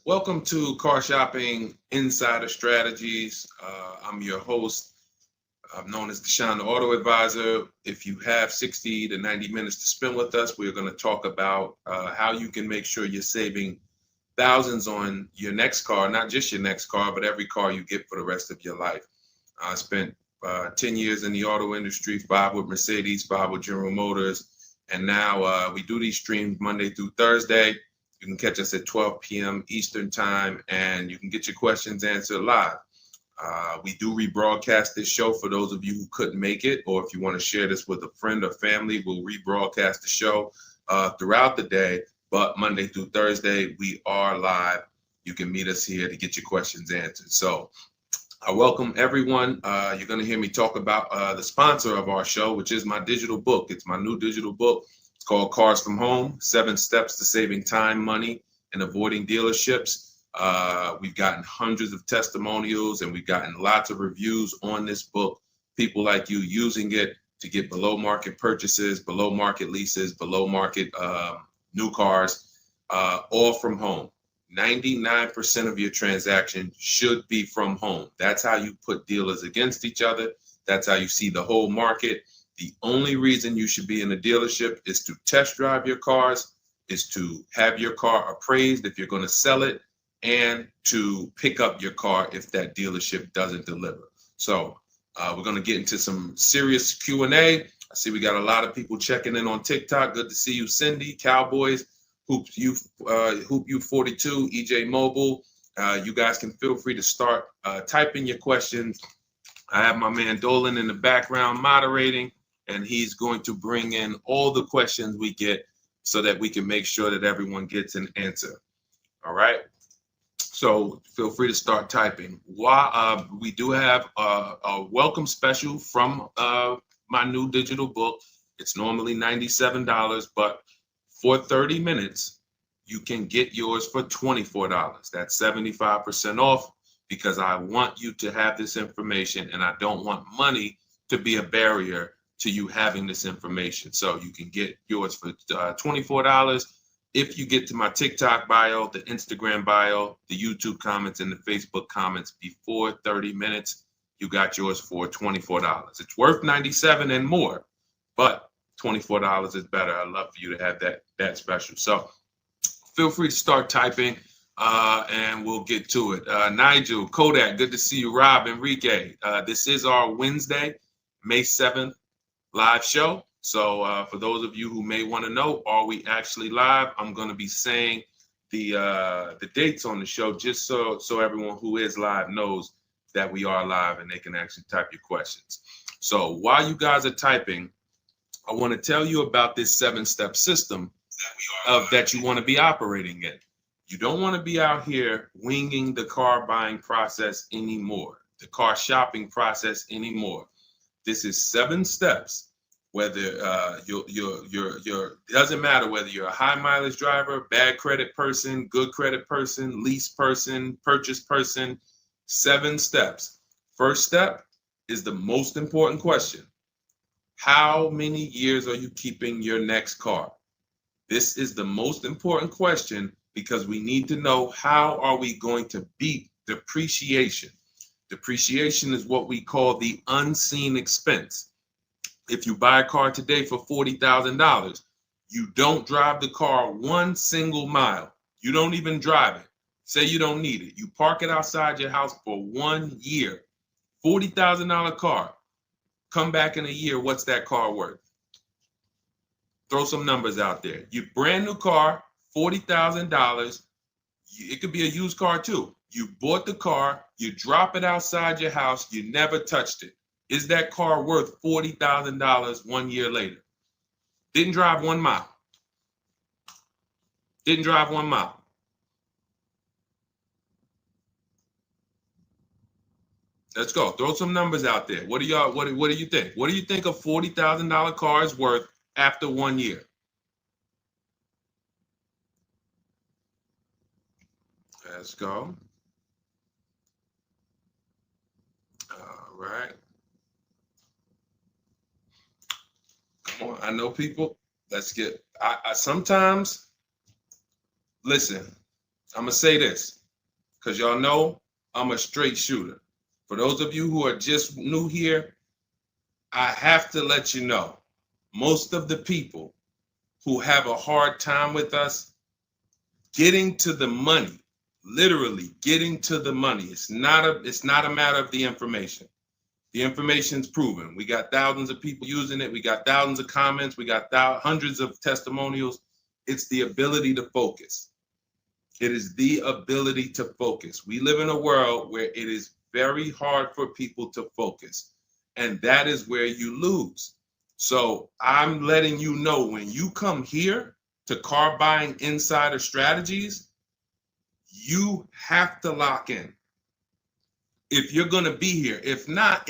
Welcome to Car Shopping Insider Strategies. I'm your host. I'm known as Deshone the Auto Advisor. If you have 60 to 90 minutes to spend with us, we're going to talk about how you can make sure you're saving thousands on your next car, not just your next car, but every car you get for the rest of your life. I spent 10 years in the auto industry, 5 with Mercedes, 5 with General Motors, and now we do these streams Monday through Thursday. You can catch us at 12 p.m. Eastern time, and you can get your questions answered live. We do rebroadcast this show for those of you who couldn't make it, or if you want to share this with a friend or family, we'll rebroadcast the show throughout the day. But Monday through Thursday, we are live. You can meet us here to get your questions answered. So I welcome everyone. You're going to hear me talk about the sponsor of our show, which is my digital book. It's my new digital book. It's called Cars from Home, 7 Steps to Saving Time, Money, and Avoiding Dealerships. We've gotten hundreds of testimonials and we've gotten lots of reviews on this book. People like you using it to get below market purchases, below market leases, below market new cars, all from home. 99% of your transaction should be from home. That's how you put dealers against each other. That's how you see the whole market. The only reason you should be in a dealership is to test drive your cars, is to have your car appraised if you're going to sell it, and to pick up your car if that dealership doesn't deliver. So we're going to get into some serious Q&A. I see we got a lot of people checking in on TikTok. Good to see you, Cindy, Cowboys, Hoop you 42, EJ Mobile. You guys can feel free to start typing your questions. I have my man Dolan in the background moderating, and he's going to bring in all the questions we get so that we can make sure that everyone gets an answer. All right. So feel free to start typing. We do have a welcome special from my new digital book. It's normally $97, but for 30 minutes, you can get yours for $24. That's 75% off because I want you to have this information and I don't want money to be a barrier to you having this information. So you can get yours for $24. If you get to my TikTok bio, the Instagram bio, the YouTube comments, and the Facebook comments before 30 minutes, you got yours for $24. It's worth $97 and more, but $24 is better. I'd love for you to have that special. So feel free to start typing and we'll get to it. Nigel, Kodak, good to see you. Rob, Enrique, this is our Wednesday, May 7th live show. So for those of you who may want to know, are we actually live? I'm going to be saying the dates on the show just so everyone who is live knows that we are live and they can actually type your questions. So while you guys are typing, I want to tell you about this 7-step system that you want to be operating in. You don't want to be out here winging the car buying process anymore, the car shopping process anymore. This is 7 steps. Whether it doesn't matter whether you're a high mileage driver, bad credit person, good credit person, lease person, purchase person. 7 steps. First step is the most important question. How many years are you keeping your next car? This is the most important question because we need to know how are we going to beat depreciation. Depreciation is what we call the unseen expense. If you buy a car today for $40,000, you don't drive the car one single mile. You don't even drive it. Say you don't need it. You park it outside your house for 1 year. $40,000 car. Come back in a year, what's that car worth? Throw some numbers out there. Your brand new car, $40,000. It could be a used car too. You bought the car, you drop it outside your house, you never touched it. Is that car worth $40,000 1 year later? Didn't drive 1 mile. Didn't drive 1 mile. Let's go. Throw some numbers out there. What do you think? What do you think a $40,000 car is worth after 1 year? Let's go. All right. Come on. I know people. Let's get. I sometimes listen. I'm going to say this because y'all know I'm a straight shooter. For those of you who are just new here, I have to let you know, most of the people who have a hard time with us getting to the money, literally getting to the money. It's not a matter of the information. The information's proven. We got thousands of people using it. We got thousands of comments. We got hundreds of testimonials. It's the ability to focus. It is the ability to focus. We live in a world where it is very hard for people to focus, and that is where you lose. So I'm letting you know, when you come here to Car Buying Insider Strategies, you have to lock in. If you're going to be here, if not,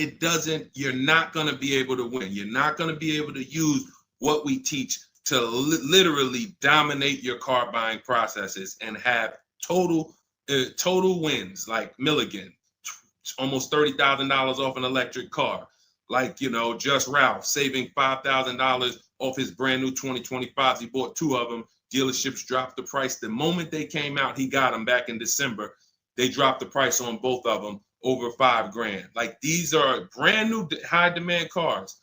you're not going to be able to win. You're not going to be able to use what we teach to literally dominate your car buying processes and have total wins, like Milligan, almost $30,000 off an electric car. Like, Just Ralph saving $5,000 off his brand new 2025s. He bought 2 of them. Dealerships dropped the price. The moment they came out, he got them back in December. They dropped the price on both of them over $5,000. Like, these are brand new high demand cars.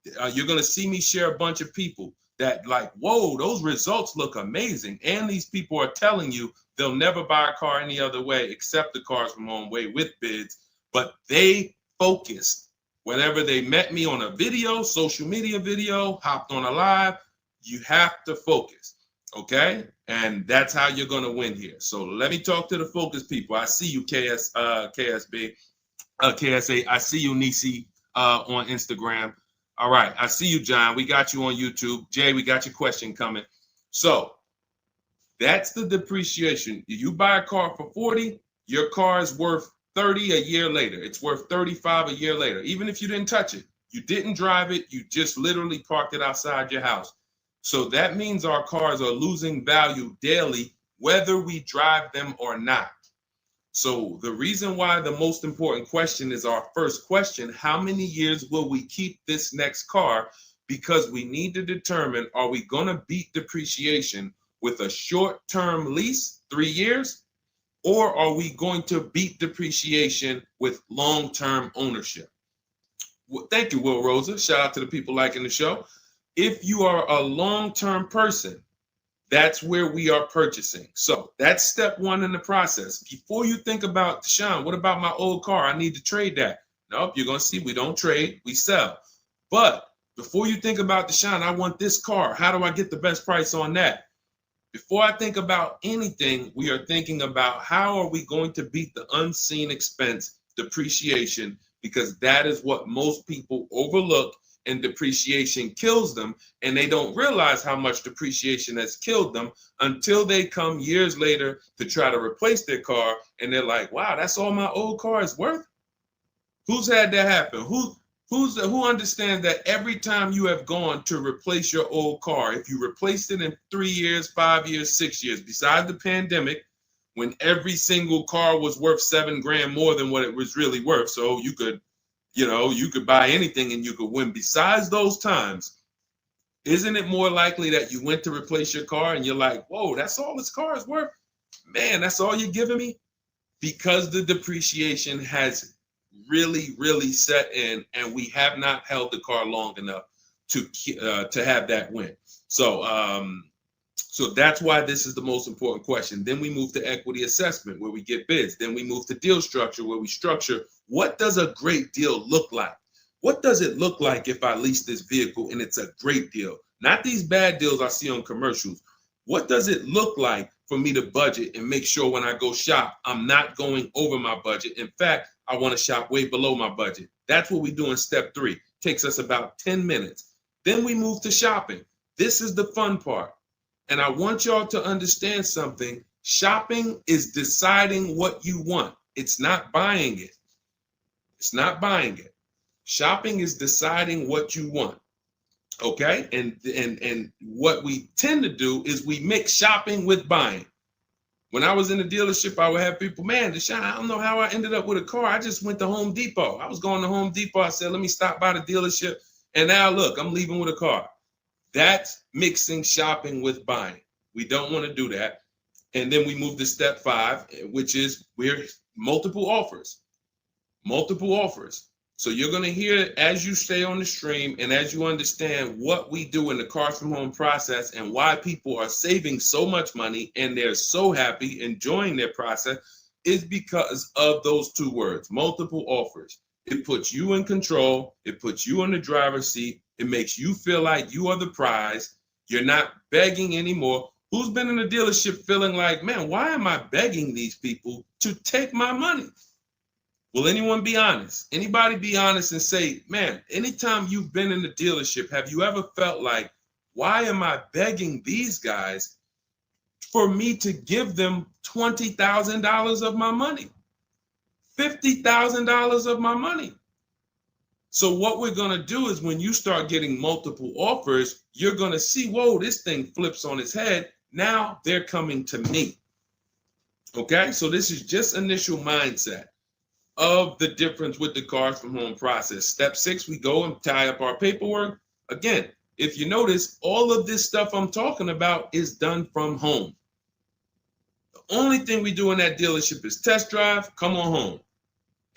You're going to see me share a bunch of people that like, whoa, those results look amazing. And these people are telling you they'll never buy a car any other way except the Cars from Home way with bids. But they focused. Whenever they met me on a video, social media video, hopped on a live, you have to focus. Okay? And that's how you're going to win here. So let me talk to the focus people. I see you, KSA. I see you, Nisi, on Instagram. All right. I see you, John. We got you on YouTube. Jay, we got your question coming. So that's the depreciation. If you buy a car for 40, your car is worth 30 a year later. It's worth 35 a year later. Even if you didn't touch it, you didn't drive it, you just literally parked it outside your house. So that means our cars are losing value daily, whether we drive them or not. So the reason why the most important question is our first question: how many years will we keep this next car? Because we need to determine, are we going to beat depreciation with a short-term lease, 3 years, or are we going to beat depreciation with long-term ownership? Well, thank you, Will Rosa. Shout out to the people liking the show. If you are a long-term person, that's where we are purchasing. So that's step 1 in the process. Before you think about, Deshaun, what about my old car? I need to trade that. Nope, you're going to see we don't trade, we sell. But before you think about, Deshaun, I want this car. How do I get the best price on that? Before I think about anything, we are thinking about how are we going to beat the unseen expense, depreciation, because that is what most people overlook, and depreciation kills them, and they don't realize how much depreciation has killed them until they come years later to try to replace their car, and they're like, wow, that's all my old car is worth? Who's had that happen? Who understands that every time you have gone to replace your old car, if you replaced it in 3 years, 5 years, 6 years, besides the pandemic, when every single car was worth $7,000 more than what it was really worth, so you could buy anything and you could win. Besides those times, isn't it more likely that you went to replace your car and you're like, whoa, that's all this car is worth? Man, that's all you're giving me? Because the depreciation has really, really set in, and we have not held the car long enough to have that win. So that's why this is the most important question. Then we move to equity assessment, where we get bids. Then we move to deal structure, where we structure, what does a great deal look like? What does it look like if I lease this vehicle and it's a great deal? Not these bad deals I see on commercials. What does it look like for me to budget and make sure when I go shop, I'm not going over my budget? In fact, I want to shop way below my budget. That's what we do in step 3. Takes us about 10 minutes. Then we move to shopping. This is the fun part. And I want y'all to understand something. Shopping is deciding what you want. It's not buying it. It's not buying it. Shopping is deciding what you want. Okay? And what we tend to do is we mix shopping with buying. When I was in the dealership, I would have people, man, Deshaun, I don't know how I ended up with a car. I just went to Home Depot. I was going to Home Depot. I said, let me stop by the dealership. And now look, I'm leaving with a car. That's mixing shopping with buying. We don't want to do that. And then we move to step 5, which is we're multiple offers. Multiple offers. So you're going to hear as you stay on the stream and as you understand what we do in the Cars from Home process and why people are saving so much money and they're so happy enjoying their process is because of those 2 words, multiple offers. It puts you in control. It puts you in the driver's seat. It makes you feel like you are the prize. You're not begging anymore. Who's been in a dealership feeling like, man, why am I begging these people to take my money? Will anyone be honest? Anybody be honest and say, man, anytime you've been in the dealership, have you ever felt like, why am I begging these guys for me to give them $20,000 of my money? $50,000 of my money. So what we're going to do is when you start getting multiple offers, you're going to see, whoa, this thing flips on its head. Now they're coming to me. Okay, so this is just initial mindset of the difference with the Cars from Home process. Step 6, we go and tie up our paperwork. Again, if you notice, all of this stuff I'm talking about is done from home. The only thing we do in that dealership is test drive, come on home.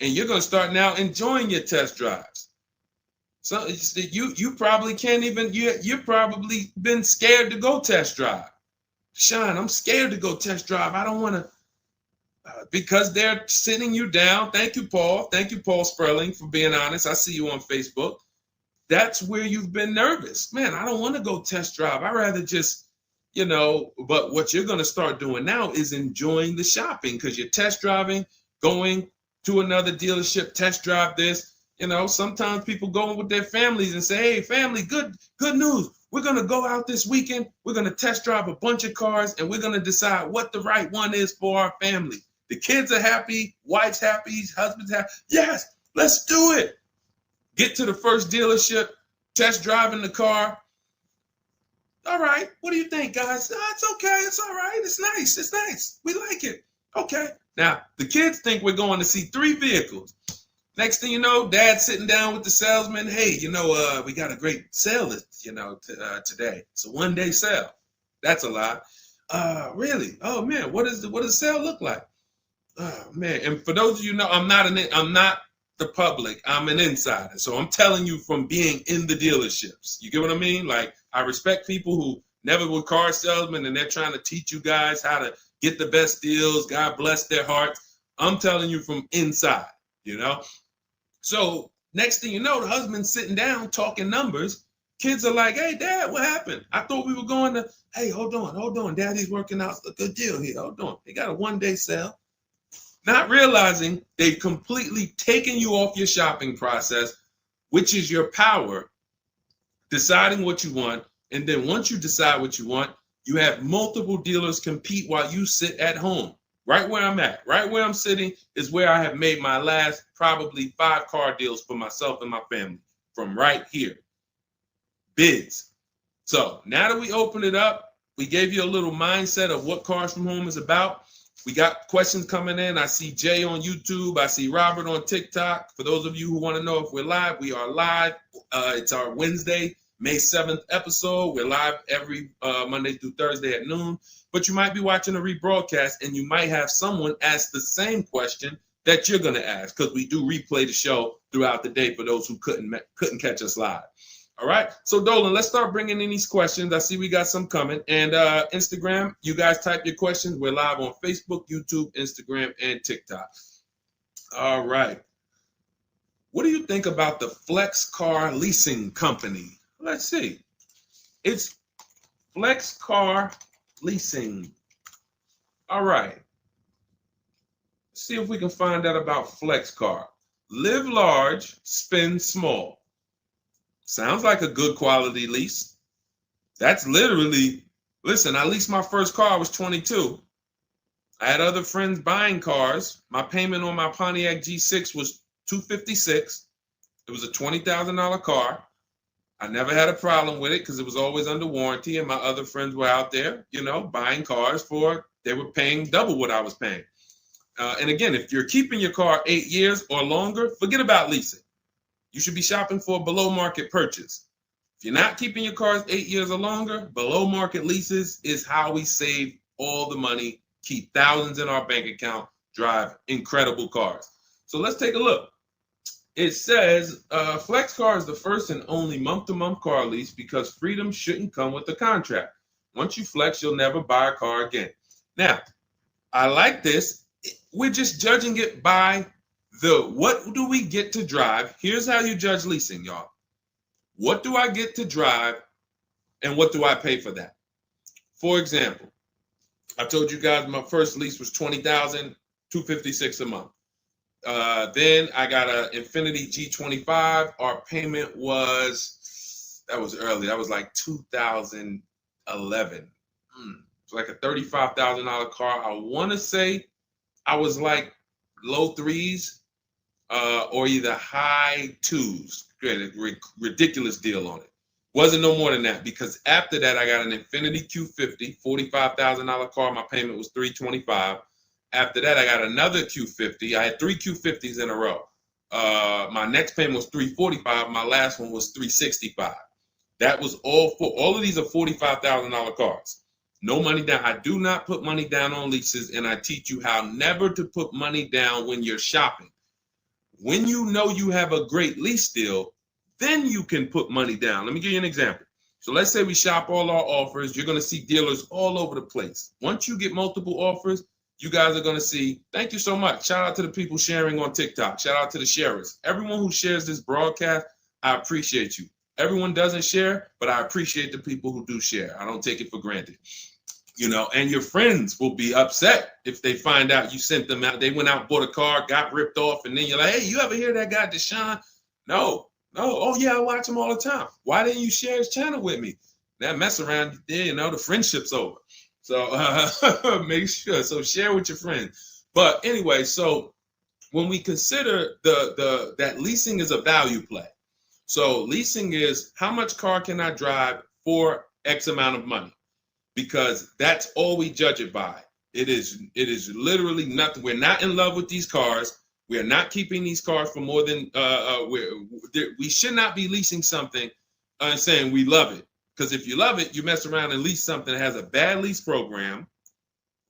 And you're going to start now enjoying your test drives. So you probably can't even, you've probably been scared to go test drive. Sean, I'm scared to go test drive. I don't want to, because they're sitting you down. Thank you, Paul. Thank you, Paul Sperling, for being honest. I see you on Facebook. That's where you've been nervous. Man, I don't want to go test drive. I'd rather just, but what you're going to start doing now is enjoying the shopping because you're test driving, going to another dealership, test drive this. Sometimes people go with their families and say, hey, family, good news. We're going to go out this weekend. We're going to test drive a bunch of cars and we're going to decide what the right one is for our family. The kids are happy, wife's happy, husband's happy. Yes, let's do it. Get to the first dealership, test driving the car. All right, what do you think, guys? Oh, it's okay, it's all right, it's nice, we like it. Okay, now the kids think we're going to see 3 vehicles. Next thing you know, Dad's sitting down with the salesman. Hey, we got a great sale, today. It's a 1-day sale. That's a lie. Really? Oh man, what does the sale look like? Oh man, and for those of you who know, I'm not the public. I'm an insider, so I'm telling you from being in the dealerships. You get what I mean? Like I respect people who never were car salesmen and they're trying to teach you guys how to get the best deals. God bless their hearts. I'm telling you from inside. So next thing you know, the husband's sitting down talking numbers. Kids are like, hey, Dad, what happened? I thought we were going to, hey, hold on. Daddy's working out a good deal here. Hold on. They got a 1-day sale. Not realizing they've completely taken you off your shopping process, which is your power, deciding what you want. And then once you decide what you want, you have multiple dealers compete while you sit at home. Right where I'm at, right where I'm sitting is where I have made my last probably 5 car deals for myself and my family from right here. Bids. So now that we open it up, we gave you a little mindset of what Cars from Home is about. We got questions coming in. I see Jay on YouTube. I see Robert on TikTok. For those of you who want to know if we're live, we are live. It's our Wednesday, May 7th episode. We're live every Monday through Thursday at noon. But you might be watching a rebroadcast and you might have someone ask the same question that you're going to ask because we do replay the show throughout the day for those who couldn't catch us live. All right. So Dolan, let's start bringing in these questions. I see we got some coming. And Instagram, you guys type your questions. We're live on Facebook, YouTube, Instagram, and TikTok. All right. What do you think about the Flex Car Leasing Company? Let's see. It's Flex Car Leasing. All right. Let's see if we can find out about Flex Car. Live large, spend small. Sounds like a good quality lease. That's literally, listen, I leased my first car, I was 22. I had other friends buying cars. My payment on my Pontiac G6 was $256. It was a $20,000 car. I never had a problem with it because it was always under warranty and my other friends were out there, buying cars they were paying double what I was paying. And again, if you're keeping your car 8 years or longer, forget about leasing. You should be shopping for a below market purchase. If you're not keeping your cars 8 years or longer, below market leases is how we save all the money keep thousands in our bank account, drive incredible cars. So let's take a look. It says Flex Car is the first and only month-to-month car lease because freedom shouldn't come with a contract. Once you flex, you'll never buy a car again. Now, I like this. We're just judging it by what do we get to drive? Here's how you judge leasing, y'all. What do I get to drive and what do I pay for that? For example, I told you guys my first lease was $20,256 a month. Then I got an Infiniti G25. Our payment was, that was early. That was like 2011. It's like a $35,000 car. I want to say I was like low threes or either high twos. Ridiculous deal on it. Wasn't no more than that because after that I got an Infiniti Q50, $45,000 car. My payment was $325. After that I got another Q50. I had 3 Q50s in a row. My next payment was $345. My last one was $365. That was all of these are $45,000 cars. No money down. I do not put money down on leases, and I teach you how never to put money down when you're shopping. When you know you have a great lease deal, then you can put money down. Let me give you an example. So let's say we shop all our offers. You're going to see dealers all over the place. Once you get multiple offers, you guys are going to see, thank you so much. Shout out to the people sharing on TikTok. Shout out to the sharers. Everyone who shares this broadcast, I appreciate you. Everyone doesn't share, but I appreciate the people who do share. I don't take it for granted. You know, and your friends will be upset if they find out you sent them out. They went out, bought a car, got ripped off, and then you're like, hey, you ever hear that guy, Deshone? No. Oh, yeah, I watch him all the time. Why didn't you share his channel with me? That mess around, you know, the friendship's over. So make sure. So share with your friends. But anyway, so when we consider that leasing is a value play. So leasing is how much car can I drive for X amount of money? Because that's all we judge it by. It is literally nothing. We're not in love with these cars. We are not keeping these cars for more than we should not be leasing something and saying we love it. Because if you love it, you mess around and lease something that has a bad lease program,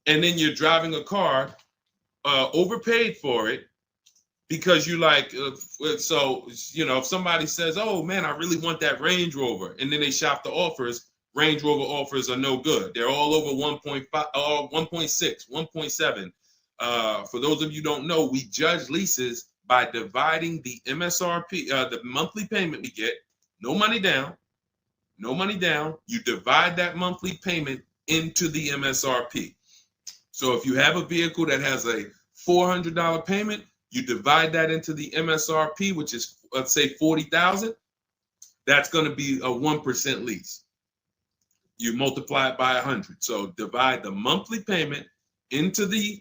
and then you're driving a car overpaid for it because you like. So you know, if somebody says, "Oh man, I really want that Range Rover," and then they shop the offers. Range Rover offers are no good. They're all over 1.5, 1.6, 1.7. For those of you who don't know, we judge leases by dividing the MSRP, the monthly payment we get, no money down. You divide that monthly payment into the MSRP. So if you have a vehicle that has a $400 payment, you divide that into the MSRP, which is, let's say, $40,000. That's going to be a 1% lease. You multiply it by 100. So divide the monthly payment into the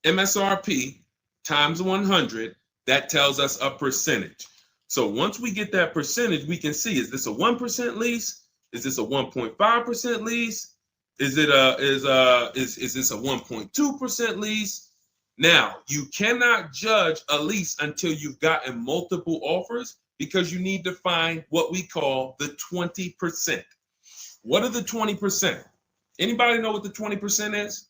MSRP times 100. That tells us a percentage. So once we get that percentage, we can see, is this a 1% lease? Is this a 1.5% lease? Is this a 1.2% lease? Now, you cannot judge a lease until you've gotten multiple offers because you need to find what we call the 20%. What are the 20%? Anybody know what the 20% is?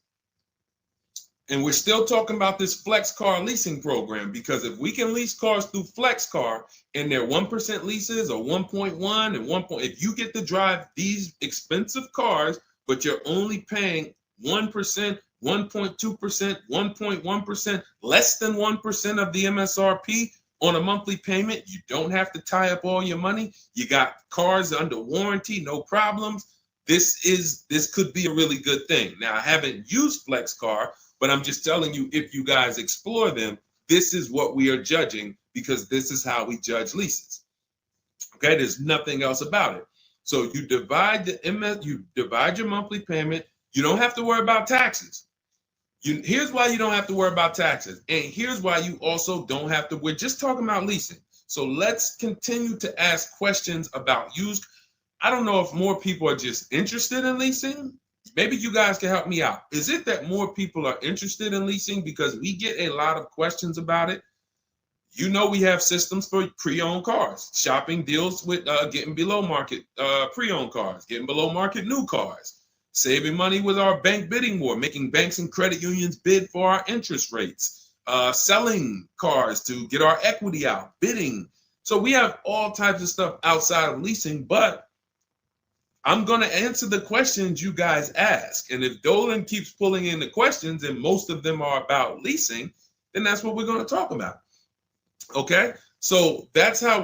And we're still talking about this Flex Car leasing program because if we can lease cars through Flex Car and they're 1% leases or 1.1 and 1. If you get to drive these expensive cars, but you're only paying 1%, 1.2%, 1.1%, less than 1% of the MSRP on a monthly payment, you don't have to tie up all your money. You got cars under warranty, no problems. This could be a really good thing. Now, I haven't used Flex Car, but I'm just telling you, if you guys explore them, this is what we are judging because this is how we judge leases. Okay, there's nothing else about it. So you divide your monthly payment. You don't have to worry about taxes. Here's why you don't have to worry about taxes. And here's why you also don't have to. We're just talking about leasing. So let's continue to ask questions about used. I don't know if more people are just interested in leasing. Maybe you guys can help me out. Is it that more people are interested in leasing because we get a lot of questions about it? You know, we have systems for pre-owned cars. Shopping deals with getting below market pre-owned cars, getting below market new cars. saving money with our bank bidding war, making banks and credit unions bid for our interest rates, selling cars to get our equity out, bidding. So we have all types of stuff outside of leasing, but I'm going to answer the questions you guys ask. And if Dolan keeps pulling in the questions and most of them are about leasing, then that's what we're going to talk about. Okay? So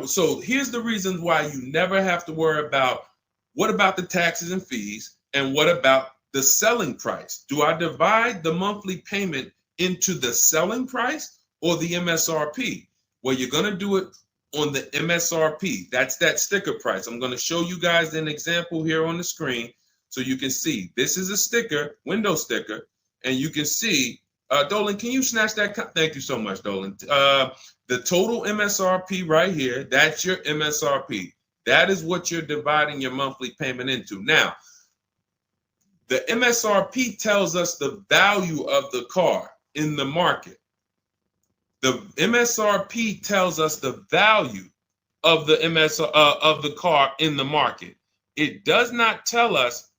so here's the reasons why you never have to worry about what about the taxes and fees and what about the selling price? Do I divide the monthly payment into the selling price or the MSRP? Well, you're going to do it on the MSRP. That's that sticker price. I'm going to show you guys an example here on the screen so you can see. This is a sticker, window sticker, and you can see, Dolan, can you snatch that? Thank you so much, Dolan. The total MSRP right here, that's your MSRP. That is what you're dividing your monthly payment into. Now, the MSRP tells us the value of the car in the market. The MSRP tells us the value of the of the car in the market. It does not tell us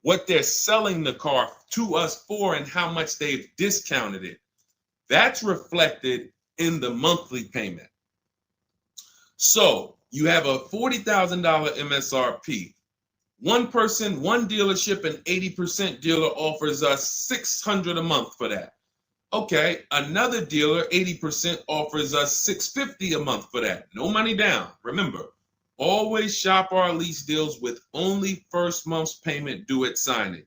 what they're selling the car to us for and how much they've discounted it. That's reflected in the monthly payment. So you have a $40,000 MSRP. One person, one dealership, an 80% dealer offers us $600 a month for that. Okay, another dealer, 80%, offers us $650 a month for that. No money down. Remember, always shop our lease deals with only first month's payment due at signing.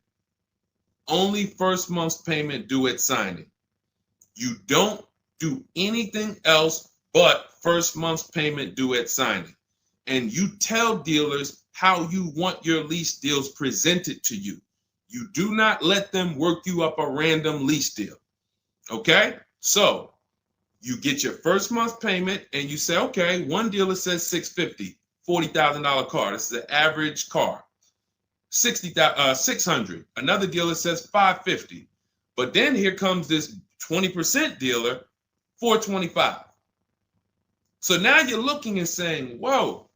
Only first month's payment due at signing. You don't do anything else but first month's payment due at signing. And you tell dealers how you want your lease deals presented to you. You do not let them work you up a random lease deal. Okay, so you get your first month payment and you say, okay, one dealer says $650, $40,000 car. This is an average car. $600. Another dealer says $550. But then here comes this 20% dealer, $425. So now you're looking and saying, whoa,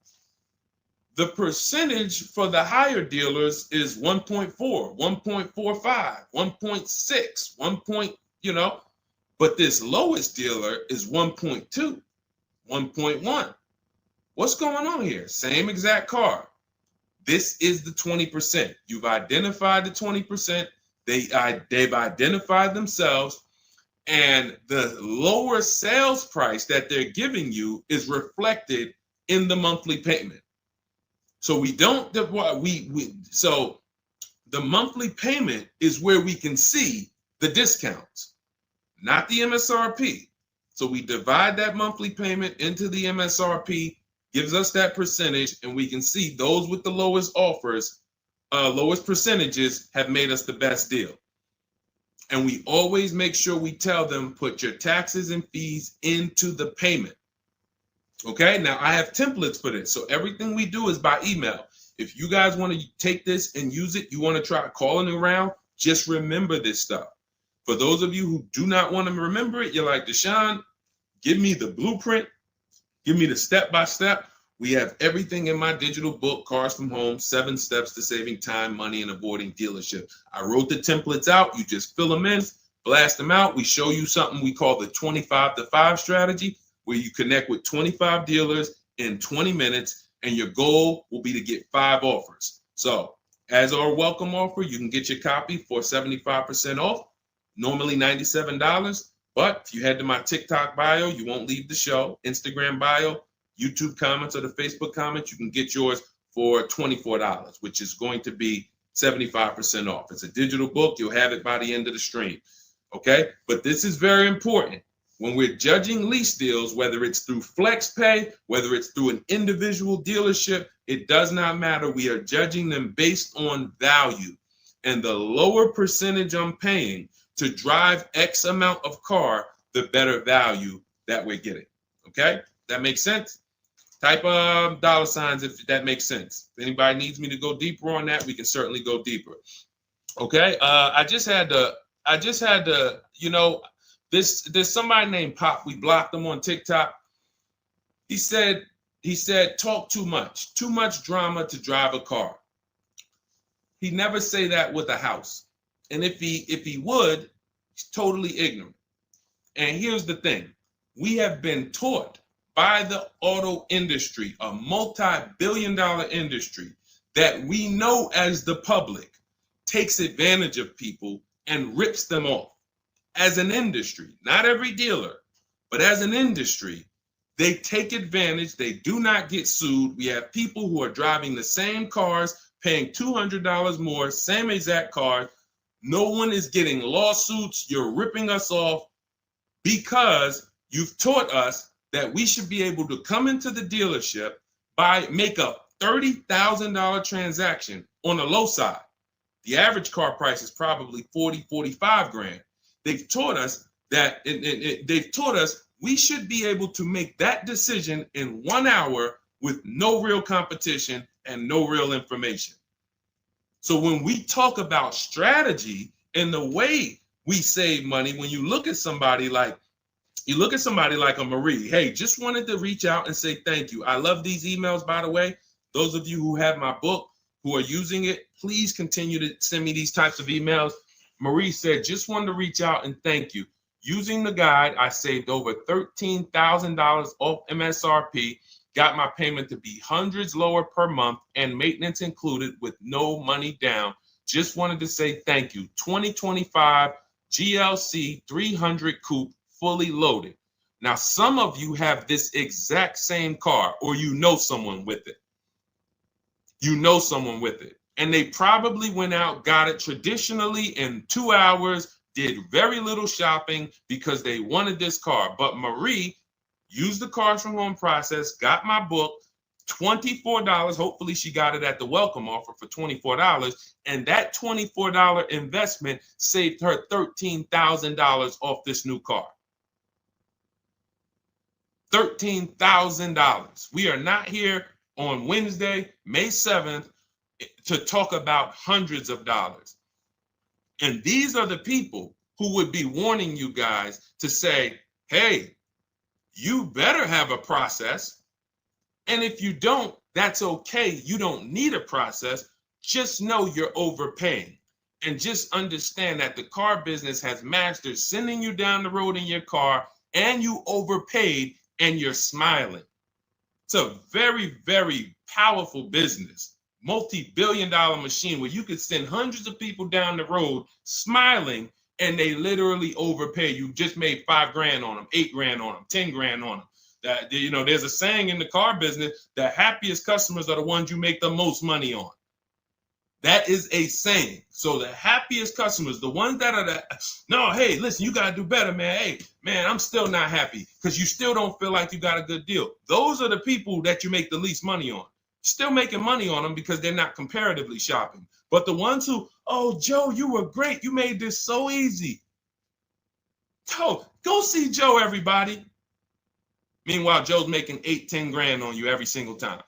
the percentage for the higher dealers is 1.4, 1.45, 1.6, but this lowest dealer is 1.2, 1.1. What's going on here? Same exact car. This is the 20%. You've identified the 20%. They've identified themselves, and the lower sales price that they're giving you is reflected in the monthly payment. So so the monthly payment is where we can see the discounts, not the MSRP. So we divide that monthly payment into the MSRP, gives us that percentage, and we can see those with the lowest offers, lowest percentages have made us the best deal. And we always make sure we tell them, put your taxes and fees into the payment. Okay, now I have templates for this. So everything we do is by email. If you guys want to take this and use it, you want to try calling around, just remember this stuff. For those of you who do not want to remember it, you're like, Deshone, give me the blueprint, give me the step-by-step. We have everything in my digital book, Cars from Home, 7 Steps to Saving Time, Money, and Avoiding Dealership. I wrote the templates out. You just fill them in, blast them out. We show you something we call the 25-to-5 strategy, where you connect with 25 dealers in 20 minutes, and your goal will be to get 5 offers. So as our welcome offer, you can get your copy for 75% off, normally $97. But if you head to my TikTok bio, you won't leave the show, Instagram bio, YouTube comments, or the Facebook comments, you can get yours for $24, which is going to be 75% off. It's a digital book. You'll have it by the end of the stream. Okay? But this is very important. When we're judging lease deals, whether it's through FlexPay, whether it's through an individual dealership, it does not matter. We are judging them based on value. And the lower percentage I'm paying to drive X amount of car, the better value that we're getting. Okay? That makes sense? Type dollar signs if that makes sense. If anybody needs me to go deeper on that, we can certainly go deeper. Okay? I just had to, there's somebody named Pop. We blocked him on TikTok. He said, talk too much drama to drive a car. He never say that with a house. And if he would, he's totally ignorant. And here's the thing. We have been taught by the auto industry, a multi-billion-dollar industry, that we know as the public takes advantage of people and rips them off. As an industry, not every dealer, but as an industry, they take advantage. They do not get sued. We have people who are driving the same cars, paying $200 more, same exact car. No one is getting lawsuits. You're ripping us off because you've taught us that we should be able to come into the dealership, make a $30,000 transaction on the low side. The average car price is probably 40, 45 grand. They've taught us that they've taught us we should be able to make that decision in 1 hour with no real competition and no real information. So when we talk about strategy and the way we save money, when you look at somebody like a Marie, hey, just wanted to reach out and say thank you. I love these emails, by the way. Those of you who have my book, who are using it, please continue to send me these types of emails. Marie said, just wanted to reach out and thank you. Using the guide, I saved over $13,000 off MSRP, got my payment to be hundreds lower per month and maintenance included with no money down. Just wanted to say thank you. 2025 GLC 300 coupe, fully loaded. Now, some of you have this exact same car, or you know someone with it. You know someone with it. And they probably went out, got it traditionally in 2 hours, did very little shopping because they wanted this car. But Marie used the cars from home process, got my book, $24. Hopefully she got it at the welcome offer for $24. And that $24 investment saved her $13,000 off this new car. $13,000. We are not here on Wednesday, May 7th, to talk about hundreds of dollars. And these are the people who would be warning you guys to say, hey, you better have a process. And if you don't, that's okay. You don't need a process. Just know you're overpaying. And just understand that the car business has mastered sending you down the road in your car and you overpaid and you're smiling. It's a very, very powerful business, multi-billion-dollar machine where you could send hundreds of people down the road smiling and they literally overpay. You just made $5 grand on them, $8 grand on them, 10 grand on them. That, you know, there's a saying in the car business, the happiest customers are the ones you make the most money on. That is a saying. So the happiest customers, the ones that are no, hey, listen, you got to do better, man. Hey, man, I'm still not happy because you still don't feel like you got a good deal. Those are the people that you make the least money on. Still making money on them because they're not comparatively shopping. But the ones who, oh, Joe, you were great. You made this so easy. Go see Joe, everybody. Meanwhile, Joe's making 8, 10 grand on you every single time.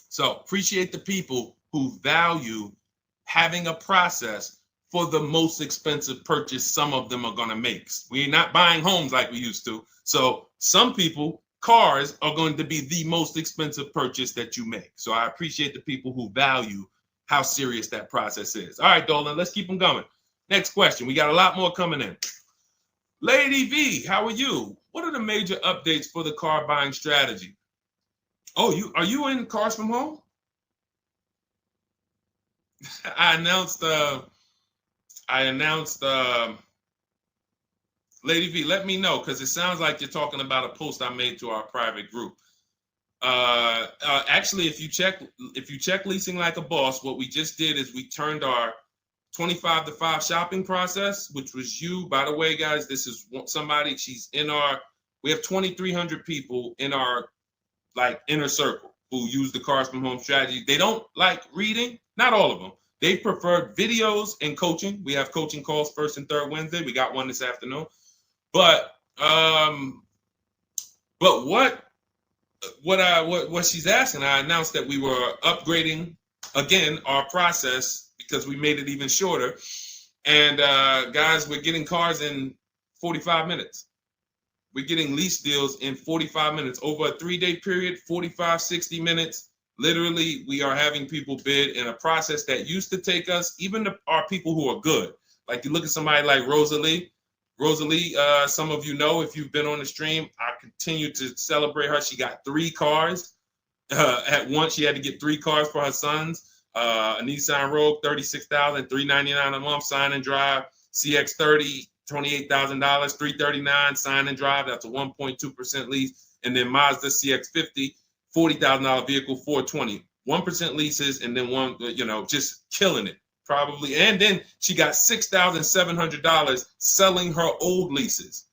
So appreciate the people who value having a process for the most expensive purchase some of them are going to make. We're not buying homes like we used to. So some people, cars are going to be the most expensive purchase that you make. So I appreciate the people who value how serious that process is. All right, Dolan, let's keep them going. Next question. We got a lot more coming in. Lady V, how are you? What are the major updates for the car buying strategy? Oh, are you in Cars from Home? I announced, Lady V, let me know, because it sounds like you're talking about a post I made to our private group. Actually, if you check Leasing Like a Boss, what we just did is we turned our 25 to 5 shopping process, which was you. By the way, guys, this is somebody, we have 2,300 people in our inner circle who use the Cars from Home strategy. They don't like reading, not all of them. They prefer videos and coaching. We have coaching calls first and third Wednesday. We got one this afternoon. But what she's asking, I announced that we were upgrading again our process because we made it even shorter. And guys, we're getting cars in 45 minutes. We're getting lease deals in 45 minutes over a 3-day period, 45, 60 minutes. Literally, we are having people bid in a process that used to take us, even our people who are good. Like you look at somebody like Rosalie. Rosalie, some of you know if you've been on the stream, I continue to celebrate her. She got 3 cars. At once, she had to get 3 cars for her sons. A Nissan Rogue, $36,000, $399 a month, sign and drive. CX-30, $28,000, $339 sign and drive. That's a 1.2% lease. And then Mazda CX-50, $40,000 vehicle, $420. 1% leases, and then one, just killing it. Probably. And then she got $6,700 selling her old leases.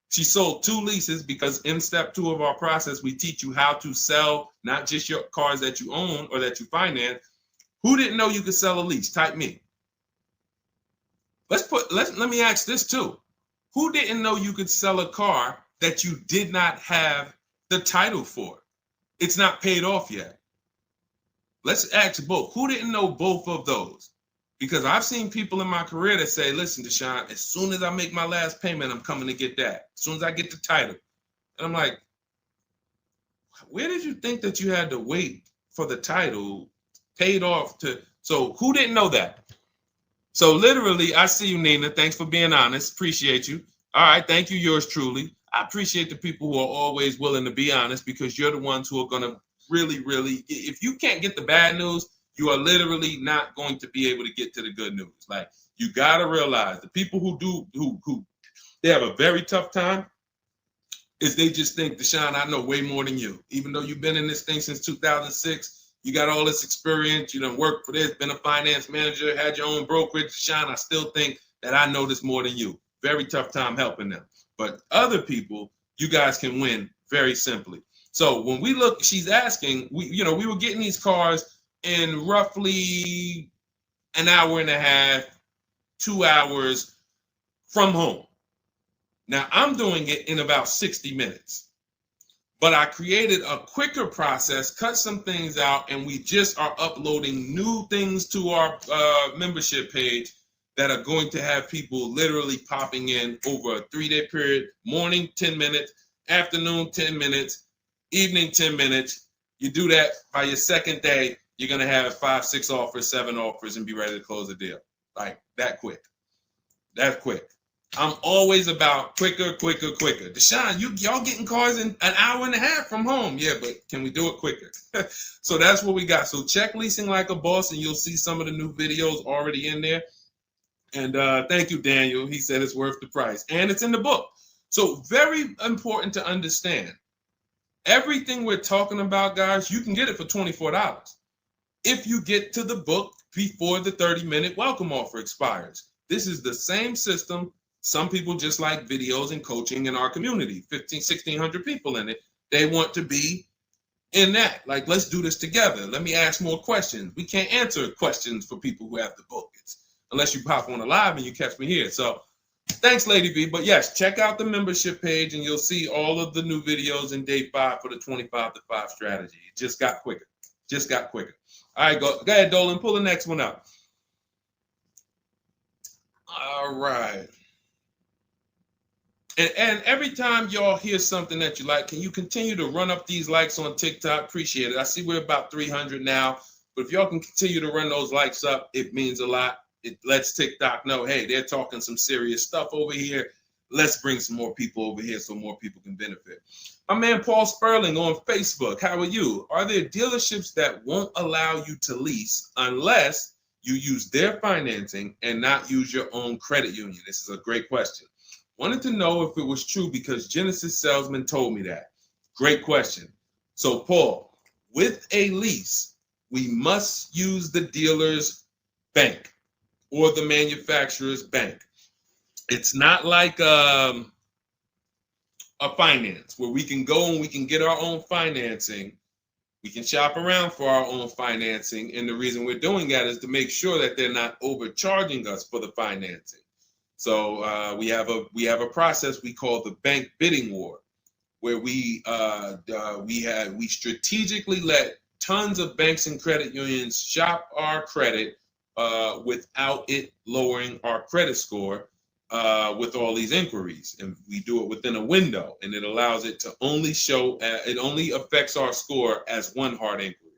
She sold 2 leases because in step 2 of our process, we teach you how to sell not just your cars that you own or that you finance. Who didn't know you could sell a lease? Type me. Let me ask this too. Who didn't know you could sell a car that you did not have the title for? It's not paid off yet. Let's ask both. Who didn't know both of those? Because I've seen people in my career that say, listen, Deshone, as soon as I make my last payment, I'm coming to get that. As soon as I get the title. And I'm like, where did you think that you had to wait for the title paid off to? So who didn't know that? So literally, I see you, Nina. Thanks for being honest. Appreciate you. All right. Thank you, yours truly. I appreciate the people who are always willing to be honest, because you're the ones who are going to really, if you can't get the bad news, you are literally not going to be able to get to the good news. Like, you got to realize the people who they have a very tough time is they just think, Deshone, I know way more than you. Even though you've been in this thing since 2006, you got all this experience, you done worked for this, been a finance manager, had your own brokerage. Deshone, I still think that I know this more than you. Very tough time helping them. But other people, you guys can win very simply. So when we look, she's asking, we were getting these cars in roughly an hour and a half, 2 hours from home. Now I'm doing it in about 60 minutes, but I created a quicker process, cut some things out, and we just are uploading new things to our membership page that are going to have people literally popping in over a 3-day period. Morning, 10 minutes, afternoon, 10 minutes, evening, 10 minutes. You do that by your second day, you're going to have 5, 6 offers, 7 offers, and be ready to close the deal. Like that quick. That quick. I'm always about quicker. Deshone, y'all getting cars in an hour and a half from home. Yeah, but can we do it quicker? So that's what we got. So check Leasing Like a Boss, and you'll see some of the new videos already in there. And thank you, Daniel. He said it's worth the price. And it's in the book. So very important to understand. Everything we're talking about, guys, you can get it for $24 if you get to the book before the 30-minute welcome offer expires. This is the same system. Some people just like videos and coaching in our community, 1,600 people in it. They want to be in that. Like, let's do this together. Let me ask more questions. We can't answer questions for people who have the book. Unless you pop on a live and you catch me here. So thanks, Lady V. But yes, check out the membership page and you'll see all of the new videos in day 5 for the 25 to 5 strategy. It just got quicker. All right, go ahead, Dolan. Pull the next one up. All right. And every time y'all hear something that you like, can you continue to run up these likes on TikTok? Appreciate it. I see we're about 300 now. But if y'all can continue to run those likes up, it means a lot. It lets TikTok know, hey, they're talking some serious stuff over here. Let's bring some more people over here so more people can benefit. My man Paul Sperling on Facebook. How are you? Are there dealerships that won't allow you to lease unless you use their financing and not use your own credit union? This is a great question. Wanted to know if it was true because Genesis Salesman told me that. Great question. So Paul, with a lease, we must use the dealer's bank or the manufacturer's bank. It's not like a finance where we can go and we can get our own financing. We can shop around for our own financing. And the reason we're doing that is to make sure that they're not overcharging us for the financing. So we have a process we call the bank bidding war, where we strategically let tons of banks and credit unions shop our credit without it lowering our credit score with all these inquiries. And we do it within a window, and it allows it to only show, it only affects our score as one hard inquiry.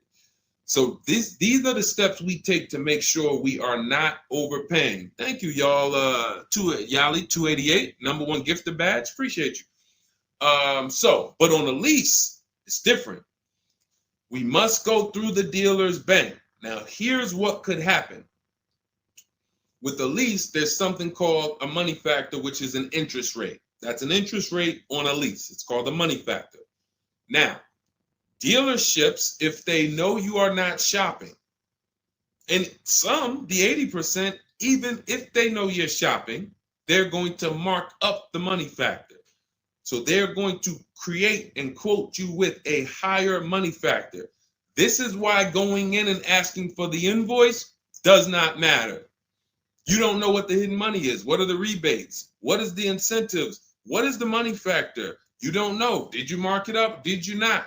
So these are the steps we take to make sure we are not overpaying. Thank you, y'all. Yali 288, #1 gifted badge. Appreciate you. But on a lease, it's different. We must go through the dealer's bank. Now, here's what could happen. With a lease, there's something called a money factor, which is an interest rate. That's an interest rate on a lease. It's called a money factor. Now, dealerships, if they know you are not shopping, and some, the 80%, even if they know you're shopping, they're going to mark up the money factor. So they're going to create and quote you with a higher money factor. This is why going in and asking for the invoice does not matter. You don't know what the hidden money is. What are the rebates? What is the incentives? What is the money factor? You don't know. Did you mark it up? Did you not?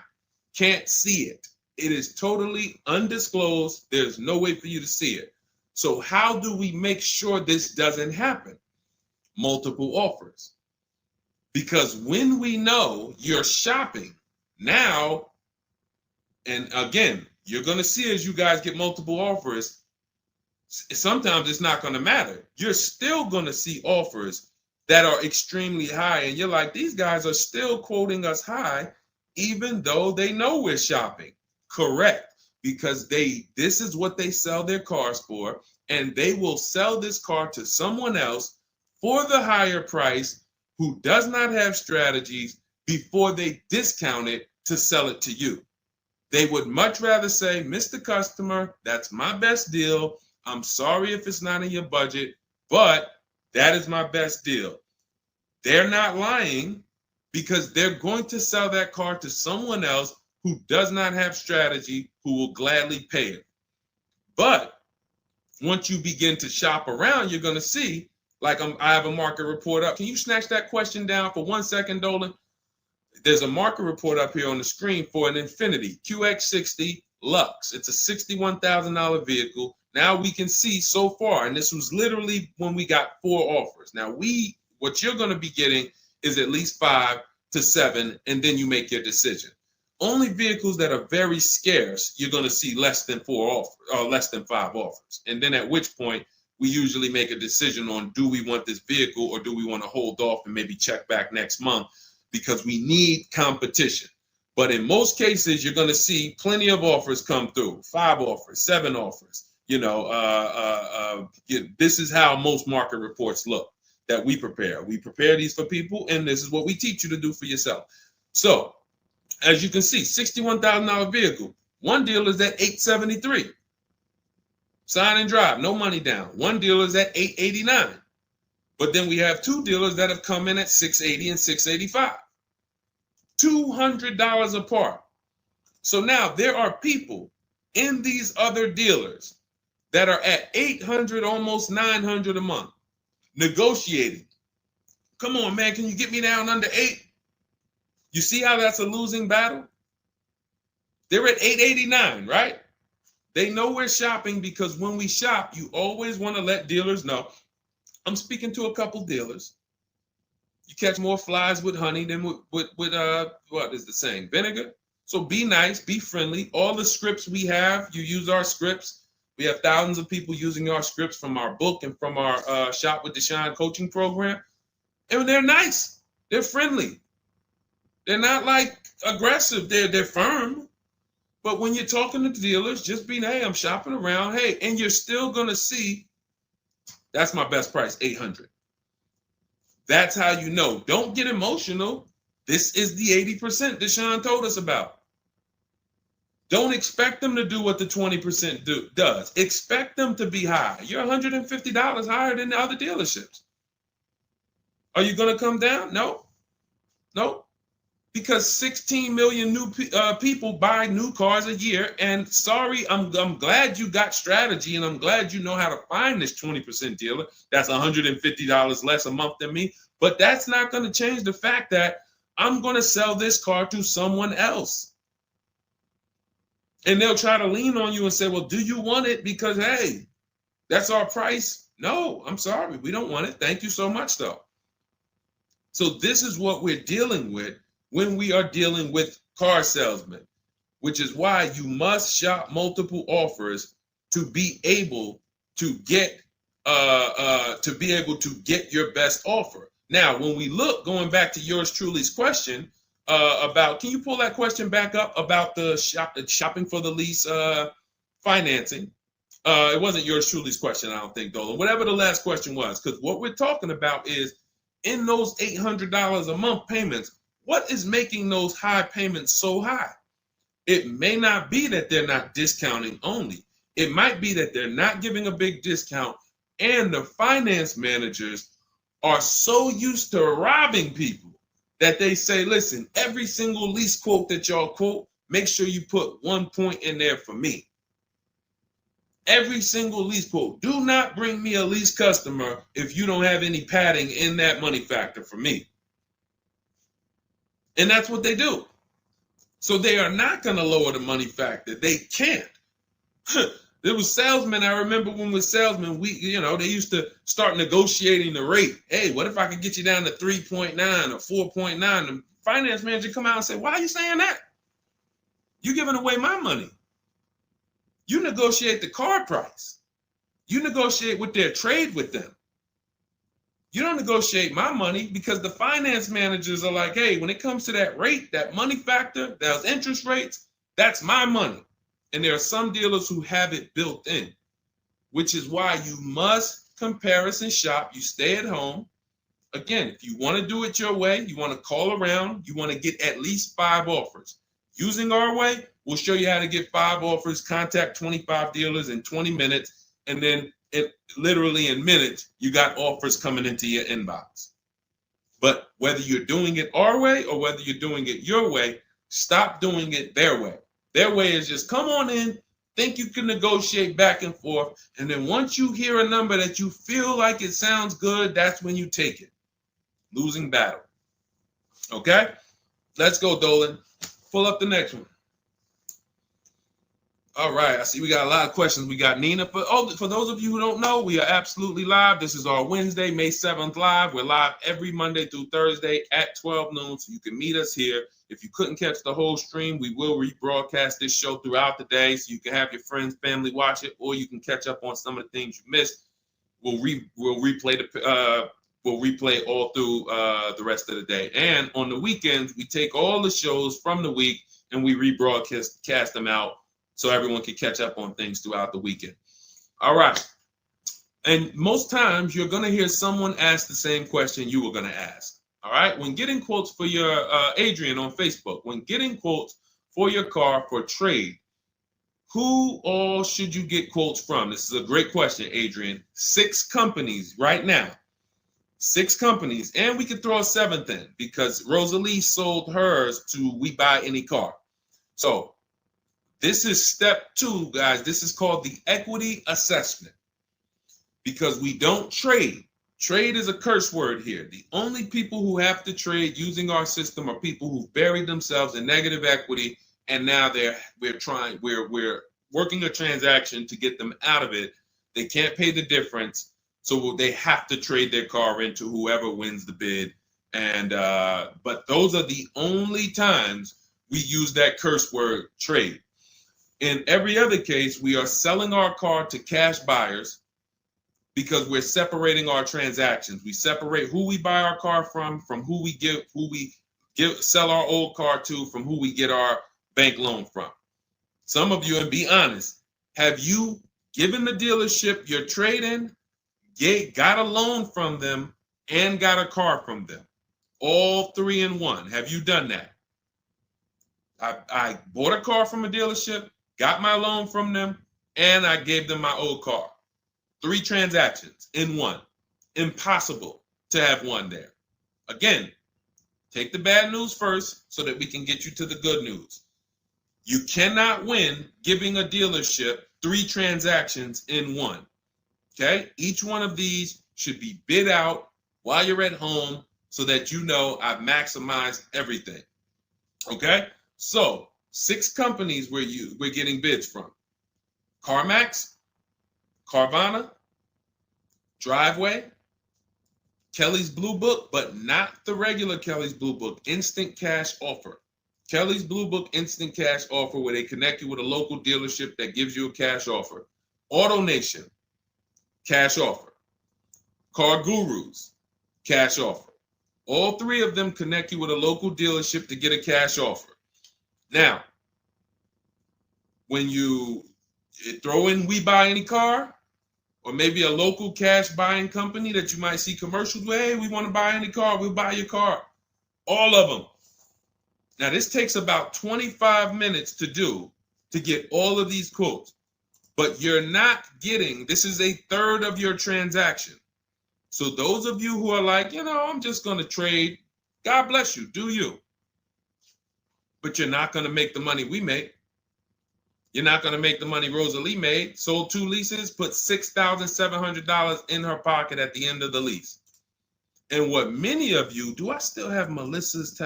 Can't see it. It is totally undisclosed. There's no way for you to see it. So how do we make sure this doesn't happen? Multiple offers. Because when we know you're shopping now, and again, you're going to see as you guys get multiple offers, sometimes it's not going to matter. You're still going to see offers that are extremely high. And you're like, these guys are still quoting us high, even though they know we're shopping. Correct. Because this is what they sell their cars for. And they will sell this car to someone else for the higher price who does not have strategies before they discount it to sell it to you. They would much rather say, Mr. Customer, that's my best deal. I'm sorry if it's not in your budget, but that is my best deal. They're not lying because they're going to sell that car to someone else who does not have strategy, who will gladly pay it. But once you begin to shop around, you're going to see, like I have a market report up. Can you snatch that question down for 1 second, Dolan? There's a market report up here on the screen for an Infiniti QX60 Lux. It's a $61,000 vehicle. Now we can see so far, and this was literally when we got 4 offers. Now what you're going to be getting is at least 5 to 7, and then you make your decision. Only vehicles that are very scarce, you're going to see less than 4 offers or less than 5 offers. And then at which point we usually make a decision on, do we want this vehicle or do we want to hold off and maybe check back next month, because we need competition. But in most cases, you're going to see plenty of offers come through, 5 offers, 7 offers. This is how most market reports look that we prepare. We prepare these for people, and this is what we teach you to do for yourself. So as you can see, $61,000 vehicle. One deal is at $873. Sign and drive, no money down. One dealer is at $889. But then we have 2 dealers that have come in at $680 and $685. $200 apart. So now there are people in these other dealers that are at $800, almost $900 a month, negotiating. Come on, man, can you get me down under 8? You see how that's a losing battle? They're at $889, right? They know we're shopping, because when we shop, you always want to let dealers know. I'm speaking to a couple dealers. You catch more flies with honey than with what is the saying? Vinegar. So be nice, be friendly. All the scripts we have, you use our scripts. We have thousands of people using our scripts from our book and from our Shop with Deshone coaching program. And they're nice. They're friendly. They're not like aggressive. They're firm. But when you're talking to dealers, just be, hey, I'm shopping around. Hey, and you're still going to see, that's my best price, $800. That's how you know. Don't get emotional. This is the 80% Deshone told us about. Don't expect them to do what the 20% does. Expect them to be high. You're $150 higher than the other dealerships. Are you going to come down? No. No. Because 16 million new people buy new cars a year. And sorry, I'm glad you got strategy, and I'm glad you know how to find this 20% dealer that's $150 less a month than me. But that's not going to change the fact that I'm going to sell this car to someone else. And they'll try to lean on you and say, well, do you want it? Because, hey, that's our price. No, I'm sorry. We don't want it. Thank you so much, though. So this is what we're dealing with when we are dealing with car salesmen. which is why you must shop multiple offers to be able to get your best offer. Now, when we look, going back to yours truly's question about, can you pull that question back up about the shopping for the lease financing? It wasn't yours truly's question, I don't think, Dolan. Whatever the last question was, because what we're talking about is in those $800 a month payments, what is making those high payments so high? It may not be that they're not discounting only. It might be that they're not giving a big discount, and the finance managers are so used to robbing people that they say, listen, every single lease quote that y'all quote, make sure you put 1 point in there for me. Every single lease quote. Do not bring me a lease customer if you don't have any padding in that money factor for me. And that's what they do. So they are not going to lower the money factor. They can't. There was salesmen. I remember when we were salesmen, they used to start negotiating the rate. Hey, what if I could get you down to 3.9 or 4.9? The finance manager come out and say, why are you saying that? You're giving away my money. You negotiate the car price. You negotiate with their trade with them. You don't negotiate my money, because the finance managers are like, hey, when it comes to that rate, that money factor, those interest rates, that's my money. And there are some dealers who have it built in, which is why you must comparison shop. You stay at home. Again, if you want to do it your way, you want to call around, you want to get at least 5 offers. Using our way, we'll show you how to get 5 offers, contact 25 dealers in 20 minutes, and then literally in minutes, you got offers coming into your inbox. But whether you're doing it our way or whether you're doing it your way, stop doing it their way. Their way is just come on in, think you can negotiate back and forth, and then once you hear a number that you feel like it sounds good, that's when you take it. Losing battle. Okay? Let's go, Dolan. Pull up the next one. All right, I see we got a lot of questions. We got Nina. For those of you who don't know, we are absolutely live. This is our Wednesday, May 7th live. We're live every Monday through Thursday at 12 noon, so you can meet us here. If you couldn't catch the whole stream, we will rebroadcast this show throughout the day, so you can have your friends, family watch it, or you can catch up on some of the things you missed. We'll replay all through the rest of the day. And on the weekends, we take all the shows from the week and we rebroadcast them out, so everyone can catch up on things throughout the weekend. All right. And most times you're going to hear someone ask the same question you were going to ask. All right. When getting quotes for your Adrian on Facebook, when getting quotes for your car for trade, who all should you get quotes from? This is a great question, Adrian. 6 companies right now. 6 companies. And we could throw a 7th in because Rosalie sold hers to We Buy Any Car. So this is step 2, guys. This is called the equity assessment, because we don't trade. Trade is a curse word here. The only people who have to trade using our system are people who've buried themselves in negative equity, and now we're working a transaction to get them out of it. They can't pay the difference, so they have to trade their car into whoever wins the bid. And but those are the only times we use that curse word, trade. In every other case, we are selling our car to cash buyers because we're separating our transactions. We separate who we buy our car from who we sell our old car to, from who we get our bank loan from. Some of you, and be honest, have you given the dealership your trade-in, got a loan from them, and got a car from them? All 3 in 1. Have you done that? I bought a car from a dealership, got my loan from them, and I gave them my old car. 3 transactions in 1. Impossible to have 1 there. Again, take the bad news first so that we can get you to the good news. You cannot win giving a dealership 3 transactions in 1. Okay? Each one of these should be bid out while you're at home so that you know I've maximized everything. Okay? So 6 companies we're getting bids from: CarMax, Carvana, Driveway, Kelly's Blue Book, but not the regular Kelly's Blue Book, Instant Cash Offer. Kelly's Blue Book Instant Cash Offer, where they connect you with a local dealership that gives you a cash offer. Auto Nation, cash offer. Car Gurus, cash offer. All three of them connect you with a local dealership to get a cash offer. Now, when you throw in We Buy Any Car, or maybe a local cash buying company that you might see commercials with, hey, we want to buy any car, we'll buy your car. All of them. Now, this takes about 25 minutes to do to get all of these quotes, but you're not getting, this is a third of your transaction. So those of you who are like, I'm just going to trade, God bless you, do you. But you're not going to make the money we make. You're not going to make the money Rosalie made. Sold 2 leases, put $6,700 in her pocket at the end of the lease. And what many of you, do I still have Melissa's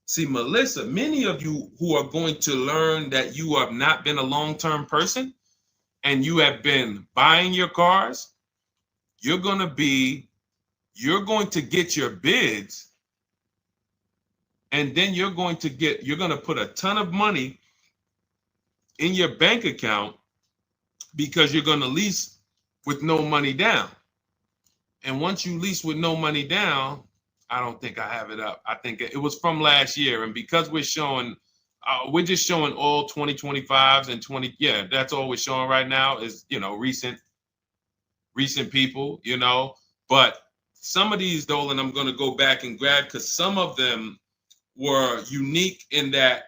See, Melissa, many of you who are going to learn that you have not been a long-term person and you have been buying your cars, you're going to get your bids, and then you're going to put a ton of money in your bank account because you're going to lease with no money down. And once you lease with no money down, I don't think I have it up. I think it was from last year. And because we're just showing all 2025s and 20. Yeah, that's all we're showing right now is, recent people, but some of these, Dolan, I'm going to go back and grab because some of them were unique in that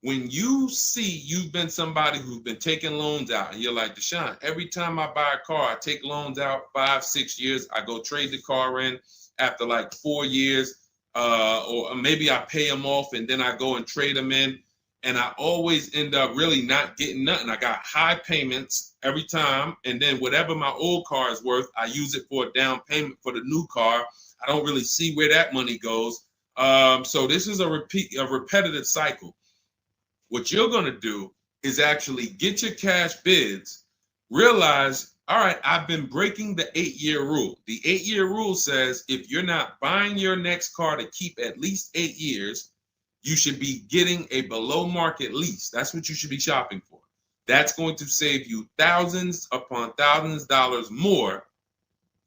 when you see you've been somebody who's been taking loans out and you're like, Deshone, every time I buy a car, I take loans out 5-6 years. I go trade the car in after like 4 years, or maybe I pay them off and then I go and trade them in. And I always end up really not getting nothing. I got high payments every time. And then whatever my old car is worth, I use it for a down payment for the new car. I don't really see where that money goes. So this is a repetitive cycle. What you're going to do is actually get your cash bids, realize, all right, I've been breaking the 8-year rule. The 8-year rule says if you're not buying your next car to keep at least 8 years, you should be getting a below market lease. That's what you should be shopping for. That's going to save you thousands upon thousands of dollars more,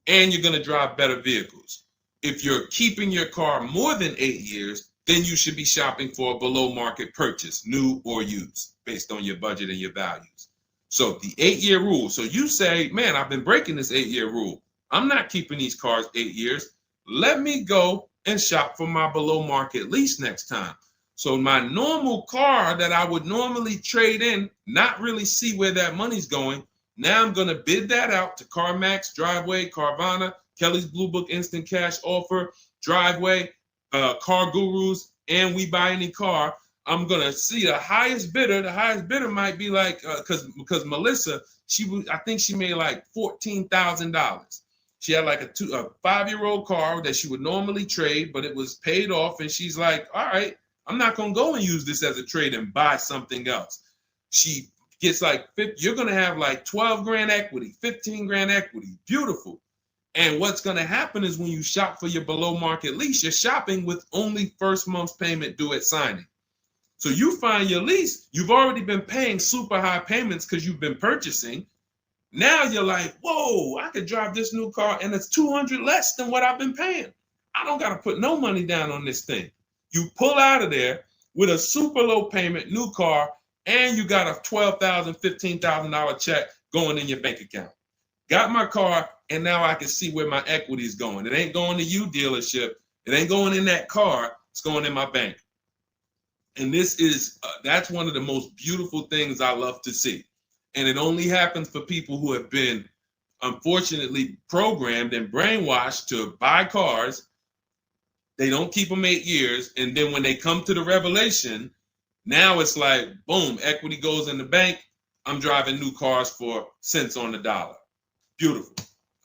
and you're going to drive better vehicles. If you're keeping your car more than 8 years, then you should be shopping for a below market purchase, new or used, based on your budget and your values. So the 8-year rule. So you say, man, I've been breaking this 8-year rule. I'm not keeping these cars 8 years. Let me go and shop for my below market lease next time. So my normal car that I would normally trade in, not really see where that money's going. Now I'm going to bid that out to CarMax, Driveway, Carvana, Kelly's Blue Book Instant Cash Offer, Driveway, Car Gurus, and We Buy Any Car. I'm going to see the highest bidder. The highest bidder might be like, because Melissa, I think she made like $14,000. She had like a 5-year-old car that she would normally trade, but it was paid off. And she's like, all right, I'm not going to go and use this as a trade and buy something else. She gets like, you're going to have like 12 grand equity, 15 grand equity. Beautiful. And what's going to happen is when you shop for your below market lease, you're shopping with only first month's payment due at signing. So you find your lease, you've already been paying super high payments because you've been purchasing. Now you're like, whoa, I could drive this new car and it's $200 less than what I've been paying. I don't got to put no money down on this thing. You pull out of there with a super low payment, new car, and you got a $12,000, $15,000 check going in your bank account. Got my car, and now I can see where my equity is going. It ain't going to you, dealership. It ain't going in that car. It's going in my bank. And this is, that's one of the most beautiful things I love to see. And it only happens for people who have been, unfortunately, programmed and brainwashed to buy cars. They don't keep them 8 years. And then when they come to the revelation, now it's like, boom, equity goes in the bank. I'm driving new cars for cents on the dollar. Beautiful.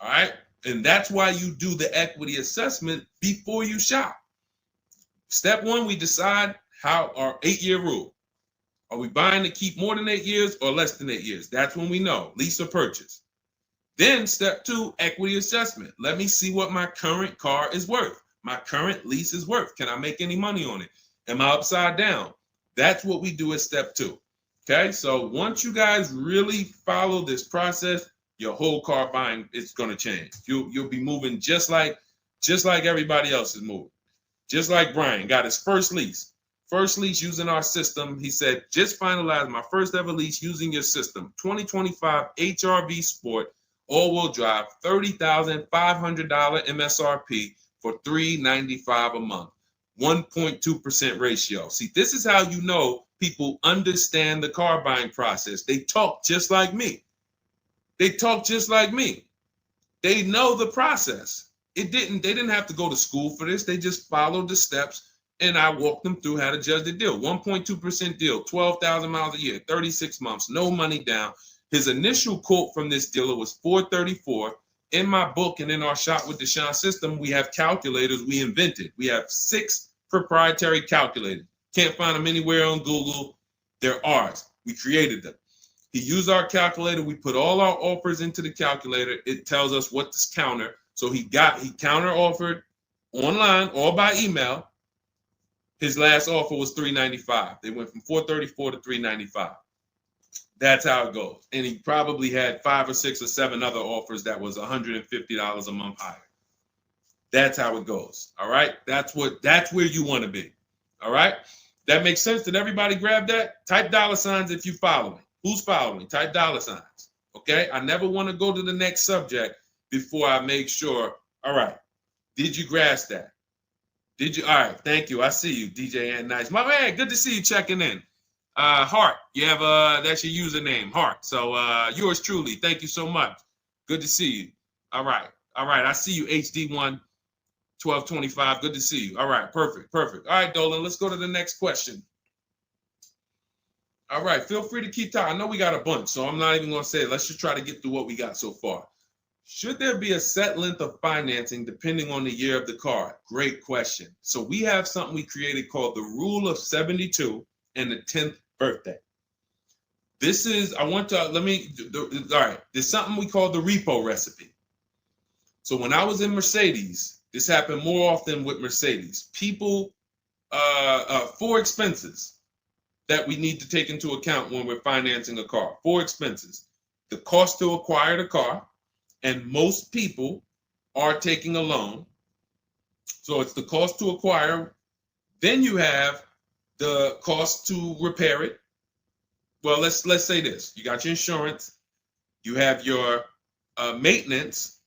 All right. And that's why you do the equity assessment before you shop. Step one, we decide how our 8-year rule. Are we buying to keep more than 8 years or less than 8 years? That's when we know, lease or purchase. Then step two, equity assessment. Let me see what my current car is worth. My current lease is worth. Can I make any money on it? Am I upside down? That's what we do at step 2. Okay, so once you guys really follow this process, your whole car buying is going to change. You'll be moving just like everybody else is moving. Just like Brian got his first lease. First lease using our system. He said, just finalized my first ever lease using your system. 2025 HRV Sport, all-wheel drive, $30,500 MSRP for $395 a month. 1.2% ratio. See, this is how you know people understand the car buying process. They talk just like me. They talk just like me. They know the process. They didn't have to go to school for this. They just followed the steps, and I walked them through how to judge the deal. 1.2% deal, 12,000 miles a year, 36 months, no money down. His initial quote from this dealer was $434. In my book and in our Shop with Deshone system, we have calculators we invented. We have 6 proprietary calculators. Can't find them anywhere on Google. They're ours. We created them. He used our calculator. We put all our offers into the calculator. It tells us what to counter. So he counter offered online or by email. His last offer was $395. They went from $434 to $395. That's how it goes. And he probably had 5 or 6 or 7 other offers that was $150 a month higher. That's how it goes. All right. That's where you want to be. All right. That makes sense. Did everybody grab that? Type $ if you follow me. Who's following? Type $. Okay. I never want to go to the next subject before I make sure. All right. Did you grasp that? Did you? All right. Thank you. I see you, DJ and Nice. My man, good to see you checking in. Hart, you have that's your username, Hart. So yours truly. Thank you so much. Good to see you. All right. I see you, HD1 1225. Good to see you. All right, perfect. All right, Dolan, let's go to the next question. All right, feel free to keep talking. I know we got a bunch, so I'm not even gonna say it. Let's just try to get through what we got so far. Should there be a set length of financing depending on the year of the car? Great question. So we have something we created called the Rule of 72 and the 10th birthday. This is, all right, there's something we call the repo recipe. So when I was in Mercedes, this happened more often with Mercedes. People, 4 expenses that we need to take into account when we're financing a car. 4 expenses. The cost to acquire the car, and most people are taking a loan. So it's the cost to acquire. Then you have the cost to repair it. Well, let's say this. You got your insurance. You have your maintenance.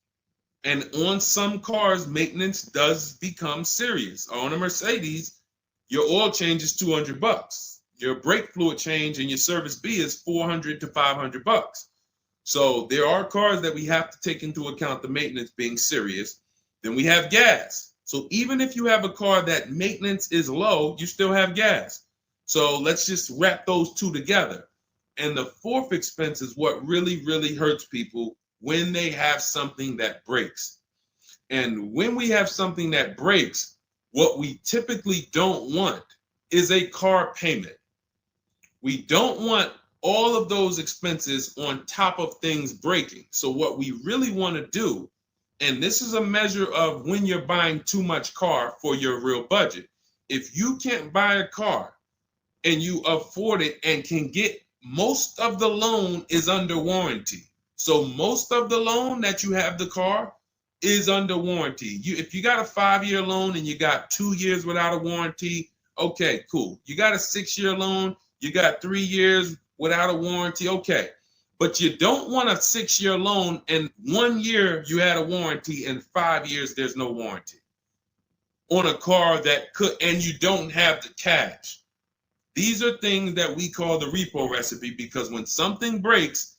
And on some cars, maintenance does become serious. On a Mercedes, your oil change is $200. Your brake fluid change and your service B is $400 to $500. So there are cars that we have to take into account the maintenance being serious. Then we have gas. So even if you have a car that maintenance is low, you still have gas. So let's just wrap those 2 together. And the 4th expense is what really, really hurts people when they have something that breaks. And when we have something that breaks, what we typically don't want is a car payment. We don't want all of those expenses on top of things breaking. So what we really want to do, and this is a measure of when you're buying too much car for your real budget. If you can't buy a car and you afford it and can get, most of the loan is under warranty. So most of the loan that you have the car is under warranty. If you got a 5-year loan and you got 2 years without a warranty, okay, cool. You got a 6-year loan, you got 3 years without a warranty, okay. But you don't want a 6-year loan and 1 year you had a warranty and 5 years there's no warranty on a car that could, and you don't have the cash. These are things that we call the repo recipe, because when something breaks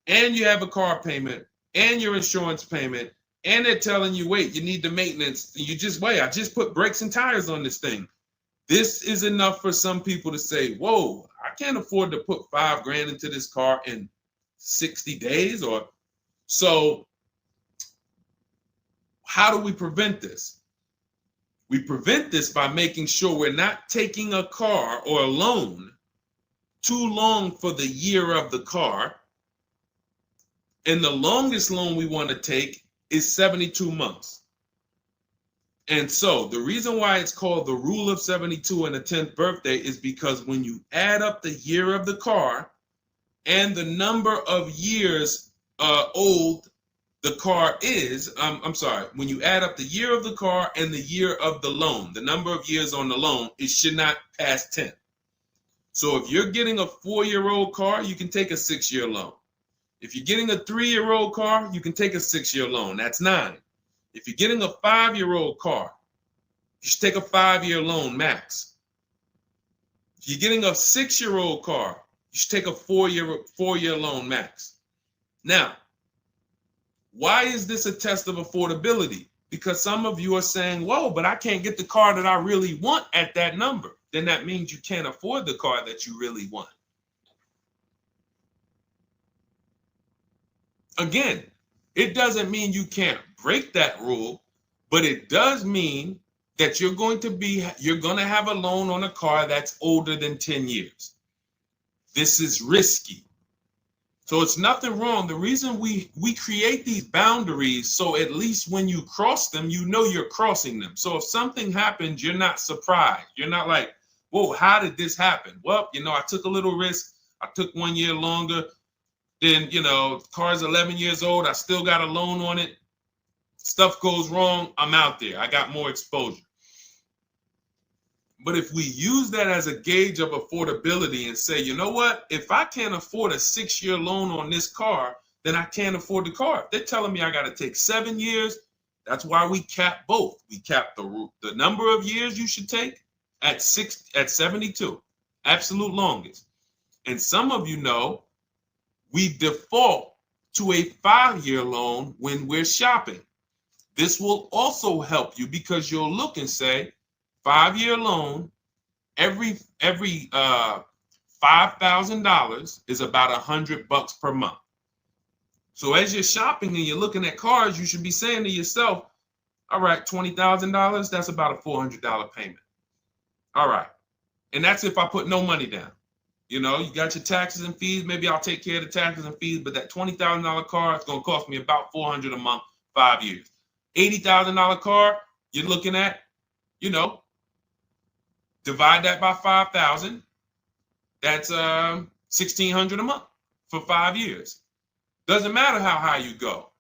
and you have a car payment and your insurance payment and they're telling you, wait, you need the maintenance, you just wait, I just put brakes and tires on this thing. This is enough for some people to say, whoa, I can't afford to put $5,000 into this car in 60 days. Or so how do we prevent this? We prevent this by making sure we're not taking a car or a loan too long for the year of the car. And the longest loan we want to take is 72 months. And so the reason why it's called the rule of 72 and the 10th birthday is because when you add up the year of the car and the number of years old the car is, I'm sorry, when you add up the year of the car and the year of the loan, the number of years on the loan, it should not pass 10. So if you're getting a 4-year-old car, you can take a 6-year loan. If you're getting a 3-year-old car, you can take a 6-year loan. That's 9. If you're getting a 5-year-old car, you should take a 5-year loan max. If you're getting a 6-year-old car, you should take a 4-year loan max. Now, why is this a test of affordability? Because some of you are saying, whoa, but I can't get the car that I really want at that number. Then that means you can't afford the car that you really want. Again, it doesn't mean you can't break that rule, but it does mean that you're going to have a loan on a car that's older than 10 years. This is risky. So it's nothing wrong. The reason we create these boundaries, so at least when you cross them, you know you're crossing them. So if something happens, you're not surprised. You're not like, whoa, how did this happen? Well, I took a little risk. I took 1 year longer. Then, the car's 11 years old. I still got a loan on it. Stuff goes wrong. I'm out there. I got more exposure. But if we use that as a gauge of affordability and say, you know what, if I can't afford a 6-year loan on this car, then I can't afford the car. If they're telling me I got to take 7 years, that's why we cap both. We cap the number of years you should take at 72, absolute longest. And some of you know we default to a 5-year loan when we're shopping. This will also help you because you'll look and say, 5-year loan, every $5,000 is about $100 per month. So as you're shopping and you're looking at cars, you should be saying to yourself, all right, $20,000, that's about a $400 payment. All right. And that's if I put no money down. You got your taxes and fees. Maybe I'll take care of the taxes and fees, but that $20,000 car is going to cost me about $400 a month, 5 years. $80,000 car, you're looking at, divide that by 5,000. That's $1,600 a month for 5 years. Doesn't matter how high you go.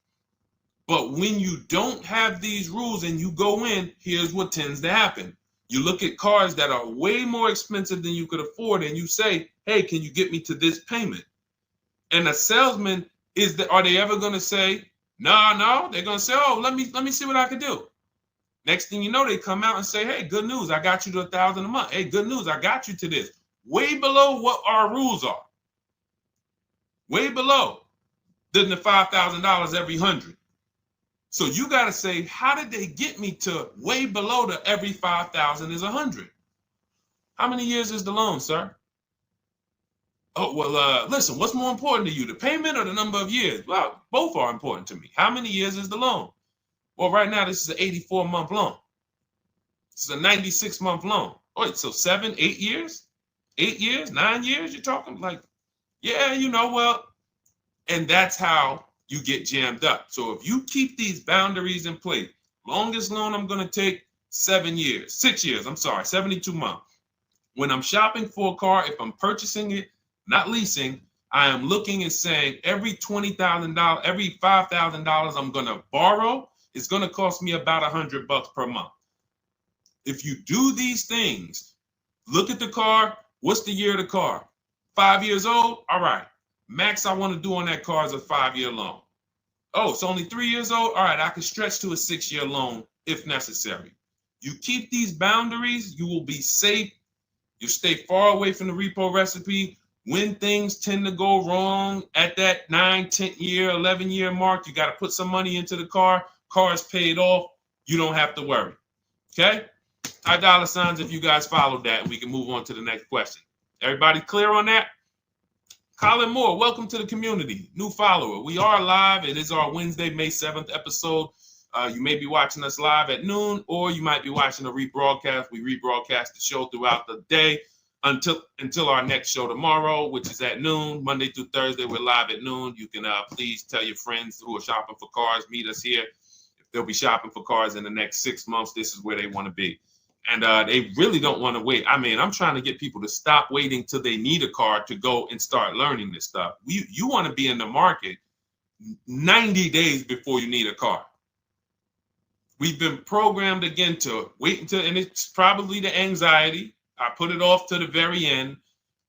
But when you don't have these rules and you go in, here's what tends to happen. You look at cars that are way more expensive than you could afford, and you say, hey, can you get me to this payment? And a salesman, are they ever going to say, no? They're going to say, oh, let me see what I can do. Next thing you know, they come out and say, hey, good news, I got you to $1,000 a month. Hey, good news, I got you to this. Way below what our rules are. Way below than the $5,000 every 100. So you got to say, how did they get me to way below the every 5,000 is 100? How many years is the loan, sir? Oh, well, listen, what's more important to you, the payment or the number of years? Well, both are important to me. How many years is the loan? Well, right now, this is an 84-month loan. This is a 96-month loan. Wait, so 7, 8 years? 8 years, 9 years? You're talking like, yeah, well, and that's how you get jammed up. So if you keep these boundaries in place, longest loan I'm going to take 6 years, 72 months. When I'm shopping for a car, if I'm purchasing it, not leasing, I am looking and saying every $20,000, every $5,000 I'm going to borrow, it's going to cost me about $100 per month. If you do these things, look at the car. What's the year of the car? 5 years old? All right. Max I want to do on that car is a 5-year loan. Oh, it's only 3 years old? All right, I can stretch to a 6-year loan if necessary. You keep these boundaries, you will be safe. You stay far away from the repo recipe. When things tend to go wrong at that 9, 10 year, 11 year mark, you got to put some money into the car. Car is paid off. You don't have to worry. Okay? High dollar signs if you guys followed that. We can move on to the next question. Everybody clear on that? Colin Moore, welcome to the community. New follower. We are live. It is our Wednesday, May 7th episode. You may be watching us live at noon, or you might be watching a rebroadcast. We rebroadcast the show throughout the day until our next show tomorrow, which is at noon. Monday through Thursday, we're live at noon. You can please tell your friends who are shopping for cars, meet us here. they'll be shopping for cars in the next 6 months. This is where they want to be. And they really don't want to wait. I mean, I'm trying to get people to stop waiting till they need a car to go and start learning this stuff. You want to be in the market 90 days before you need a car. We've been programmed again to wait until, and it's probably the anxiety. I put it off to the very end.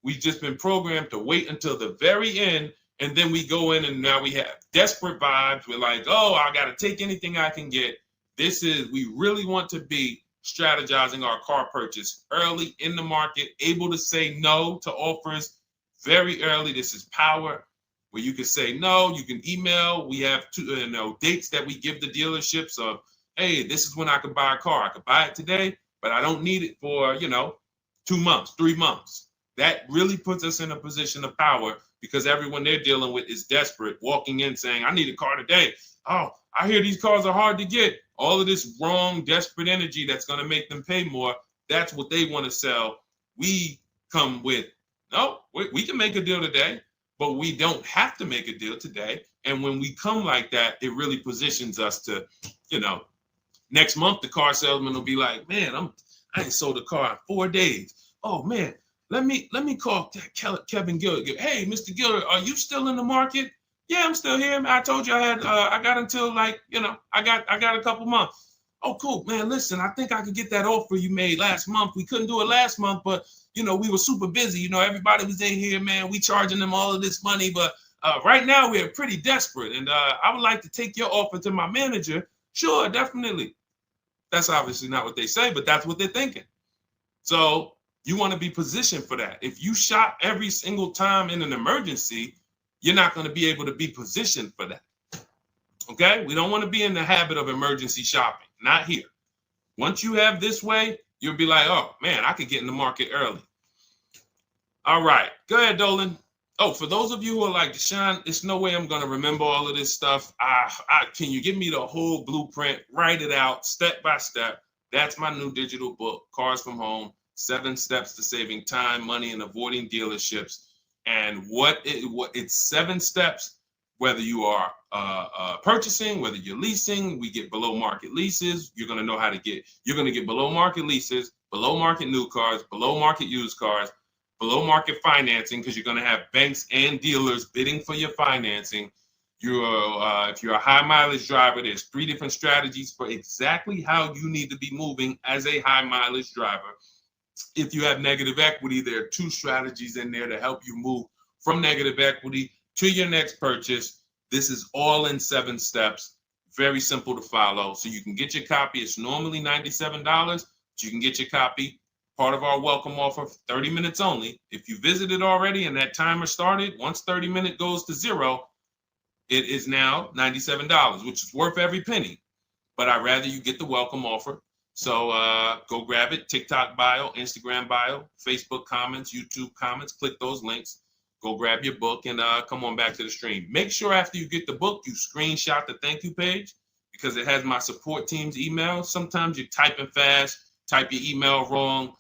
We've just been programmed to wait until the very end, and then we go in and now we have desperate vibes. We're like, oh, I got to take anything I can get. We really want to be strategizing our car purchase early in the market, able to say no to offers very early. This is power, where you can say no. You can email. We have dates that we give the dealerships of, hey, this is when I could buy a car. I could buy it today, but I don't need it for, 2 months, 3 months. That really puts us in a position of power because everyone they're dealing with is desperate, walking in saying, I need a car today. Oh, I hear these cars are hard to get. All of this wrong, desperate energy that's going to make them pay more. That's what they want to sell. We come with, no, we can make a deal today, but we don't have to make a deal today. And when we come like that, it really positions us to, next month, the car salesman will be like, man, I ain't sold a car in 4 days. Oh man, let me call Kevin Gilder. Hey, Mr. Gilder, are you still in the market? Yeah, I'm still here. I told you I got until I got a couple months. Oh, cool, man. Listen, I think I could get that offer you made last month. We couldn't do it last month, but we were super busy. Everybody was in here, man. We charging them all of this money, but right now we're pretty desperate, and I would like to take your offer to my manager. Sure, definitely. That's obviously not what they say, but that's what they're thinking. So you want to be positioned for that. If you shop every single time in an emergency, you're not going to be able to be positioned for that. Okay? We don't want to be in the habit of emergency shopping. Not here. Once you have this way, you'll be like, oh, man, I could get in the market early. All right. Go ahead, Dolan. Oh, for those of you who are like, Deshone, there's no way I'm going to remember all of this stuff. Can you give me the whole blueprint? Write it out step by step. That's my new digital book, Cars from Home, 7 Steps to Saving Time, Money, and Avoiding Dealerships. And it's 7 steps, whether you are purchasing, whether you're leasing. We get below market leases. You're going to get below market leases, below market new cars, below market used cars, below market financing, because you're going to have banks and dealers bidding for your financing. If you're a high mileage driver, there's 3 different strategies for exactly how you need to be moving as a high mileage driver. If you have negative equity, there are 2 strategies in there to help you move from negative equity to your next purchase. This is all in 7 steps. Very simple to follow. So you can get your copy. It's normally $97, but you can get your copy. Part of our welcome offer, 30 minutes only. If you visited already and that timer started, once 30 minutes goes to 0, it is now $97, which is worth every penny. But I'd rather you get the welcome offer. So go grab it. TikTok bio, Instagram bio, Facebook comments, YouTube comments. Click those links. Go grab your book and come on back to the stream. Make sure after you get the book, you screenshot the thank you page because it has my support team's email. Sometimes you're typing fast, type your email wrong.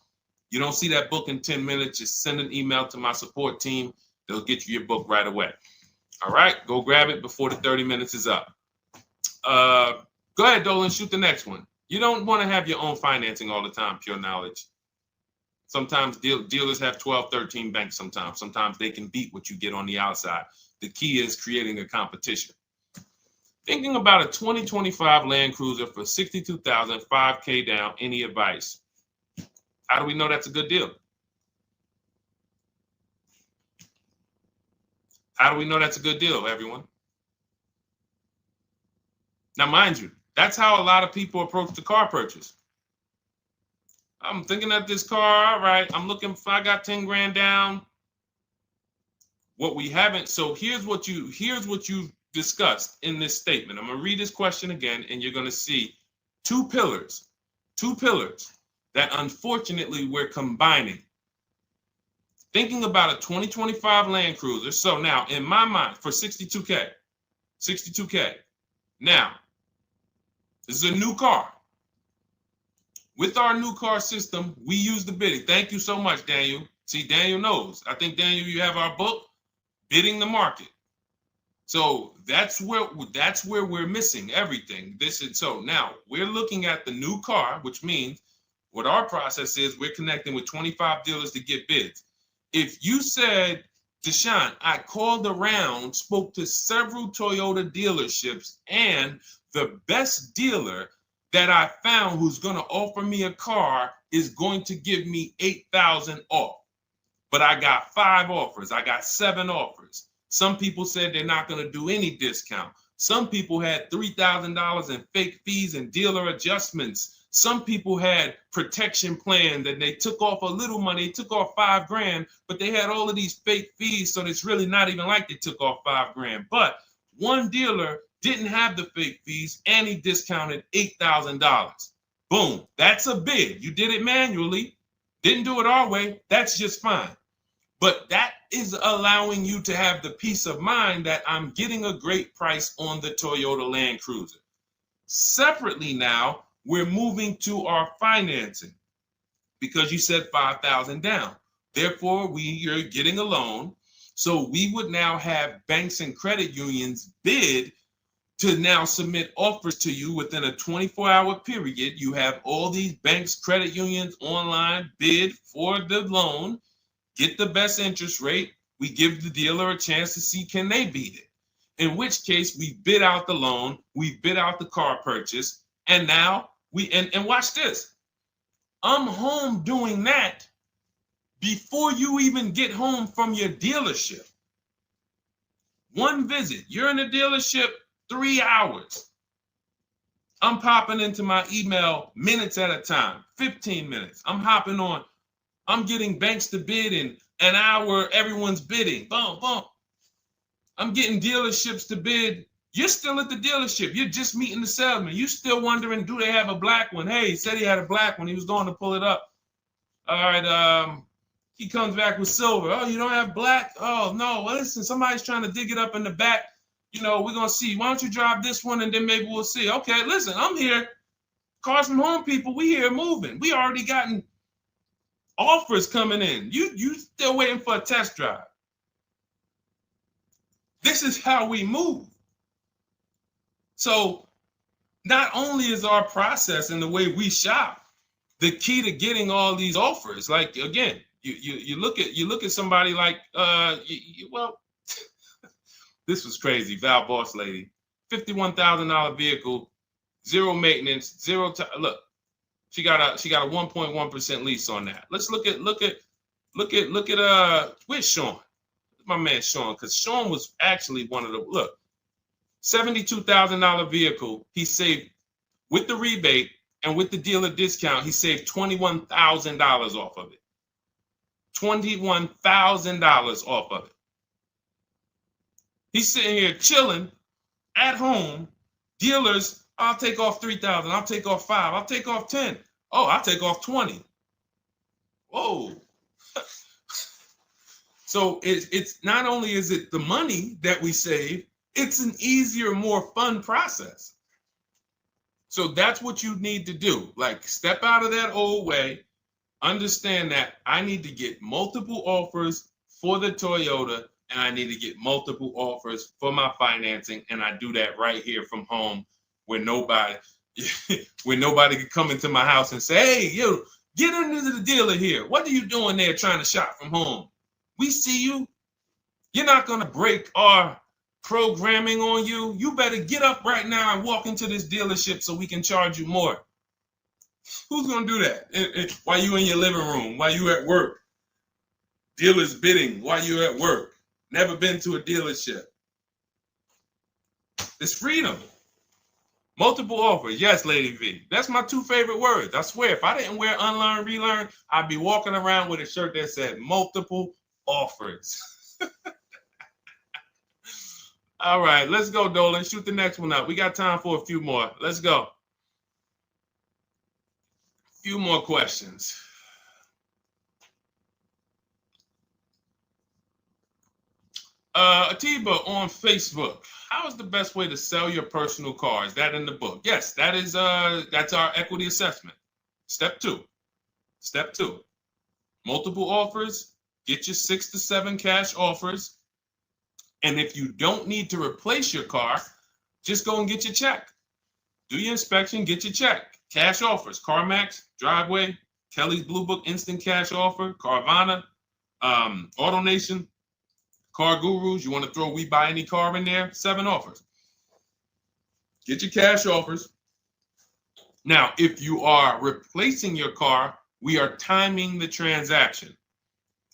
You don't see that book in 10 minutes, just send an email to my support team. They'll get you your book right away. All right, go grab it before the 30 minutes is up. Go ahead, Dolan, shoot the next one. You don't want to have your own financing all the time, pure knowledge. Sometimes dealers have 12, 13 banks sometimes. Sometimes they can beat what you get on the outside. The key is creating a competition. Thinking about a 2025 Land Cruiser for $62,000, $5K down, any advice? How do we know that's a good deal? How do we know that's a good deal, everyone? Now, mind you, that's how a lot of people approach the car purchase. I'm thinking of this car, all right, I'm looking for, I got 10 grand down. What we haven't, so here's what you discussed in this statement. I'm gonna read this question again, and you're gonna see 2 pillars that unfortunately we're combining. Thinking about a 2025 Land Cruiser. So now in my mind for 62K. Now, this is a new car. With our new car system, we use the bidding. Thank you so much, Daniel. See, Daniel knows. I think, Daniel, you have our book, Bidding the Market. So that's where we're missing everything. So now we're looking at the new car, which means what our process is, we're connecting with 25 dealers to get bids. If you said, Deshone, I called around, spoke to several Toyota dealerships, and the best dealer that I found who's going to offer me a car is going to give me $8,000 off. But I got 5 offers. I got 7 offers. Some people said they're not going to do any discount. Some people had $3,000 in fake fees and dealer adjustments. Some people had protection plans and they took off a little money, took off $5,000, but they had all of these fake fees. So it's really not even like they took off $5,000. But one dealer didn't have the fake fees and he discounted $8,000. Boom. That's a bid. You did it manually. Didn't do it our way. That's just fine. But that is allowing you to have the peace of mind that I'm getting a great price on the Toyota Land Cruiser. Separately now, we're moving to our financing because you said $5,000 down. Therefore, you're getting a loan. So we would now have banks and credit unions bid to now submit offers to you within a 24-hour period. You have all these banks, credit unions online bid for the loan, get the best interest rate. We give the dealer a chance to see can they beat it. In which case we bid out the loan, we bid out the car purchase, and now and watch this. I'm home doing that before you even get home from your dealership. One visit, you're in the dealership 3 hours. I'm popping into my email minutes at a time, 15 minutes. I'm hopping on. I'm getting banks to bid in an hour. Everyone's bidding. Boom, boom. I'm getting dealerships to bid. You're still at the dealership. You're just meeting the salesman. You're still wondering, do they have a black one? Hey, he said he had a black one. He was going to pull it up. All right. He comes back with silver. Oh, you don't have black? Oh, no. Well, listen, somebody's trying to dig it up in the back. We're going to see. Why don't you drive this one and then maybe we'll see. Okay, listen, I'm here. Cars from home people, we here moving. We already gotten offers coming in. You still waiting for a test drive. This is how we move. So not only is our process and the way we shop the key to getting all these offers, like again, you look at somebody like this was crazy. Val Boss lady, $51,000 vehicle, zero maintenance, look. She got a 1.1% lease on that. Let's look at where's Sean? My man Sean, because Sean was actually one of the $72,000 vehicle. He saved with the rebate and with the dealer discount. He saved $21,000 off of it. $21,000 off of it. He's sitting here chilling at home. Dealers, I'll take off $3,000. I'll take off $5,000. I'll take off $10,000. Oh, I'll take off $20,000. Whoa. So it's not only is it the money that we save, it's an easier, more fun process. So that's what you need to do. Like, step out of that old way. Understand that I need to get multiple offers for the Toyota, and I need to get multiple offers for my financing, and I do that right here from home, where nobody can come into my house and say, hey, get into the dealer here. What are you doing there trying to shop from home? We see you. You're not going to break our programming on you. You better get up right now and walk into this dealership so we can charge you more. Who's going to do that? While you in your living room, while you at work? Dealers bidding while you're at work. Never been to a dealership. It's freedom. Multiple offers. Yes, Lady V. That's my 2 favorite words. I swear, if I didn't wear unlearn, relearn, I'd be walking around with a shirt that said multiple offers. All right, let's go, Dolan. Shoot the next one up. We got time for a few more. Let's go. A few more questions. Atiba on Facebook. How is the best way to sell your personal car? Is that in the book? Yes, that's our equity assessment. Step 2. Step 2. Multiple offers. Get your 6 to 7 cash offers. And if you don't need to replace your car, just go and get your check. Do your inspection, get your check. Cash offers, CarMax, Driveway, Kelly's Blue Book Instant Cash Offer, Carvana, AutoNation, Car Gurus. You want to throw We Buy Any Car in there? 7 offers. Get your cash offers. Now, if you are replacing your car, we are timing the transaction.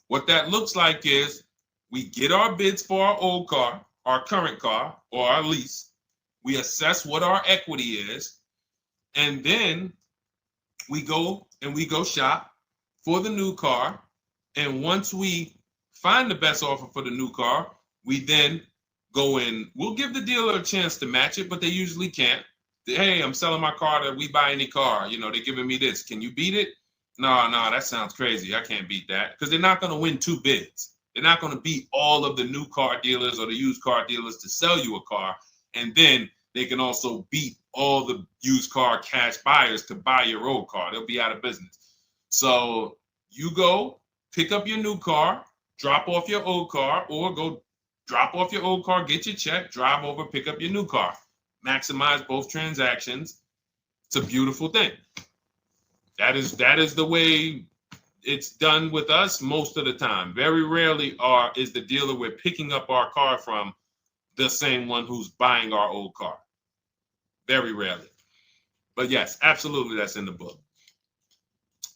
What that looks like is we get our bids for our old car, our current car, or our lease. We assess what our equity is, and then we go shop for the new car. And once we find the best offer for the new car, we then go in. We'll give the dealer a chance to match it, but they usually can't. Hey, I'm selling my car that We Buy Any Car. You know, they're giving me this. Can you beat it? No, that sounds crazy. I can't beat that, because they're not going to win 2 bids. They're not going to beat all of the new car dealers or the used car dealers to sell you a car. And then they can also beat all the used car cash buyers to buy your old car. They'll be out of business. So you go pick up your new car, drop off your old car, or go drop off your old car, get your check, drive over, pick up your new car. Maximize both transactions. It's a beautiful thing. That is the way it's done with us most of the time. Very rarely is the dealer we're picking up our car from the same one who's buying our old car. Very rarely. But yes, absolutely, that's in the book.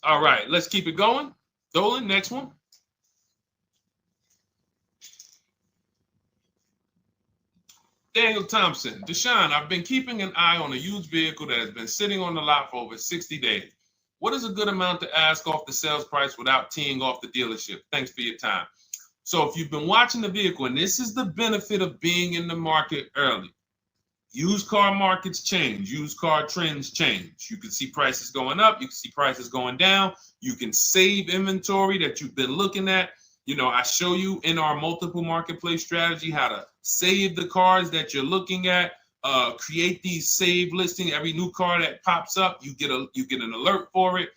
All right, let's keep it going. Dolan, next one. Daniel Thompson. Deshone, I've been keeping an eye on a used vehicle that has been sitting on the lot for over 60 days. What is a good amount to ask off the sales price without teeing off the dealership? Thanks for your time. So if you've been watching the vehicle, and this is the benefit of being in the market early, used car markets change, used car trends change. You can see prices going up, you can see prices going down, you can save inventory that you've been looking at. You know, I show you in our multiple marketplace strategy how to save the cars that you're looking at, create these save listings. Every new car that pops up, you get an alert for it.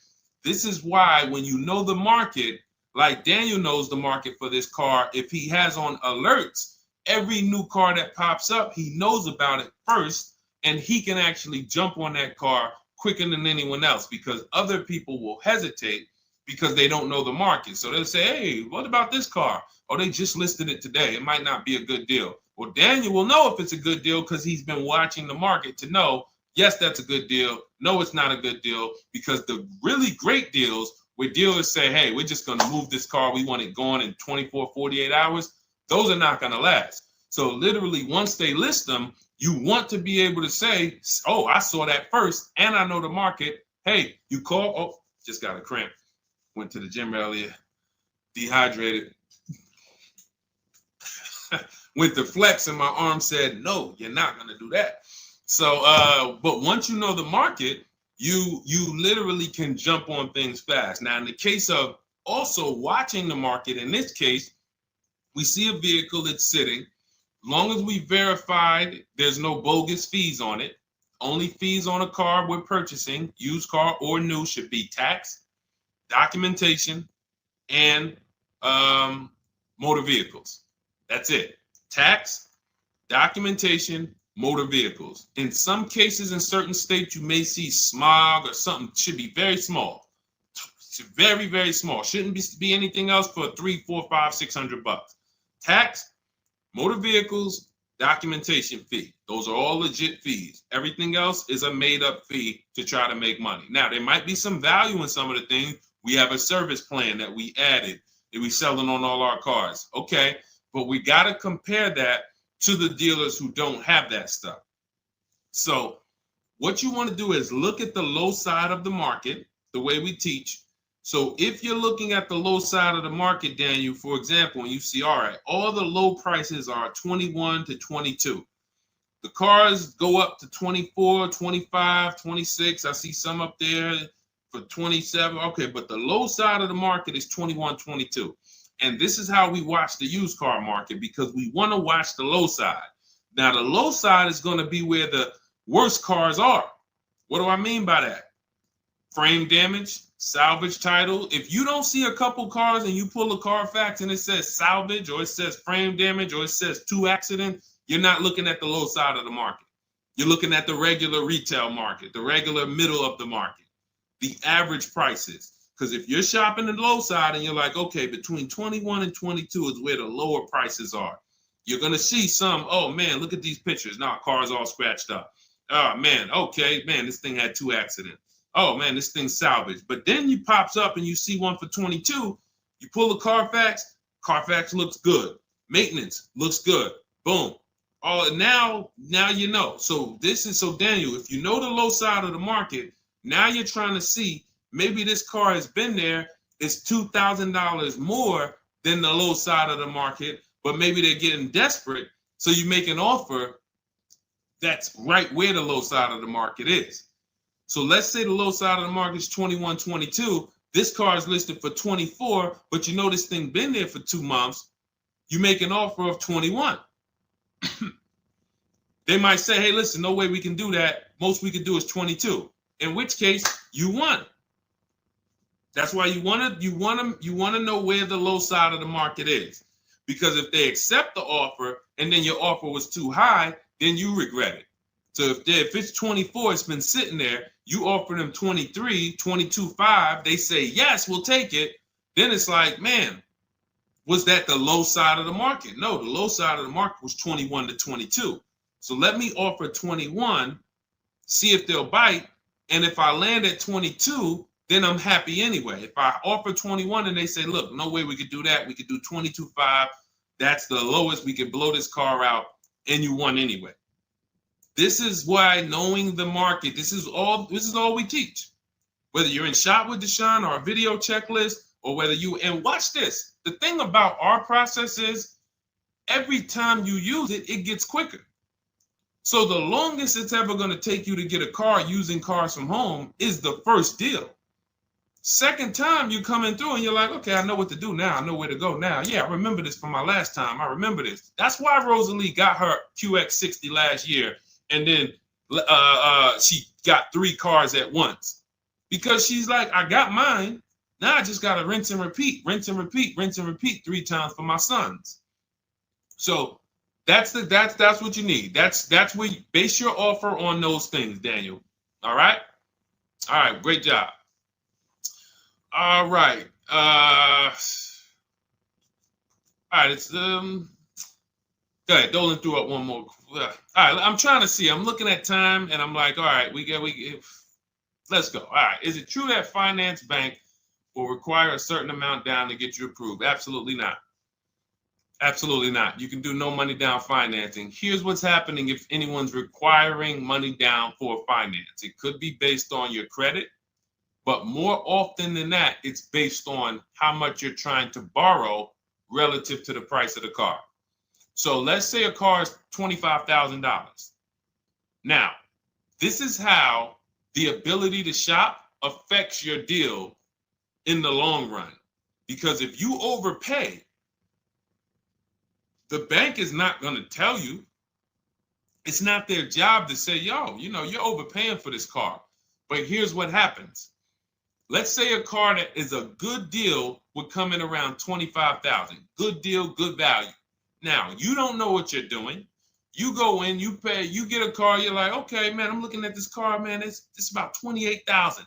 This is why when you know the market, like Daniel knows the market for this car, if he has on alerts, every new car that pops up, he knows about it first, and he can actually jump on that car quicker than anyone else, because other people will hesitate because they don't know the market. So they'll say, hey, what about this car? Oh, they just listed it today. It might not be a good deal. Well, Daniel will know if it's a good deal because he's been watching the market to know, yes, that's a good deal. No, it's not a good deal, because the really great deals where dealers say, hey, we're just going to move this car. We want it gone in 24, 48 hours. Those are not going to last. So literally, once they list them, you want to be able to say, oh, I saw that first and I know the market. Hey, you call, oh, just got a cramp. Went to the gym earlier, dehydrated. Went to flex and my arm said, no, you're not going to do that. So, but once you know the market, you literally can jump on things fast. Now, in the case of also watching the market, in this case, we see a vehicle that's sitting. Long as we verified there's no bogus fees on it, only fees on a car we're purchasing, used car or new, should be tax, documentation, and motor vehicles. That's it. Tax, documentation, motor vehicles. In some cases, in certain states, you may see smog or something. Should be very small. Very, very small. Shouldn't be anything else for $300, $400, $500, $600. Tax, motor vehicles, documentation fee. Those are all legit fees. Everything else is a made-up fee to try to make money. Now, there might be some value in some of the things. We have a service plan that we added that we selling on all our cars. Okay, but we got to compare that to the dealers who don't have that stuff. So what you want to do is look at the low side of the market, the way we teach. So if you're looking at the low side of the market, Daniel, for example, and you see, all right, all the low prices are 21 to 22. The cars go up to 24, 25, 26. I see some up there for 27. Okay, but the low side of the market is 21, 22. And this is how we watch the used car market, because we want to watch the low side. Now, the low side is going to be where the worst cars are. What do I mean by that? frame damage, salvage title. If you don't see a couple cars and you pull a Carfax and it says salvage or it says frame damage or it says 2 accident, you're not looking at the low side of the market. You're looking at the regular retail market, the regular middle of the market, the average prices. Because if you're shopping the low side and you're like, okay, between 21 and 22 is where the lower prices are, you're going to see some, oh man, look at these pictures. Now, car's all scratched up. Oh man, okay, man, this thing had 2 accidents. Oh man, this thing's salvaged. But then you pops up and you see one for 22. You pull the Carfax. Carfax looks good. Maintenance looks good. Boom. Oh, now you know. So Daniel, if you know the low side of the market, now you're trying to see maybe this car has been there. It's $2,000 more than the low side of the market, but maybe they're getting desperate. So you make an offer that's right where the low side of the market is. So let's say the low side of the market is 21, 22. This car is listed for 24, but you know this thing been there for 2 months. You make an offer of 21. They might say, hey, listen, no way we can do that. Most we can do is 22. In which case, you won. That's why you want to know where the low side of the market is. Because if they accept the offer and then your offer was too high, then you regret it. So if it's 24, it's been sitting there, you offer them 23, 22.5, they say, yes, we'll take it. Then it's like, man, was that the low side of the market? No, the low side of the market was 21 to 22. So let me offer 21, see if they'll bite. And if I land at 22, then I'm happy anyway. If I offer 21 and they say, look, no way we could do that. We could do 22.5. That's the lowest. We can blow this car out, and you won anyway. This is why knowing the market, this is all we teach. Whether you're in Shop with Deshone or a video checklist, or whether and watch this. The thing about our process is every time you use it, it gets quicker. So the longest it's ever going to take you to get a car using Cars from Home is the first deal. Second time you coming through and you're like, okay, I know what to do now. I know where to go now. Yeah, I remember this from my last time. I remember this. That's why Rosalie got her QX60 last year. And then she got 3 cars at once. Because she's like, I got mine. Now I just got to rinse and repeat 3 times for my sons. So that's what you need. That's where you base your offer on those things, Daniel. All right? All right, great job. All right. All right, it's go ahead, Dolan threw up one more. All right, I'm trying to see. I'm looking at time and I'm like, all right, let's go. All right. Is it true that finance bank will require a certain amount down to get you approved? Absolutely not. Absolutely not. You can do no money down financing. Here's what's happening if anyone's requiring money down for finance. It could be based on your credit, but more often than that, it's based on how much you're trying to borrow relative to the price of the car. So let's say a car is $25,000. Now, this is how the ability to shop affects your deal in the long run. Because if you overpay, the bank is not going to tell you. It's not their job to say, yo, you're overpaying for this car. But here's what happens. Let's say a car that is a good deal would come in around $25,000. Good deal, good value. Now, you don't know what you're doing. You go in, you pay, you get a car, you're like, okay, man, I'm looking at this car, man, it's about $28,000.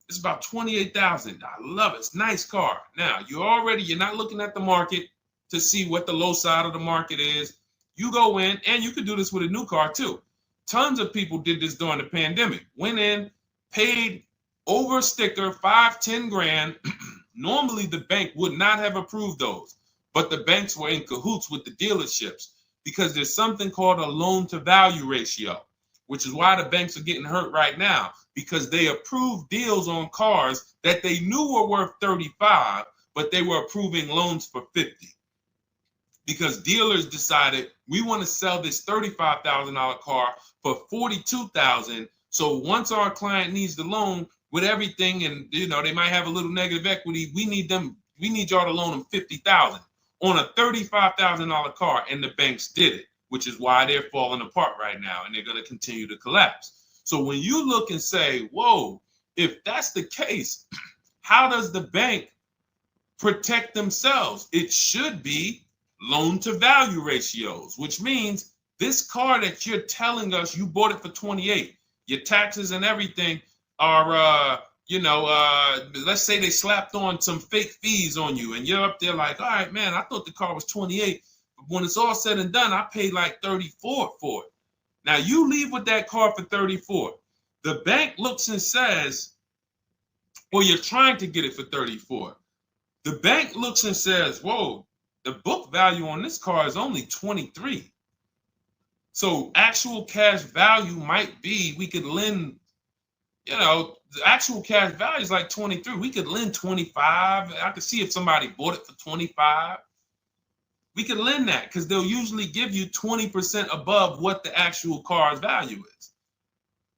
It's about $28,000. I love it. It's a nice car. Now, you're not looking at the market to see what the low side of the market is. You go in, and you could do this with a new car too. Tons of people did this during the pandemic. Went in, paid over sticker, 5-10 grand. Normally, the bank would not have approved those, but the banks were in cahoots with the dealerships because there's something called a loan to value ratio, which is why the banks are getting hurt right now because they approved deals on cars that they knew were worth 35, but they were approving loans for 50. Because dealers decided we want to sell this $35,000 car for $42,000. So once our client needs the loan with everything, and they might have a little negative equity, we need y'all to loan them $50,000 on a $35,000 car, and the banks did it, which is why they're falling apart right now, and they're going to continue to collapse. So when you look and say, whoa, if that's the case, how does the bank protect themselves? It should be loan to value ratios, which means this car that you're telling us you bought it for 28, your taxes and everything are, let's say they slapped on some fake fees on you and you're up there like, all right, man, I thought the car was 28. But when it's all said and done, I paid like 34 for it. Now you leave with that car for 34. The bank looks and says, or you're trying to get it for 34. The bank looks and says, whoa, the book value on this car is only 23. So actual cash value might be, we could lend, the actual cash value is like 23. We could lend 25. I could see if somebody bought it for 25. We could lend that because they'll usually give you 20% above what the actual car's value is.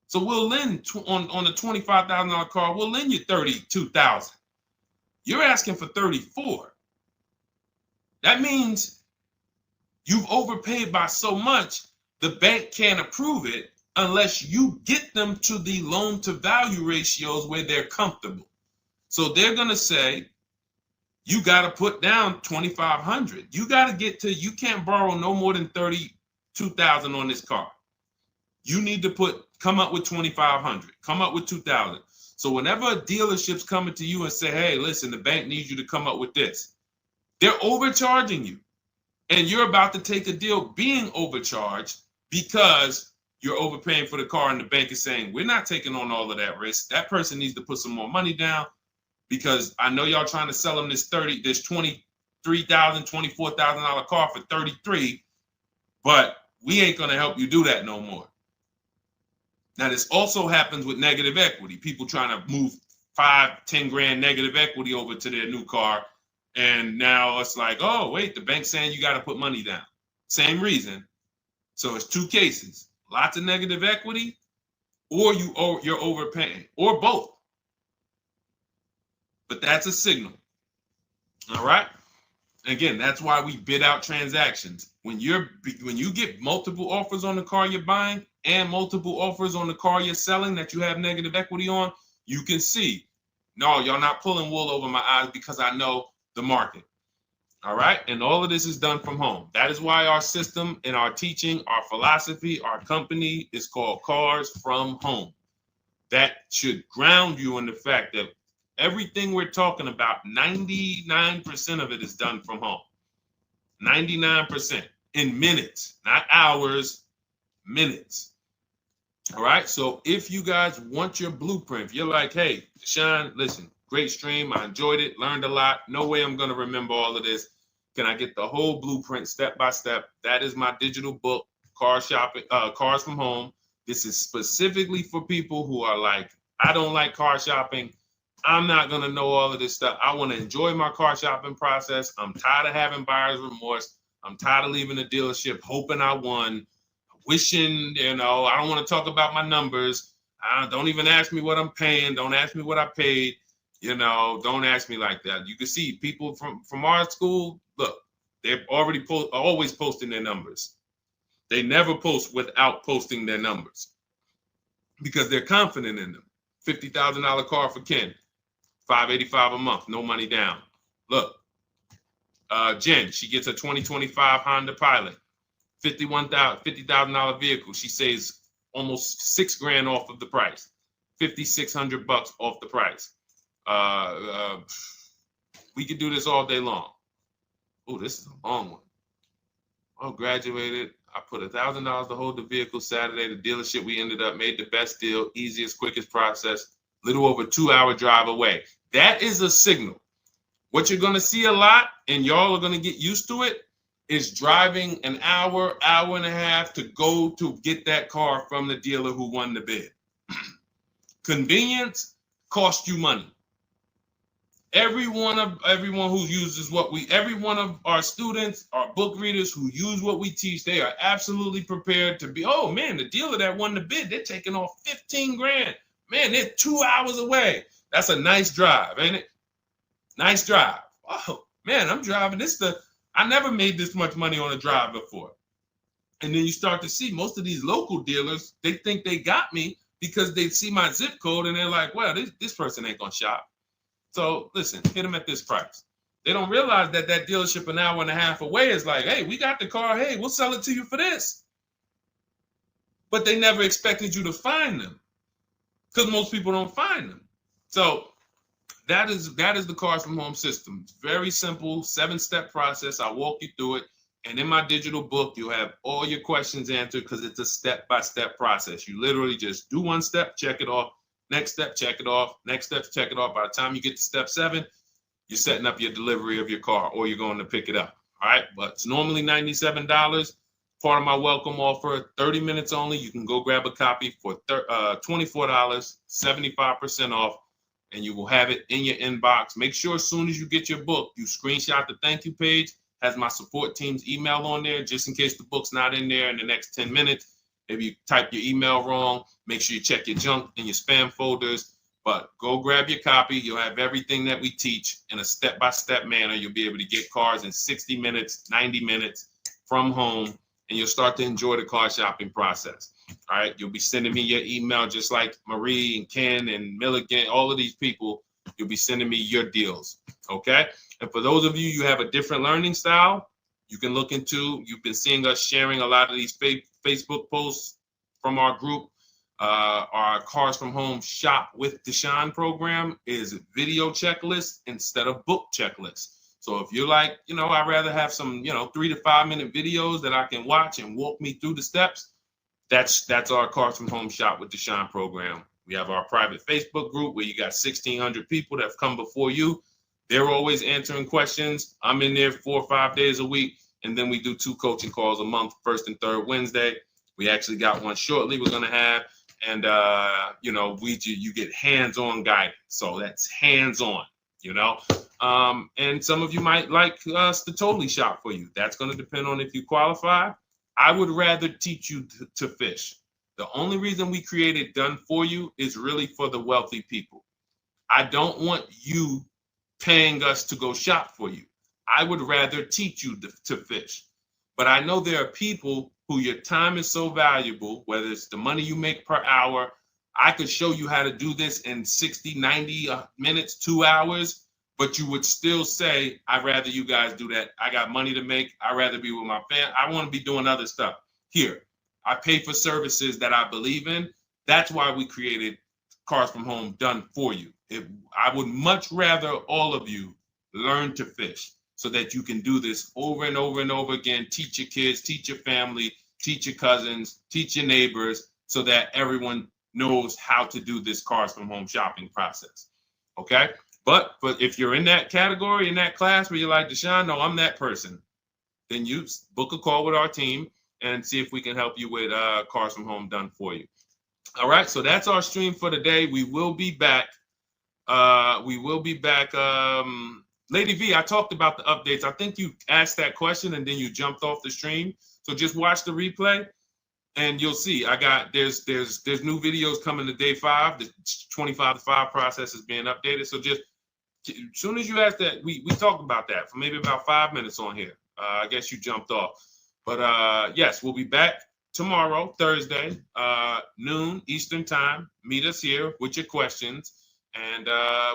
So we'll lend on the $25,000 car, we'll lend you $32,000. You're asking for 34. That means you've overpaid by so much, the bank can't approve it unless you get them to the loan to value ratios where they're comfortable. So they're going to say, you got to put down 2,500. You got to get to, you can't borrow no more than 32,000 on this car. You need to come up with 2,500, come up with 2,000. So whenever a dealership's coming to you and say, hey, listen, the bank needs you to come up with this, they're overcharging you. And you're about to take a deal being overcharged because you're overpaying for the car and the bank is saying, we're not taking on all of that risk. That person needs to put some more money down because I know y'all trying to sell them this $23,000, $24,000 car for 33, but we ain't going to help you do that no more. Now, this also happens with negative equity. People trying to move 5-10 grand negative equity over to their new car. And now it's like, oh, wait, the bank's saying you got to put money down. Same reason. So it's two cases, lots of negative equity or you're overpaying or both. But that's a signal. All right. Again, that's why we bid out transactions. When you get multiple offers on the car you're buying and multiple offers on the car you're selling that you have negative equity on, you can see, no, y'all not pulling wool over my eyes because I know the market. All right. And all of this is done from home. That is why our system and our teaching, our philosophy, our company is called Cars from Home. That should ground you in the fact that everything we're talking about, 99% of it is done from home. 99% in minutes, not hours, minutes. All right. So if you guys want your blueprint, if you're like, hey, Deshone, listen, great stream. I enjoyed it, learned a lot. No way I'm going to remember all of this. Can I get the whole blueprint step by step? That is my digital book, Cars from Home. This is specifically for people who are like, I don't like car shopping. I'm not going to know all of this stuff. I want to enjoy my car shopping process. I'm tired of having buyer's remorse. I'm tired of leaving the dealership hoping I won, wishing, I don't want to talk about my numbers. Don't even ask me what I'm paying. Don't ask me what I paid. Don't ask me like that. You can see people from our school, look, they're already always posting their numbers. They never post without posting their numbers because they're confident in them. $50,000 car for Ken, $585 a month, no money down. Look, Jen, she gets a 2025 Honda Pilot, $50,000 vehicle. She saves almost $6,000 off of the price, $5,600 off the price. We could do this all day long. Oh, this is a long one. Oh, graduated. I put $1,000 to hold the vehicle Saturday. The dealership we ended up made the best deal, easiest, quickest process, little over 2-hour drive away. That is a signal. What you're going to see a lot, and y'all are going to get used to it, is driving an hour, hour and a half to go to get that car from the dealer who won the bid. Convenience costs you money. Every one of our students, our book readers who use what we teach, they are absolutely prepared to be, oh man, the dealer that won the bid, they're taking off $15,000. Man, they're 2 hours away. That's a nice drive, ain't it? Nice drive. Oh man, I'm driving I never made this much money on a drive before. And then you start to see most of these local dealers, they think they got me because they see my zip code and they're like, well, this person ain't gonna shop. So listen, hit them at this price. They don't realize that that dealership an hour and a half away is like, hey, we got the car. Hey, we'll sell it to you for this. But they never expected you to find them because most people don't find them. So that is the Cars from Home system. It's very simple, 7-step process. I walk you through it. And in my digital book, you'll have all your questions answered because it's a step-by-step process. You literally just do one step, check it off. Next step, check it off. Next step, check it off. By the time you get to step 7, you're setting up your delivery of your car or you're going to pick it up. All right. But it's normally $97. Part of my welcome offer, 30 minutes only. You can go grab a copy for $24, 75% off, and you will have it in your inbox. Make sure as soon as you get your book, you screenshot the thank you page, has my support team's email on there, just in case the book's not in there in the next 10 minutes. Maybe you type your email wrong. Make sure you check your junk and your spam folders. But go grab your copy. You'll have everything that we teach in a step-by-step manner. You'll be able to get cars in 60 minutes, 90 minutes from home, and you'll start to enjoy the car shopping process. All right. You'll be sending me your email just like Marie and Ken and Milligan, all of these people. You'll be sending me your deals. Okay. And for those of you, you have a different learning style, you can look into, you've been seeing us sharing a lot of these Facebook posts from our group. Our Cars from Home Shop with Deshone program is video checklist instead of book checklist. So if you're like, I'd rather have some, 3 to 5 minute videos that I can watch and walk me through the steps, that's our Cars from Home Shop with Deshone program. We have our private Facebook group where you got 1,600 people that have come before you. They're always answering questions. I'm in there 4 or 5 days a week. And then we do 2 coaching calls a month, first and third Wednesday. We actually got one shortly we're going to have. And, you get hands-on guidance. So that's hands-on, and some of you might like us to totally shop for you. That's going to depend on if you qualify. I would rather teach you to fish. The only reason we created Done For You is really for the wealthy people. I don't want you paying us to go shop for you. I would rather teach you to fish. But I know there are people who your time is so valuable, whether it's the money you make per hour. I could show you how to do this in 60, 90 minutes, 2 hours, but you would still say, I'd rather you guys do that. I got money to make. I'd rather be with my family. I want to be doing other stuff. Here, I pay for services that I believe in. That's why we created Cars from Home Done For You. I would much rather all of you learn to fish so that you can do this over and over and over again. Teach your kids, teach your family, teach your cousins, teach your neighbors, so that everyone knows how to do this Cars from Home shopping process. Okay? But if you're in that category, in that class where you're like, Deshone, no, I'm that person, then you book a call with our team and see if we can help you with Cars from Home Done For You. All right, so that's our stream for today. We will be back. Lady V, I talked about the updates. I think you asked that question and then you jumped off the stream. So just watch the replay and you'll see. There's new videos coming to day 5. The 25 to 5 process is being updated. So just as soon as you asked that, we talked about that for maybe about 5 minutes on here. I guess you jumped off. But yes, we'll be back tomorrow, Thursday, noon Eastern time. Meet us here with your questions, and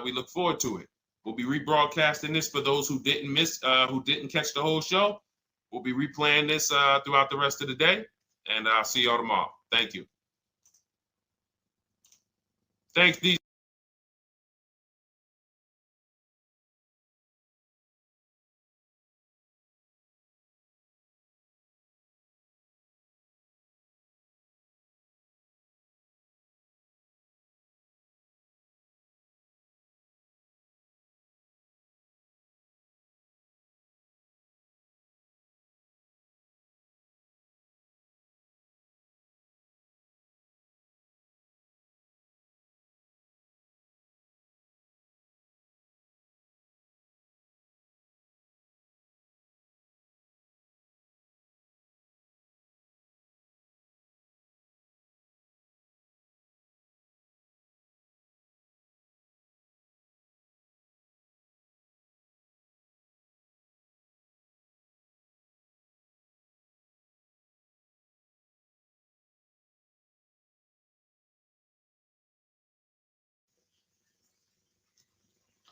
we look forward to it. We'll be rebroadcasting this for those who didn't catch the whole show. We'll be replaying this throughout the rest of the day, and I'll see y'all tomorrow. Thank you. Thanks, D.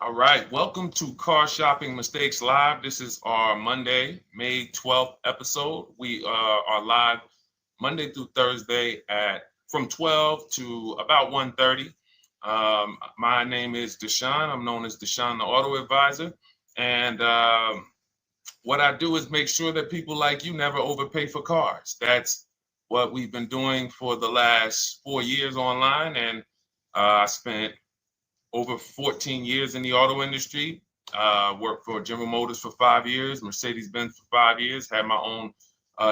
All right, welcome to Car Shopping Mistakes Live. This is our Monday, May 12th episode. We are live Monday through Thursday from 12 to about 1:30. My name is Deshone. I'm known as Deshone the Auto Advisor. And what I do is make sure that people like you never overpay for cars. That's what we've been doing for the last 4 years online. And I spent over 14 years in the auto industry. Worked for General Motors for 5 years, Mercedes-Benz for 5 years, had my own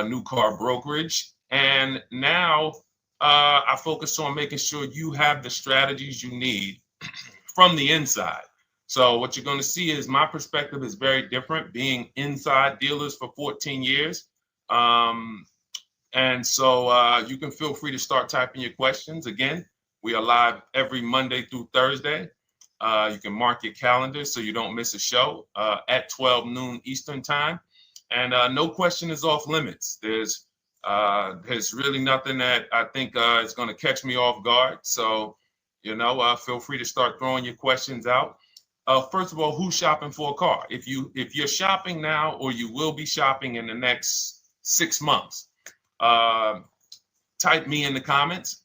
new car brokerage. And now I focus on making sure you have the strategies you need from the inside. So what you're going to see is my perspective is very different, being inside dealers for 14 years. And so you can feel free to start typing your questions. Again, we are live every Monday through Thursday. You can mark your calendar so you don't miss a show at 12 noon Eastern time. And no question is off limits. There's really nothing that I think is going to catch me off guard. So, feel free to start throwing your questions out. First of all, who's shopping for a car? If you're shopping now, or you will be shopping in the next 6 months, type me in the comments.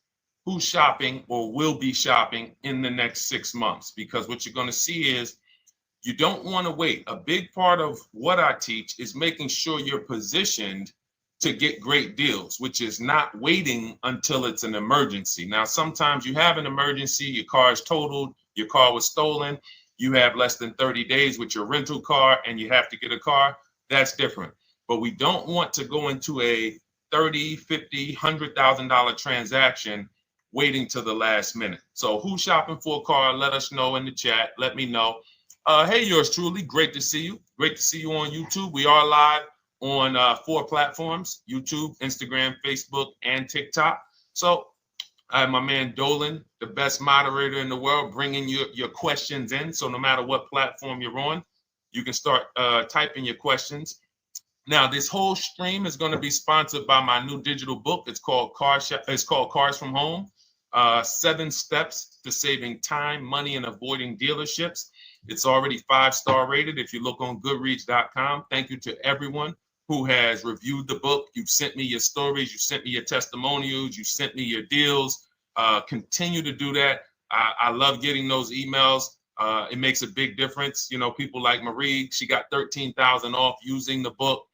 Who's shopping or will be shopping in the next 6 months? Because what you're going to see is you don't want to wait. A big part of what I teach is making sure you're positioned to get great deals, which is not waiting until it's an emergency. Now, sometimes you have an emergency, your car is totaled, your car was stolen, you have less than 30 days with your rental car and you have to get a car. That's different. But we don't want to go into a $30,000, $50,000, $100,000 transaction waiting to the last minute. So who's shopping for a car? Let us know in the chat. Let me know. Hey, yours truly. Great to see you. Great to see you on YouTube. We are live on 4 platforms: YouTube, Instagram, Facebook, and TikTok. So I have my man Dolan, the best moderator in the world, bringing your questions in. So no matter what platform you're on, you can start typing your questions. Now, this whole stream is going to be sponsored by my new digital book. It's called Cars from Home. 7 steps to saving time, money, and avoiding dealerships. It's already 5-star rated. If you look on goodreads.com, thank you to everyone who has reviewed the book. You've sent me your stories. You sent me your testimonials. You sent me your deals. Continue to do that. I love getting those emails. It makes a big difference. People like Marie, she got 13,000 off using the book,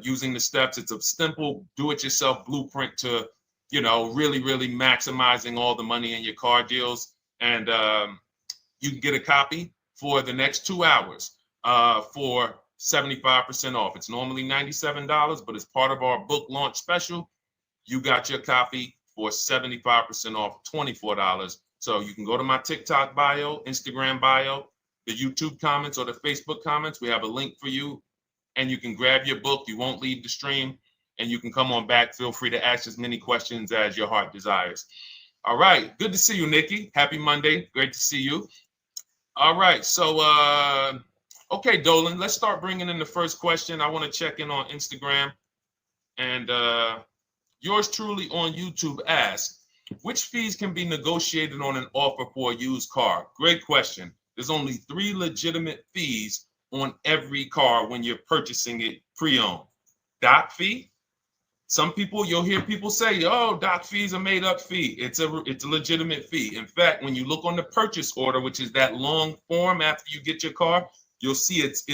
using the steps. It's a simple do-it-yourself blueprint to really, really maximizing all the money in your car deals. And you can get a copy for the next 2 hours for 75% off. It's normally $97, but as part of our book launch special, you got your copy for 75% off, $24. So you can go to my TikTok bio, Instagram bio, the YouTube comments, or the Facebook comments. We have a link for you, and you can grab your book. You won't leave the stream. And you can come on back. Feel free to ask as many questions as your heart desires. All right. Good to see you, Nikki. Happy Monday. Great to see you. All right. So, okay, Dolan, let's start bringing in the first question. I want to check in on Instagram. And yours truly on YouTube asks, which fees can be negotiated on an offer for a used car? Great question. There's only 3 legitimate fees on every car when you're purchasing it pre-owned. Doc fee. Some people, you'll hear people say, "Oh, doc fees are made up fee." It's a legitimate fee. In fact, when you look on the purchase order, which is that long form after you get your car, you'll see it's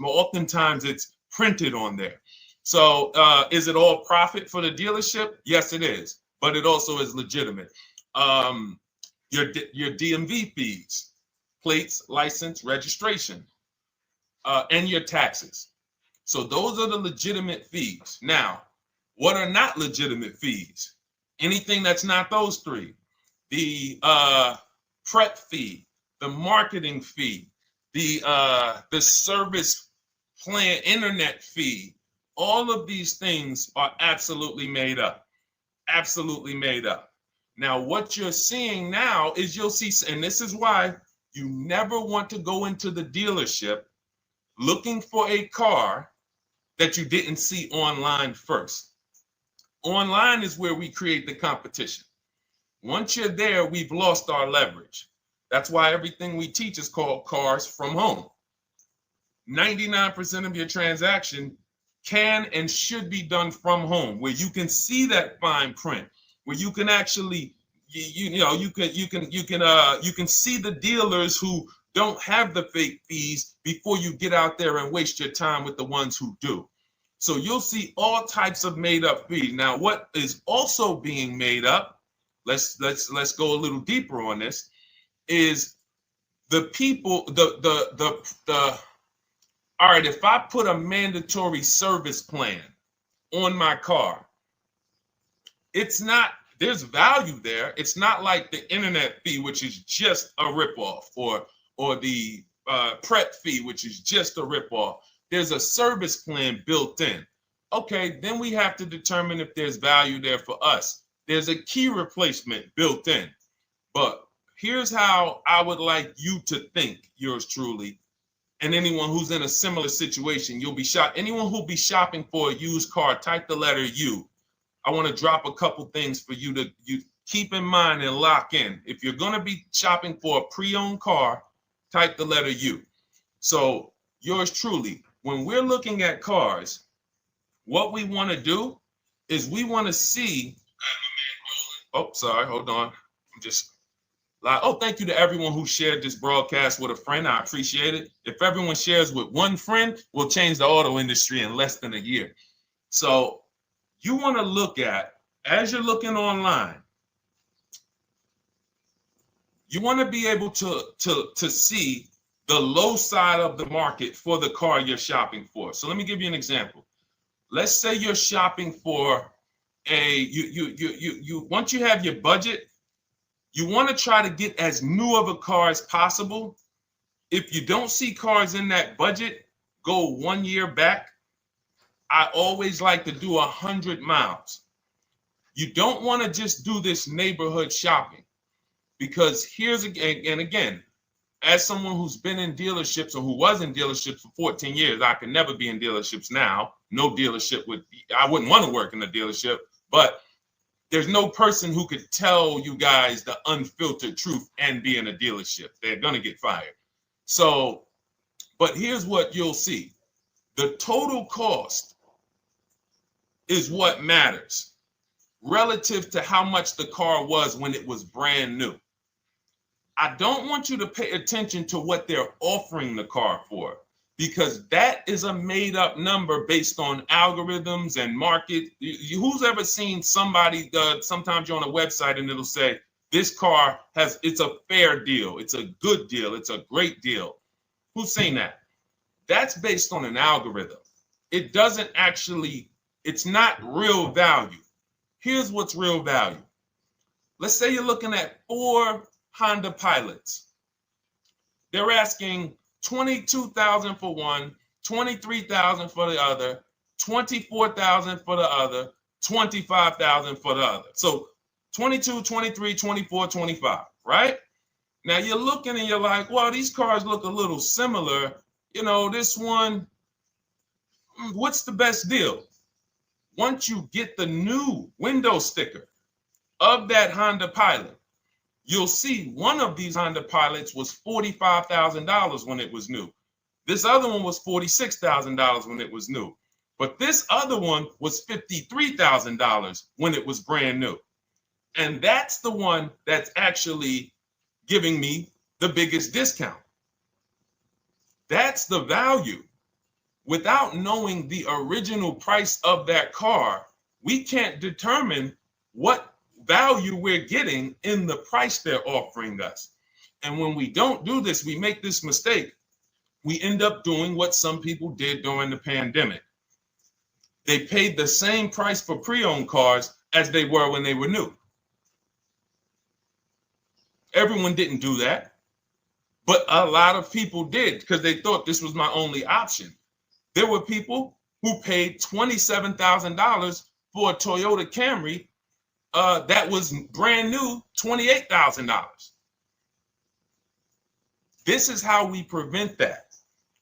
oftentimes it's printed on there. So is it all profit for the dealership? Yes, it is, but it also is legitimate. Your DMV fees, plates, license, registration, and your taxes. So those are the legitimate fees. Now, what are not legitimate fees? Anything that's not those 3. The prep fee, the marketing fee, the service plan, internet fee. All of these things are absolutely made up. Absolutely made up. Now, what you're seeing now is you'll see, and this is why you never want to go into the dealership looking for a car that you didn't see online first. Online is where we create the competition. Once you're there, we've lost our leverage. That's why everything we teach is called Cars from Home. 99% of your transaction can and should be done from home, where you can see that fine print, where you can actually you can see the dealers who don't have the fake fees before you get out there and waste your time with the ones who do. So you'll see all types of made up fees. Now, what is also being made up, let's go a little deeper on this, is the people, all right, if I put a mandatory service plan on my car, it's not, there's value there. It's not like the internet fee, which is just a ripoff, or the prep fee, which is just a ripoff. There's a service plan built in. Okay, then we have to determine if there's value there for us. There's a key replacement built in. But here's how I would like you to think, yours truly, and anyone who's in a similar situation. You'll be shocked. Anyone who'll be shopping for a used car, type the letter U. I want to drop a couple things for you to keep in mind and lock in. If you're going to be shopping for a pre-owned car, type the letter U. So yours truly, when we're looking at cars, what we want to do is we want to see, oh, sorry, hold on. I'm just, oh, thank you to everyone who shared this broadcast with a friend. I appreciate it. If everyone shares with one friend, we'll change the auto industry in less than a year. So you want to look at, as you're looking online, you want to be able to see the low side of the market for the car you're shopping for. So let me give you an example. Let's say you're shopping for once you have your budget, you want to try to get as new of a car as possible. If you don't see cars in that budget, go 1 year back. I always like to do 100 miles. You don't want to just do this neighborhood shopping, because here's again, as someone who's been in dealerships or who was in dealerships for 14 years, I can never be in dealerships now. No dealership I wouldn't want to work in a dealership, but there's no person who could tell you guys the unfiltered truth and be in a dealership. They're going to get fired. So, but here's what you'll see. The total cost is what matters relative to how much the car was when it was brand new. I don't want you to pay attention to what they're offering the car for, because that is a made up number based on algorithms and market. Who's ever seen somebody, sometimes you're on a website and it'll say, this car it's a fair deal. It's a good deal. It's a great deal. Who's seen that? That's based on an algorithm. It doesn't actually, it's not real value. Here's what's real value. Let's say you're looking at 4 Honda Pilots. They're asking $22,000 for one, $23,000 for the other, $24,000 for the other, $25,000 for the other. So 22, 23, 24, 25, right? Now you're looking and you're like, well, these cars look a little similar. You know, this one, what's the best deal? Once you get the new window sticker of that Honda Pilot, you'll see one of these Honda Pilots was $45,000 when it was new. This other one was $46,000 when it was new. But this other one was $53,000 when it was brand new. And that's the one that's actually giving me the biggest discount. That's the value. Without knowing the original price of that car, we can't determine what value we're getting in the price they're offering us. And when we don't do this, we make this mistake. We end up doing what some people did during the pandemic. They paid the same price for pre-owned cars as they were when they were new. Everyone didn't do that, but a lot of people did because they thought this was my only option. There were people who paid $27,000 for a Toyota Camry that was brand new, $28,000. This is how we prevent that.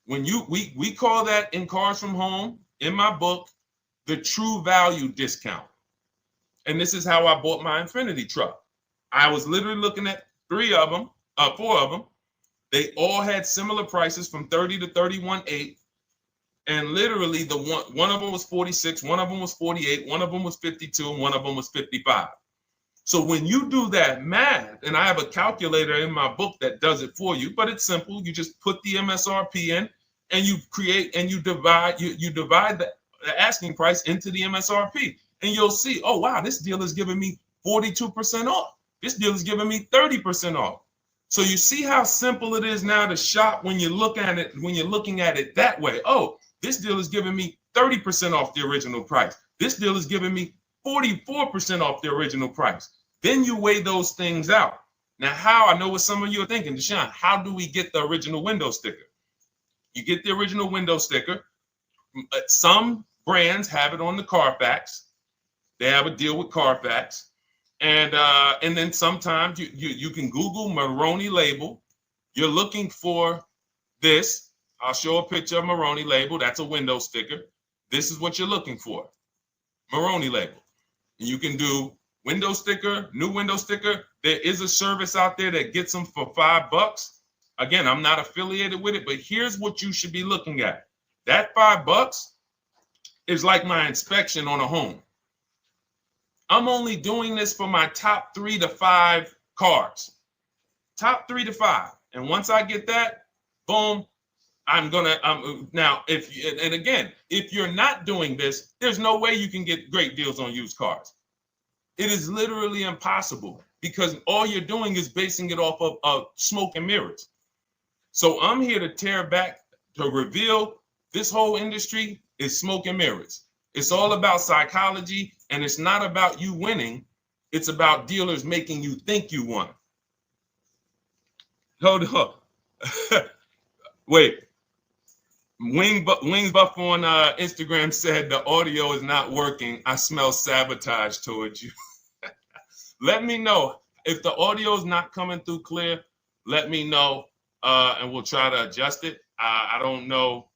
When we call that in Cars from Home, in my book, the true value discount. And this is how I bought my Infinity truck. I was literally looking at 3 of them, 4 of them. They all had similar prices from 30 to 31.8. And literally the one of them was 46, one of them was 48, one of them was 52, and one of them was 55. So when you do that math, and I have a calculator in my book that does it for you, but it's simple. You just put the MSRP in and you create and you divide the asking price into the MSRP. And you'll see, oh, wow, this deal is giving me 42% off. This deal is giving me 30% off. So you see how simple it is now to shop when you look at it, when you're looking at it that way. Oh, this deal is giving me 30% off the original price. This deal is giving me 44% off the original price. Then you weigh those things out. Now, how? I know what some of you are thinking, Deshone, how do we get the original window sticker? You get the original window sticker. Some brands have it on the Carfax. They have a deal with Carfax. And then sometimes you can Google Maroney label. You're looking for this. I'll show a picture of Maroney label. That's a window sticker. This is what you're looking for. Maroney label. And you can do window sticker, new window sticker. There is a service out there that gets them for $5. Again, I'm not affiliated with it, but here's what you should be looking at. That $5 is like my inspection on a home. I'm only doing this for my top 3 to 5 cars. Top 3 to 5. And once I get that, boom, now, if you're not doing this, there's no way you can get great deals on used cars. It is literally impossible because all you're doing is basing it off of smoke and mirrors. So I'm here to tear back, to reveal this whole industry is smoke and mirrors. It's all about psychology, and it's not about you winning. It's about dealers making you think you won. Hold up. Wait. Wings Buff on Instagram said the audio is not working. I smell sabotage towards you. Let me know if the audio is not coming through clear. Let me know, and we'll try to adjust it. I don't know.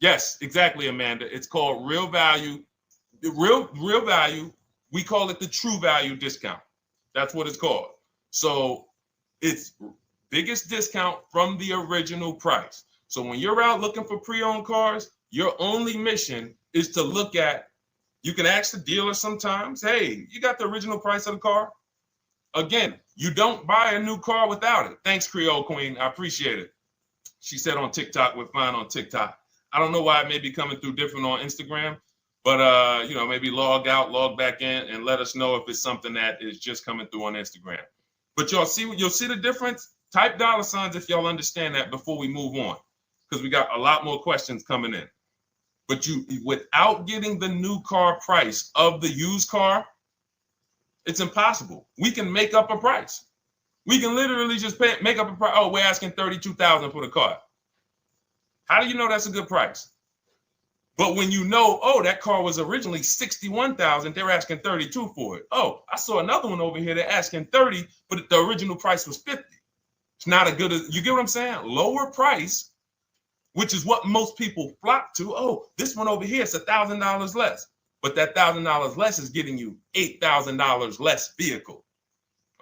Yes, exactly, Amanda. It's called real value. Real value. We call it the true value discount. That's what it's called. So it's biggest discount from the original price. So when you're out looking for pre-owned cars, your only mission is to look at, you can ask the dealer sometimes, hey, you got the original price of the car? Again, you don't buy a new car without it. Thanks, Creole Queen. I appreciate it. She said on TikTok, we're fine on TikTok. I don't know why it may be coming through different on Instagram, but maybe log out, log back in, and let us know if it's something that is just coming through on Instagram. But you'll see the difference. Type $ if y'all understand that before we move on, because we got a lot more questions coming in. But without getting the new car price of the used car, it's impossible. We can make up a price. We can literally just make up a price. Oh, we're asking $32,000 for the car. How do you know that's a good price? But when you know, oh, that car was originally $61,000, they're asking $32,000 for it. Oh, I saw another one over here. They're asking $30,000, but the original price was $50,000. It's not a good, you get what I'm saying? Lower price, which is what most people flock to. Oh, this one over here is $1,000 less. But that $1,000 less is getting you $8,000 less vehicle.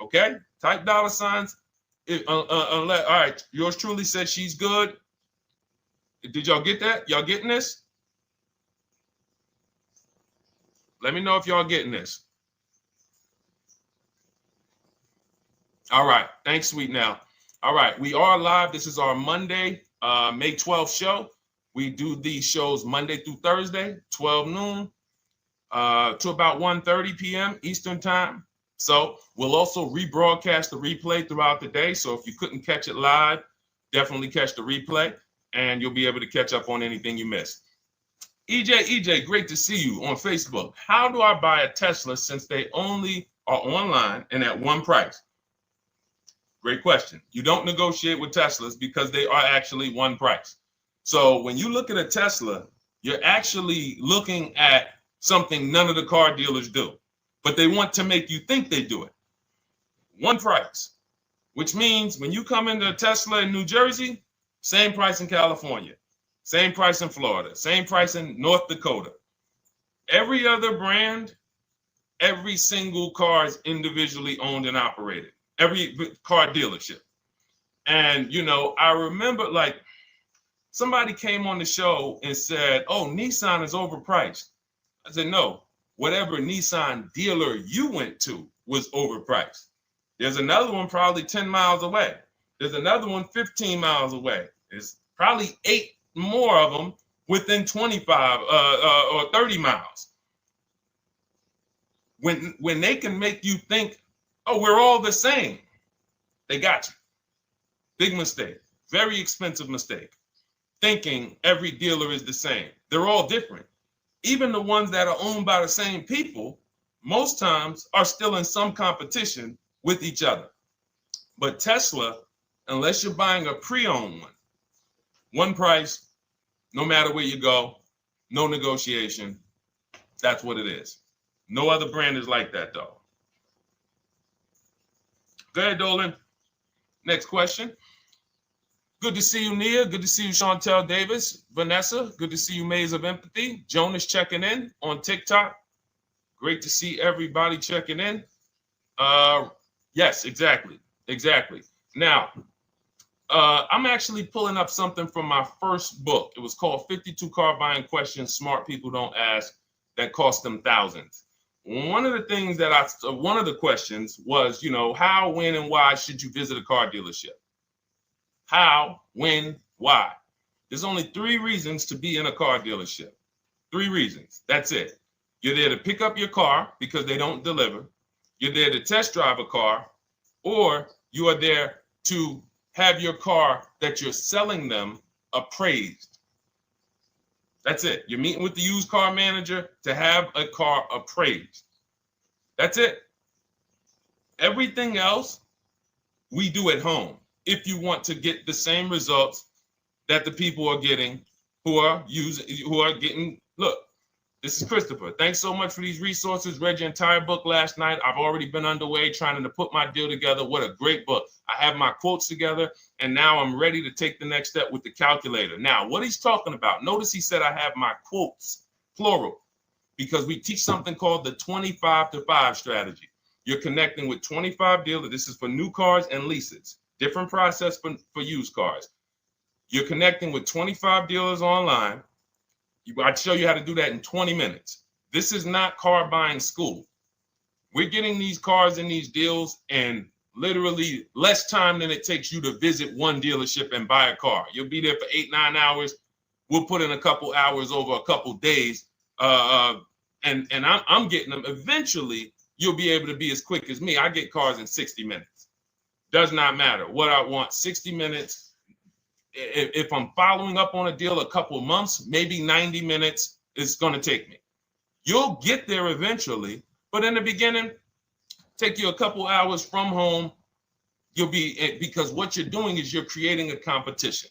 Okay? Type $. All right, yours truly said she's good. Did y'all get that? Y'all getting this? Let me know if y'all getting this. All right. Thanks, Sweet Now. All right. We are live. This is our Monday, May 12th show. We do these shows Monday through Thursday, 12 noon to about 1:30 p.m. Eastern time. So we'll also rebroadcast the replay throughout the day. So if you couldn't catch it live, definitely catch the replay and you'll be able to catch up on anything you missed. EJ, great to see you on Facebook. How do I buy a Tesla since they only are online and at one price? Great question. You don't negotiate with Teslas because they are actually one price. So when you look at a Tesla, you're actually looking at something none of the car dealers do, but they want to make you think they do it. One price, which means when you come into a Tesla in New Jersey, same price in California, same price in Florida, same price in North Dakota. Every other brand Every single car is individually owned and operated. Every car dealership. And, I remember like somebody came on the show and said, oh, Nissan is overpriced. I said, no, whatever Nissan dealer you went to was overpriced. There's another one probably 10 miles away. There's another one 15 miles away. There's probably 8 more of them within 25 or 30 miles. When they can make you think, oh, we're all the same, they got you. Big mistake. Very expensive mistake. Thinking every dealer is the same. They're all different. Even the ones that are owned by the same people, most times are still in some competition with each other. But Tesla, unless you're buying a pre-owned one price, no matter where you go, no negotiation. That's what it is. No other brand is like that, though. Go ahead, Dolan. Next question. Good to see you, Nia. Good to see you, Chantel Davis. Vanessa, good to see you, Maze of Empathy. Jonas checking in on TikTok. Great to see everybody checking in. Yes, exactly. Now, I'm actually pulling up something from my first book. It was called 52 Car Buying Questions Smart People Don't Ask That Cost Them Thousands. One of the questions was, how, when, and why should you visit a car dealership? How, when, why? There's only 3 reasons to be in a car dealership. 3 reasons. That's it. You're there to pick up your car because they don't deliver. You're there to test drive a car, or you are there to have your car that you're selling them appraised. That's it. You're meeting with the used car manager to have a car appraised. That's it. Everything else we do at home if you want to get the same results that the people are getting who are getting. Look, this is Christopher. Thanks so much for these resources. Read your entire book last night. I've already been underway trying to put my deal together. What a great book. I have my quotes together, and now I'm ready to take the next step with the calculator. Now, what he's talking about, notice he said I have my quotes, plural, because we teach something called the 25 to 5 strategy. You're connecting with 25 dealers. This is for new cars and leases. Different process for used cars. You're connecting with 25 dealers online. I'd show you how to do that in 20 minutes. This is not car buying school. We're getting these cars and these deals in literally less time than it takes you to visit one dealership and buy a car. You'll be there for 8-9 hours. We'll put in a couple hours over a couple days. And I'm getting them. Eventually, you'll be able to be as quick as me. I get cars in 60 minutes. Does not matter what I want. 60 minutes. If I'm following up on a deal a couple of months, maybe 90 minutes is going to take me. You'll get there eventually, but in the beginning, take you a couple hours from home. Because what you're doing is you're creating a competition.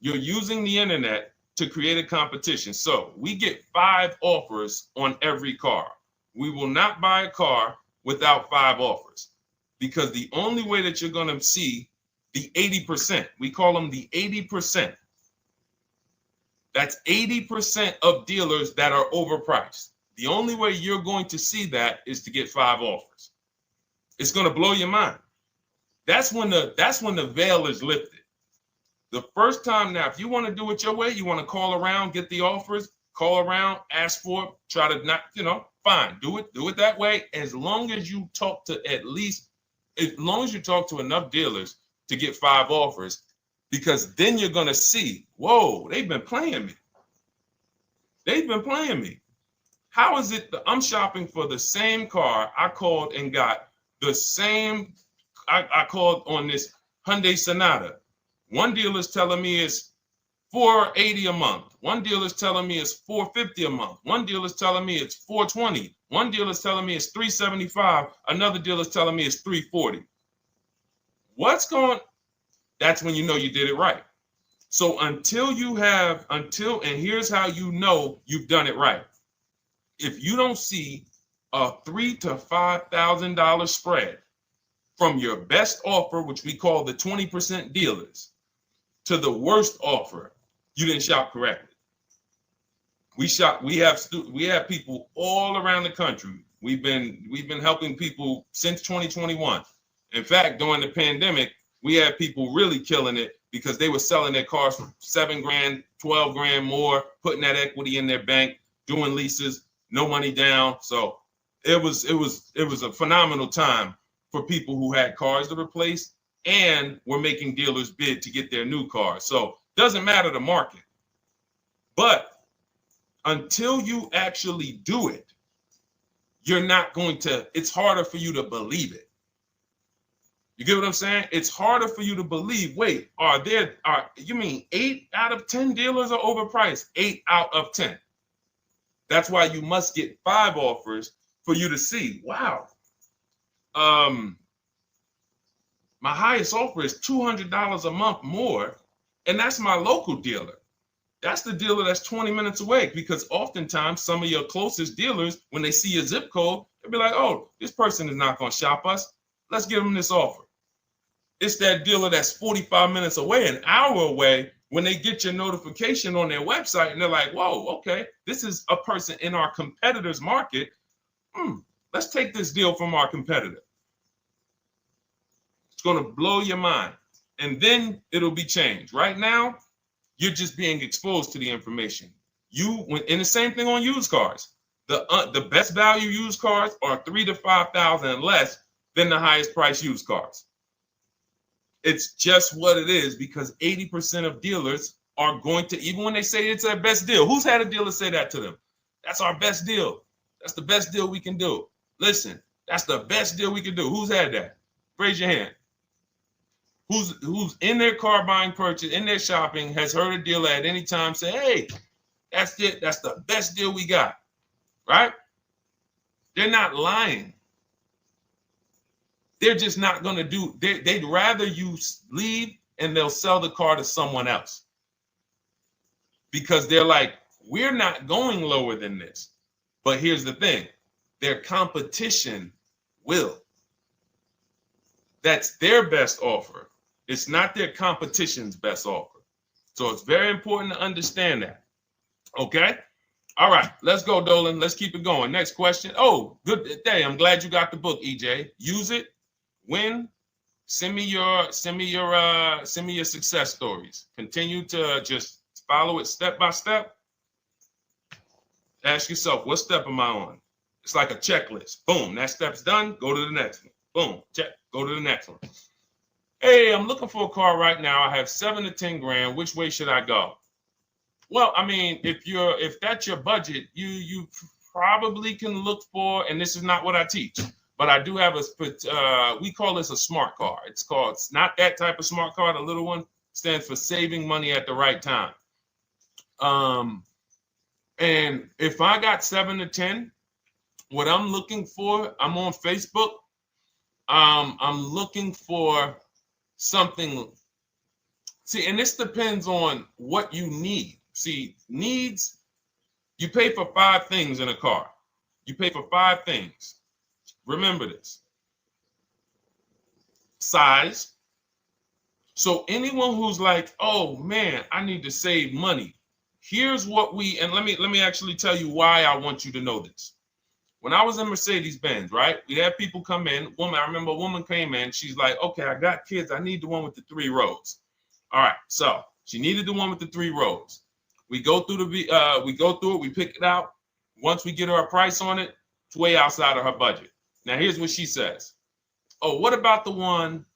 You're using the internet to create a competition. So we get 5 offers on every car. We will not buy a car without 5 offers, because the only way that you're going to see the 80%, we call them the 80%. That's 80% of dealers that are overpriced. The only way you're going to see that is to get 5 offers. It's going to blow your mind. That's when the veil is lifted. The first time now, if you want to do it your way, you want to call around, get the offers, call around, ask for it, try to not, fine, do it that way. As long as you talk to enough dealers to get 5 offers, because then you're going to see, whoa, they've been playing me. How is it that I'm shopping for the same car? I called and got the same. I called on this Hyundai Sonata. One dealer's telling me it's $480 a month. One dealer's telling me it's $450 a month. One dealer's telling me it's $420. One dealer's telling me it's $375. Another dealer's telling me it's $340. That's when you know you did it right. So and here's how you know you've done it right. If you don't see a $3,000 to $5,000 spread from your best offer, which we call the 20% dealers, to the worst offer, you didn't shop correctly. We have people all around the country, We've been helping people since 2021. In fact, during the pandemic, we had people really killing it because they were selling their cars for 7 grand, 12 grand more, putting that equity in their bank, doing leases, no money down. So it was a phenomenal time for people who had cars to replace and were making dealers bid to get their new cars. So doesn't matter the market. But until you actually do it, you're not going to, it's harder for you to believe it. You get what I'm saying? It's harder for you to believe, wait, you mean 8 out of 10 dealers are overpriced? 8 out of 10. That's why you must get 5 offers for you to see, wow. My highest offer is $200 a month more, and that's my local dealer. That's the dealer that's 20 minutes away, because oftentimes some of your closest dealers, when they see your zip code, they'll be like, oh, this person is not going to shop us. Let's give them this offer. It's that dealer that's 45 minutes away, an hour away, when they get your notification on their website and they're like, whoa, okay, this is a person in our competitor's market. Let's take this deal from our competitor. It's going to blow your mind. And then it'll be changed. Right now, you're just being exposed to the information. And the same thing on used cars. The best value used cars are $3,000 to $5,000 less than the highest price used cars. It's just what it is, because 80% of dealers are going to, even when they say it's their best deal. Who's had a dealer say that to them? That's our best deal. That's the best deal we can do. Listen, that's the best deal we can do. Who's had that? Raise your hand. Who's in their car buying purchase, in their shopping, has heard a dealer at any time say, hey, that's it. That's the best deal we got, right? They're not lying. They're just not going to do, they'd rather you leave and they'll sell the car to someone else. Because they're like, we're not going lower than this. But here's the thing, their competition will. That's their best offer. It's not their competition's best offer. So it's very important to understand that. Okay? All right, let's go, Dolan. Let's keep it going. Next question. Oh, good day. I'm glad you got the book, EJ. Use it. Win. Send me your success stories. Continue to just follow it step by step. Ask yourself, what step am I on? It's like a checklist. Boom, that step's done. Go to the next one. Boom, check. Go to the next one. Hey, I'm looking for a car right now. I have 7 to 10 grand. Which way should I go? Well, I mean, if that's your budget, you probably can look for, and this is not what I teach, but I do have we call this a smart car. It's not that type of smart car. The little one stands for saving money at the right time. And if I got 7 to 10, what I'm looking for, I'm on Facebook. I'm looking for something. See, and this depends on what you need. See, needs, you pay for 5 things in a car. You pay for 5 things. Remember this. Size. So anyone who's like, oh man, I need to save money. Here's what and let me actually tell you why I want you to know this. When I was in Mercedes-Benz, right? We had people come in. I remember a woman came in. She's like, okay, I got kids. I need the one with the 3 rows. All right. So she needed the one with the 3 rows. We go through it. We pick it out. Once we get her a price on it, it's way outside of her budget. Now, here's what she says. Oh, what about the one,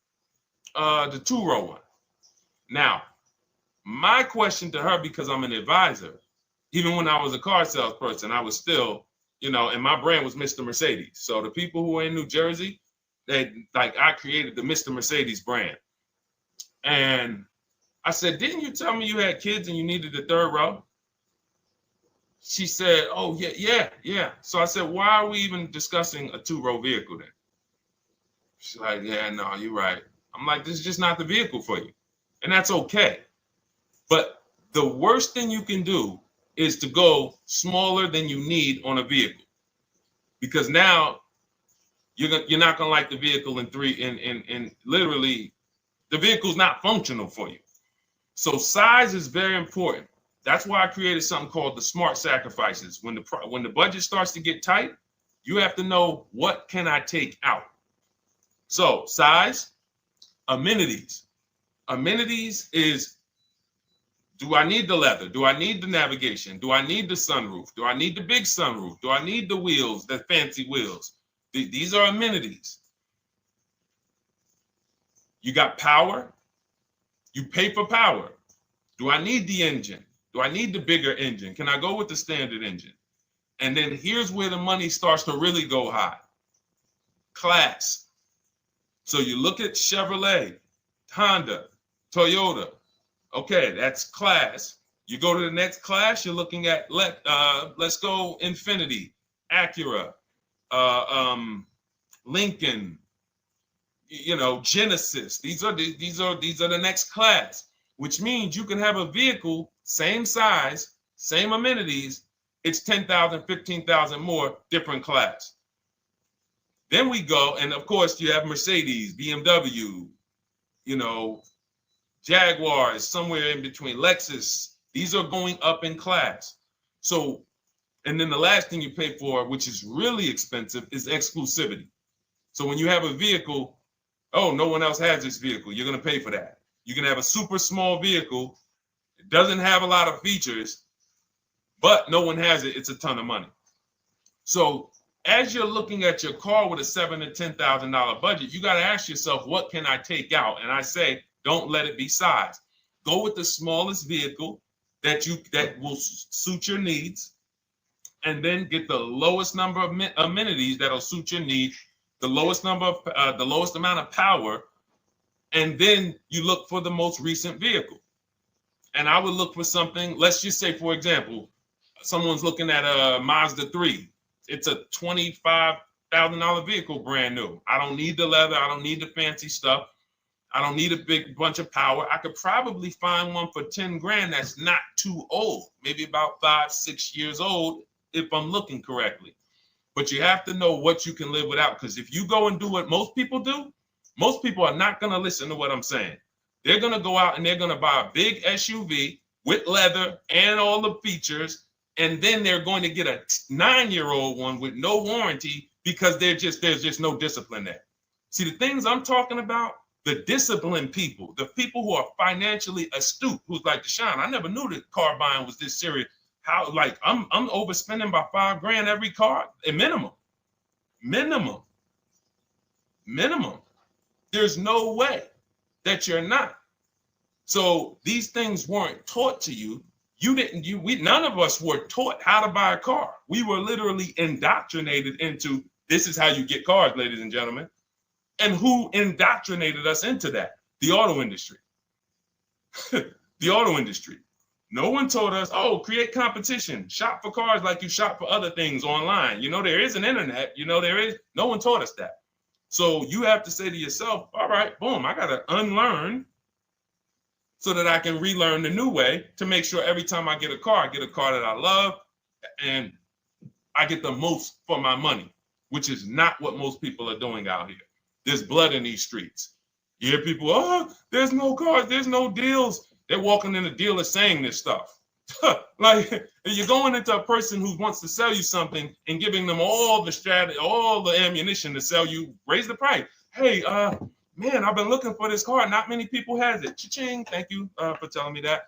the 2-row one? Now, my question to her, because I'm an advisor, even when I was a car salesperson, I was still, and my brand was Mr. Mercedes. So the people who are in New Jersey, I created the Mr. Mercedes brand. And I said, didn't you tell me you had kids and you needed the 3rd row? She said, oh, yeah. So I said, why are we even discussing a 2-row vehicle then? She's like, yeah, no, you're right. I'm like, this is just not the vehicle for you. And that's okay. But the worst thing you can do is to go smaller than you need on a vehicle, because now you're not gonna like the vehicle in literally the vehicle's not functional for you. So size is very important. That's why I created something called the smart sacrifices. When the budget starts to get tight, You have to know, what can I take out? So size, amenities. Amenities is, do I need the leather? Do I need the navigation? Do I need the sunroof? Do I need the big sunroof? Do I need the wheels, the fancy wheels? These are amenities. You got power. You pay for power. Do I need the engine? Do I need the bigger engine? Can I go with the standard engine? And then here's where the money starts to really go high. Class. So you look at Chevrolet, Honda, Toyota. Okay, that's class. You go to the next class, you're looking at, let's go Infiniti, Acura, Lincoln, Genesis. These are the next class, which means you can have a vehicle, same size, same amenities. It's 10,000, 15,000 more, different class. Then we go, and of course you have Mercedes, BMW, Jaguars, somewhere in between, Lexus. These are going up in class. So, and then the last thing you pay for, which is really expensive, is exclusivity. So when you have a vehicle, oh, no one else has this vehicle, you're going to pay for that. You can have a super small vehicle. It doesn't have a lot of features, but no one has it. It's a ton of money. So as you're looking at your car with a $7,000 to $10,000 budget, you got to ask yourself, what can I take out? And I say, don't let it be size. Go with the smallest vehicle that will suit your needs, and then get the lowest number of amenities that'll suit your needs, the lowest amount of power, and then you look for the most recent vehicle. And I would look for something. Let's just say, for example, someone's looking at a Mazda 3. It's a $25,000 vehicle, brand new. I don't need the leather. I don't need the fancy stuff. I don't need a big bunch of power. I could probably find one for 10 grand that's not too old, maybe about 5-6 years old, if I'm looking correctly. But you have to know what you can live without, because if you go and do what most people do, most people are not going to listen to what I'm saying. They're going to go out and they're going to buy a big SUV with leather and all the features, and then they're going to get a 9-year-old one with no warranty because there's just no discipline there. See, the things I'm talking about, the disciplined people, the people who are financially astute, who's like, Deshone, I never knew that car buying was this serious. How, like, I'm overspending by $5 grand every car, a minimum. There's no way that you're not. So these things weren't taught to you. None of us were taught how to buy a car. We were literally indoctrinated into, this is how you get cars, ladies and gentlemen. And who indoctrinated us into that? The auto industry. The auto industry. No one told us, oh, create competition, shop for cars like you shop for other things online. There is an internet, no one taught us that. So you have to say to yourself, all right, boom, I got to unlearn so that I can relearn the new way to make sure every time I get a car that I love and I get the most for my money, which is not what most people are doing out here. There's blood in these streets. You hear people, oh, there's no cars, there's no deals. They're walking in the dealer saying this stuff. Like, you're going into a person who wants to sell you something and giving them all the strategy, all the ammunition to sell you, raise the price. Hey, man, I've been looking for this car. Not many people has it. Cha-ching. Thank you for telling me that.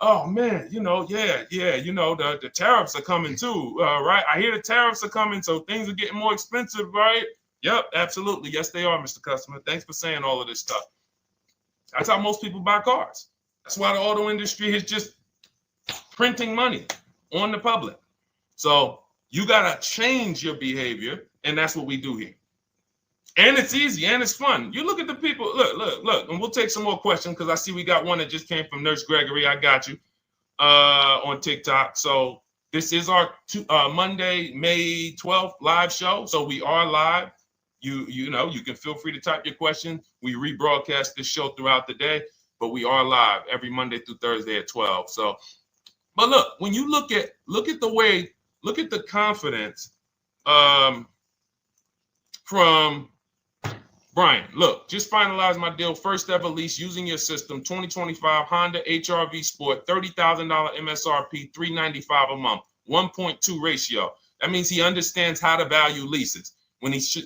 Oh man, the tariffs are coming too, right? I hear the tariffs are coming, so things are getting more expensive, right? Yep, absolutely. Yes, they are, Mr. Customer. Thanks for saying all of this stuff. That's how most people buy cars. That's why the auto industry is just printing money on the public. So you got to change your behavior, and that's what we do here. And it's easy, and it's fun. You look at the people. Look, and we'll take some more questions because I see we got one that just came from Nurse Gregory. I got you on TikTok. So this is our Monday, May 12th live show. So we are live. You can feel free to type your question. We rebroadcast this show throughout the day, but we are live every Monday through Thursday at 12. So, but look, when you look at the confidence from Brian. Look, just finalized my deal. First ever lease using your system. 2025 Honda HR-V Sport, $30,000 MSRP, $395 a month, 1.2 ratio. That means he understands how to value leases when he's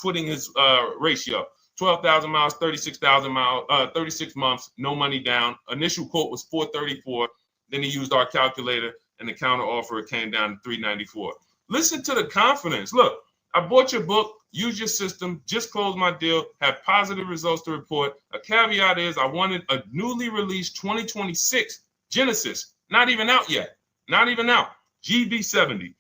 putting his ratio. 12,000 miles, 36,000 miles, 36 months, no money down. Initial quote was 434. Then he used our calculator, and the counter offer came down to 394. Listen to the confidence. Look, I bought your book, use your system, just closed my deal, have positive results to report. A caveat is I wanted a newly released 2026 Genesis, not even out yet, not even out, GB70.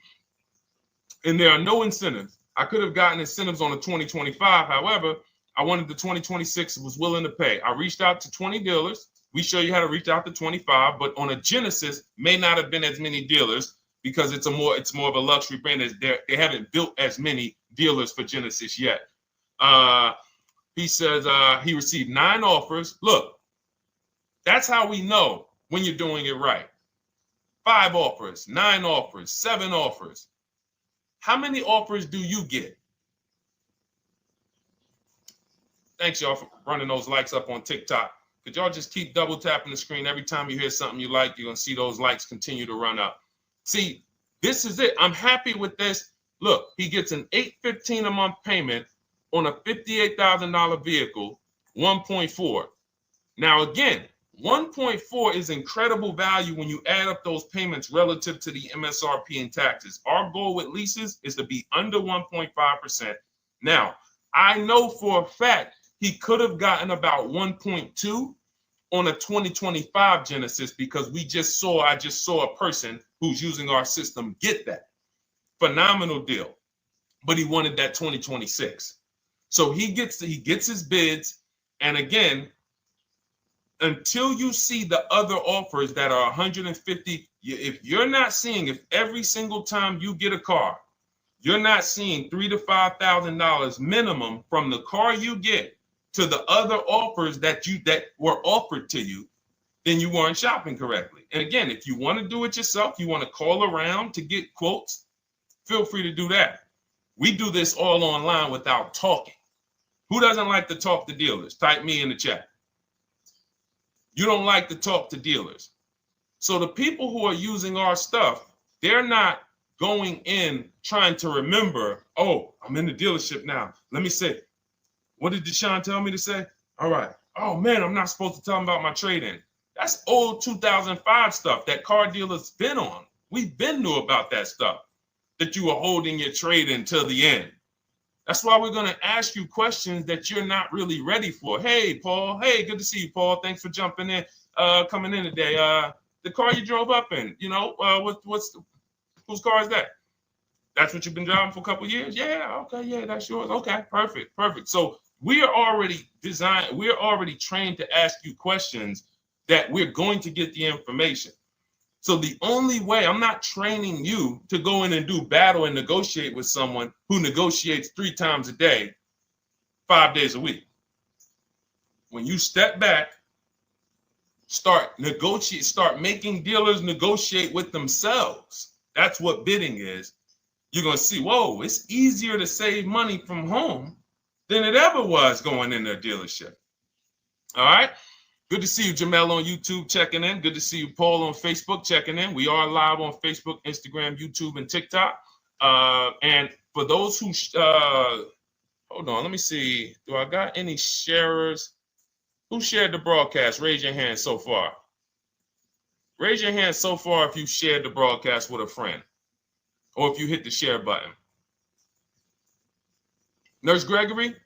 And there are no incentives. I could have gotten incentives on the 2025. However, I wanted the 2026, was willing to pay. I reached out to 20 dealers. We show you how to reach out to 25, but on a Genesis, may not have been as many dealers because it's more of a luxury brand. They haven't built as many dealers for Genesis yet. He says he received 9 offers. Look, that's how we know when you're doing it right. 5 offers, 9 offers, 7 offers. How many offers do you get? Thanks, y'all, for running those likes up on TikTok. Could y'all just keep double tapping the screen every time you hear something you like? You're going to see those likes continue to run up. See, this is it. I'm happy with this. Look, he gets an $815 a month payment on a $58,000 vehicle, 1.4. Now, again, 1.4 is incredible value when you add up those payments relative to the MSRP and taxes. Our goal with leases is to be under 1.5%. Now, I know for a fact he could have gotten about 1.2 on a 2025 Genesis because I just saw a person who's using our system get that. Phenomenal deal. But he wanted that 2026. So he gets his bids. And again, until you see the other offers that are 150, if every single time you get a car, you're not seeing $3,000 to $5,000 minimum from the car you get to the other offers that were offered to you, then you weren't shopping correctly. And again, if you want to do it yourself, you want to call around to get quotes, feel free to do that. We do this all online without talking. Who doesn't like to talk to dealers? Type me in the chat. You don't like to talk to dealers. So the people who are using our stuff, they're not going in trying to remember, oh, I'm in the dealership now. Let me say, what did Deshone tell me to say? All right. Oh, man, I'm not supposed to tell them about my trade-in. That's old 2005 stuff that car dealers been on. We've been knew about that stuff, that you were holding your trade-in till the end. That's why we're going to ask you questions that you're not really ready for. Hey, Paul. Hey, good to see you, Paul. Thanks for jumping in, coming in today. The car you drove up in, whose car is that? That's what you've been driving for a couple of years? Yeah, okay, yeah, that's yours. Okay, perfect. So we are already trained to ask you questions that we're going to get the information. So the only way, I'm not training you to go in and do battle and negotiate with someone who negotiates 3 times a day, 5 days a week. When you step back, start making dealers negotiate with themselves. That's what bidding is. You're going to see, whoa, it's easier to save money from home than it ever was going into a dealership. All right. Good to see you, Jamel, on YouTube checking in. Good to see you, Paul, on Facebook checking in. We are live on Facebook, Instagram, YouTube, and TikTok. And for those who, hold on, let me see. Do I got any sharers? Who shared the broadcast? Raise your hand so far. Raise your hand so far if you shared the broadcast with a friend or if you hit the share button. Nurse Gregory?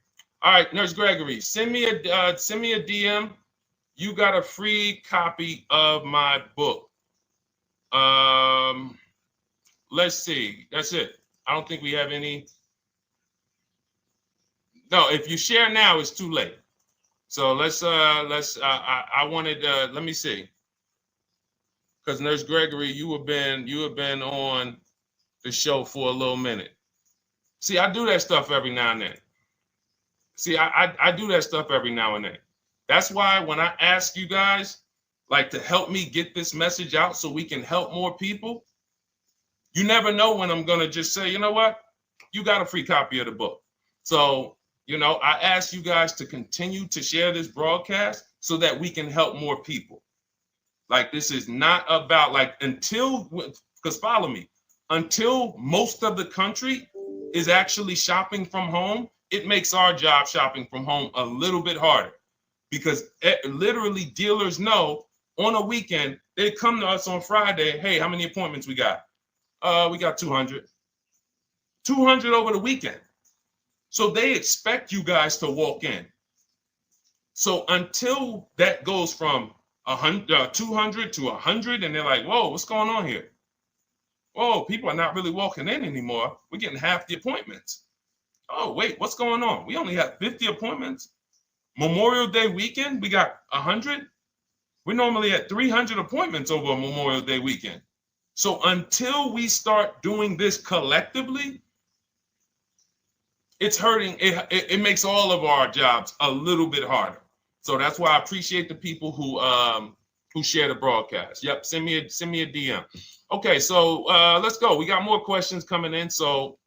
All right, Nurse Gregory, send me a DM. You got a free copy of my book. Let's see. That's it. I don't think we have any. No, if you share now, it's too late. So I wanted, let me see. Because Nurse Gregory, you have been on the show for a little minute. See, I do that stuff every now and then. I do that stuff every now and then. That's why when I ask you guys, like, to help me get this message out so we can help more people, you never know when I'm going to just say, you know what? You got a free copy of the book. So, I ask you guys to continue to share this broadcast so that we can help more people. Like, this is not about, because follow me. until most of the country is actually shopping from home, it makes our job shopping from home a little bit harder, because literally dealers know on a weekend, they come to us on Friday, hey, how many appointments we got? We got 200. 200 over the weekend. So they expect you guys to walk in. So until that goes from 200 to 100, and they're like, whoa, what's going on here? Whoa, people are not really walking in anymore. We're getting half the appointments. Oh, wait, what's going on? We only have 50 appointments. Memorial Day weekend, we got 100. We're normally at 300 appointments over a Memorial Day weekend. So until we start doing this collectively, it's hurting. It makes all of our jobs a little bit harder. So that's why I appreciate the people who share the broadcast. Yep, send me a DM. Okay, so let's go. We got more questions coming in, so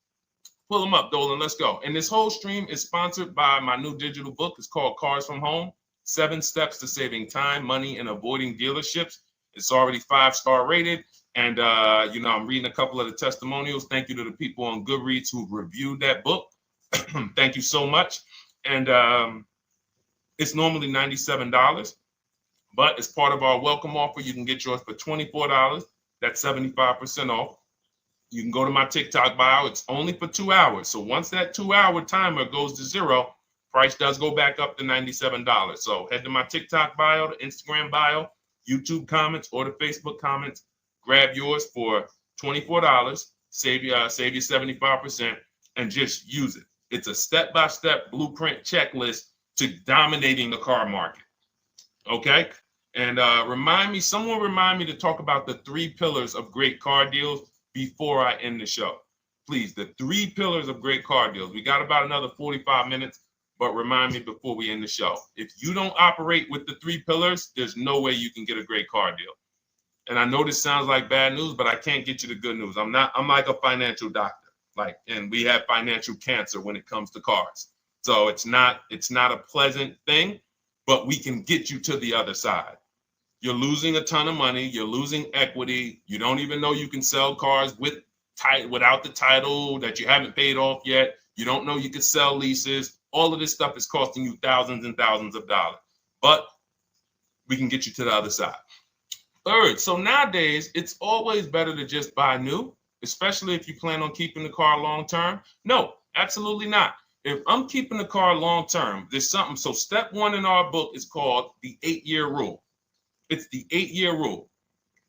pull them up, Dolan. Let's go. And this whole stream is sponsored by my new digital book. It's called Cars from Home: 7 Steps to Saving Time, Money, and Avoiding Dealerships. It's already 5-star rated. And, I'm reading a couple of the testimonials. Thank you to the people on Goodreads who reviewed that book. Thank you so much. And it's normally $97, but as part of our welcome offer, you can get yours for $24. That's 75% off. You can go to my TikTok bio. It's only for 2 hours. So once that 2-hour timer goes to zero, price does go back up to $97. So head to my TikTok bio, the Instagram bio, YouTube comments, or the Facebook comments. Grab yours for $24. Save you 75%, and just use it. It's a step-by-step blueprint checklist to dominating the car market. Okay? And someone remind me to talk about the 3 pillars of great car deals before I end the show. Please, the 3 pillars of great car deals. We got about another 45 minutes, but remind me before we end the show. If you don't operate with the 3 pillars, there's no way you can get a great car deal. And I know this sounds like bad news, but I can't get you the good news. I'm like a financial doctor. And we have financial cancer when it comes to cars. So it's not a pleasant thing, but we can get you to the other side. You're losing a ton of money. You're losing equity. You don't even know you can sell cars without the title that you haven't paid off yet. You don't know you can sell leases. All of this stuff is costing you thousands and thousands of dollars. But we can get you to the other side. Third, so nowadays, it's always better to just buy new, especially if you plan on keeping the car long term. No, absolutely not. If I'm keeping the car long term, there's something. So step 1 in our book is called the 8-year rule. It's the 8-year rule.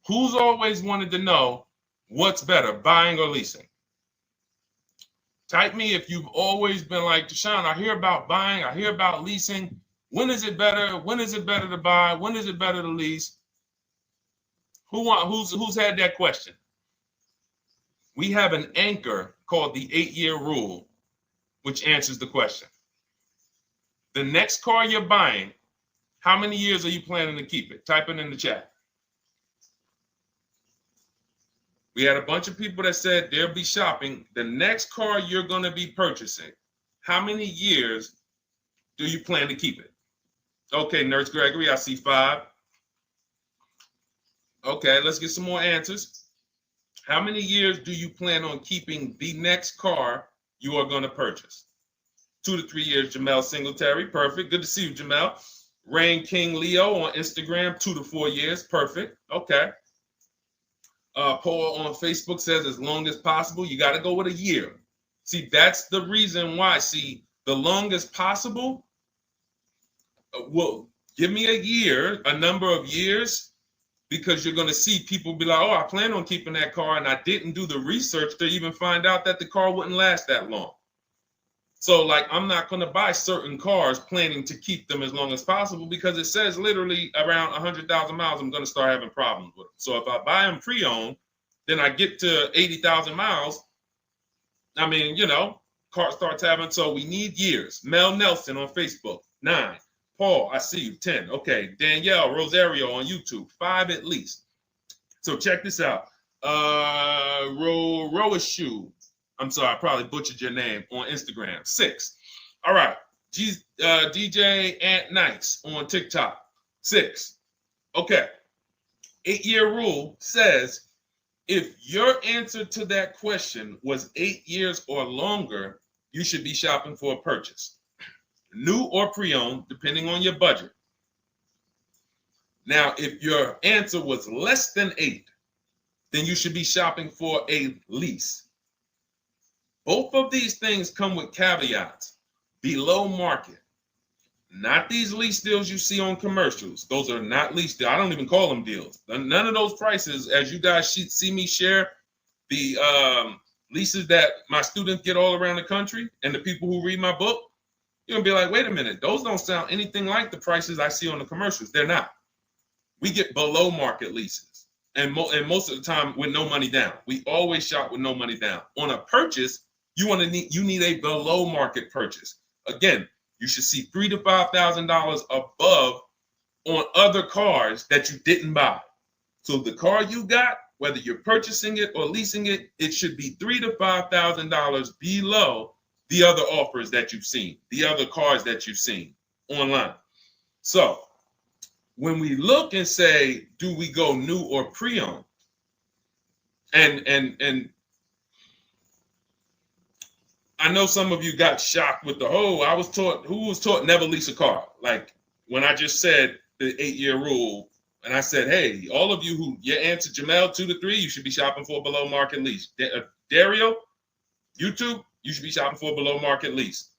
Who's always wanted to know what's better, buying or leasing? Type me if you've always been like, Deshone, I hear about buying, I hear about leasing. When is it better? When is it better to buy? When is it better to lease? Who's had that question? We have an anchor called the 8-year rule, which answers the question. The next car you're buying, how many years are you planning to keep it? Type it in the chat. We had a bunch of people that said they'll be shopping. The next car you're going to be purchasing, how many years do you plan to keep it? Okay, Nurse Gregory, I see 5. Okay, let's get some more answers. How many years do you plan on keeping the next car you are going to purchase? 2 to 3 years, Jamel Singletary. Perfect. Good to see you, Jamel. Rain King Leo on Instagram, 2 to 4 years. Perfect. Okay. Paul on Facebook says as long as possible. You got to go with a year. See, that's the reason why. See, the longest possible, well, give me a year, a number of years, because you're going to see people be like, oh, I plan on keeping that car, and I didn't do the research to even find out that the car wouldn't last that long. So, I'm not going to buy certain cars planning to keep them as long as possible, because it says literally around 100,000 miles, I'm going to start having problems with them. So if I buy them pre-owned, then I get to 80,000 miles. I mean, car starts having, so we need years. Mel Nelson on Facebook, 9. Paul, I see you, 10. Okay, Danielle Rosario on YouTube, 5 at least. So check this out. Roashu, I'm sorry, I probably butchered your name, on Instagram, 6. All right, DJ Ant Nice on TikTok, 6. Okay, 8-year rule says If your answer to that question was 8 years or longer, you should be shopping for a purchase, new or pre-owned, depending on your budget. Now, if your answer was less than 8, then you should be shopping for a lease. Both of these things come with caveats. Below market. Not these lease deals you see on commercials. Those are not lease deals. I don't even call them deals. None of those prices, as you guys see me share the leases that my students get all around the country and the people who read my book, you're going to be like, wait a minute. Those don't sound anything like the prices I see on the commercials. They're not. We get below market leases. And most of the time with no money down. We always shop with no money down. On a purchase, you need a below market purchase. Again, you should see $3,000 to $5,000 above on other cars that you didn't buy. So the car you got, whether you're purchasing it or leasing it, it should be $3,000 to $5,000 below the other offers that you've seen, the other cars that you've seen online. So when we look and say, do we go new or pre-owned? And I know some of you got shocked with who was taught never lease a car. Like when I just said the 8-year rule, and I said, hey, all of you who your answer, Jamel, 2 to 3, you should be shopping for a below market lease. Dario, YouTube, you should be shopping for a below market lease.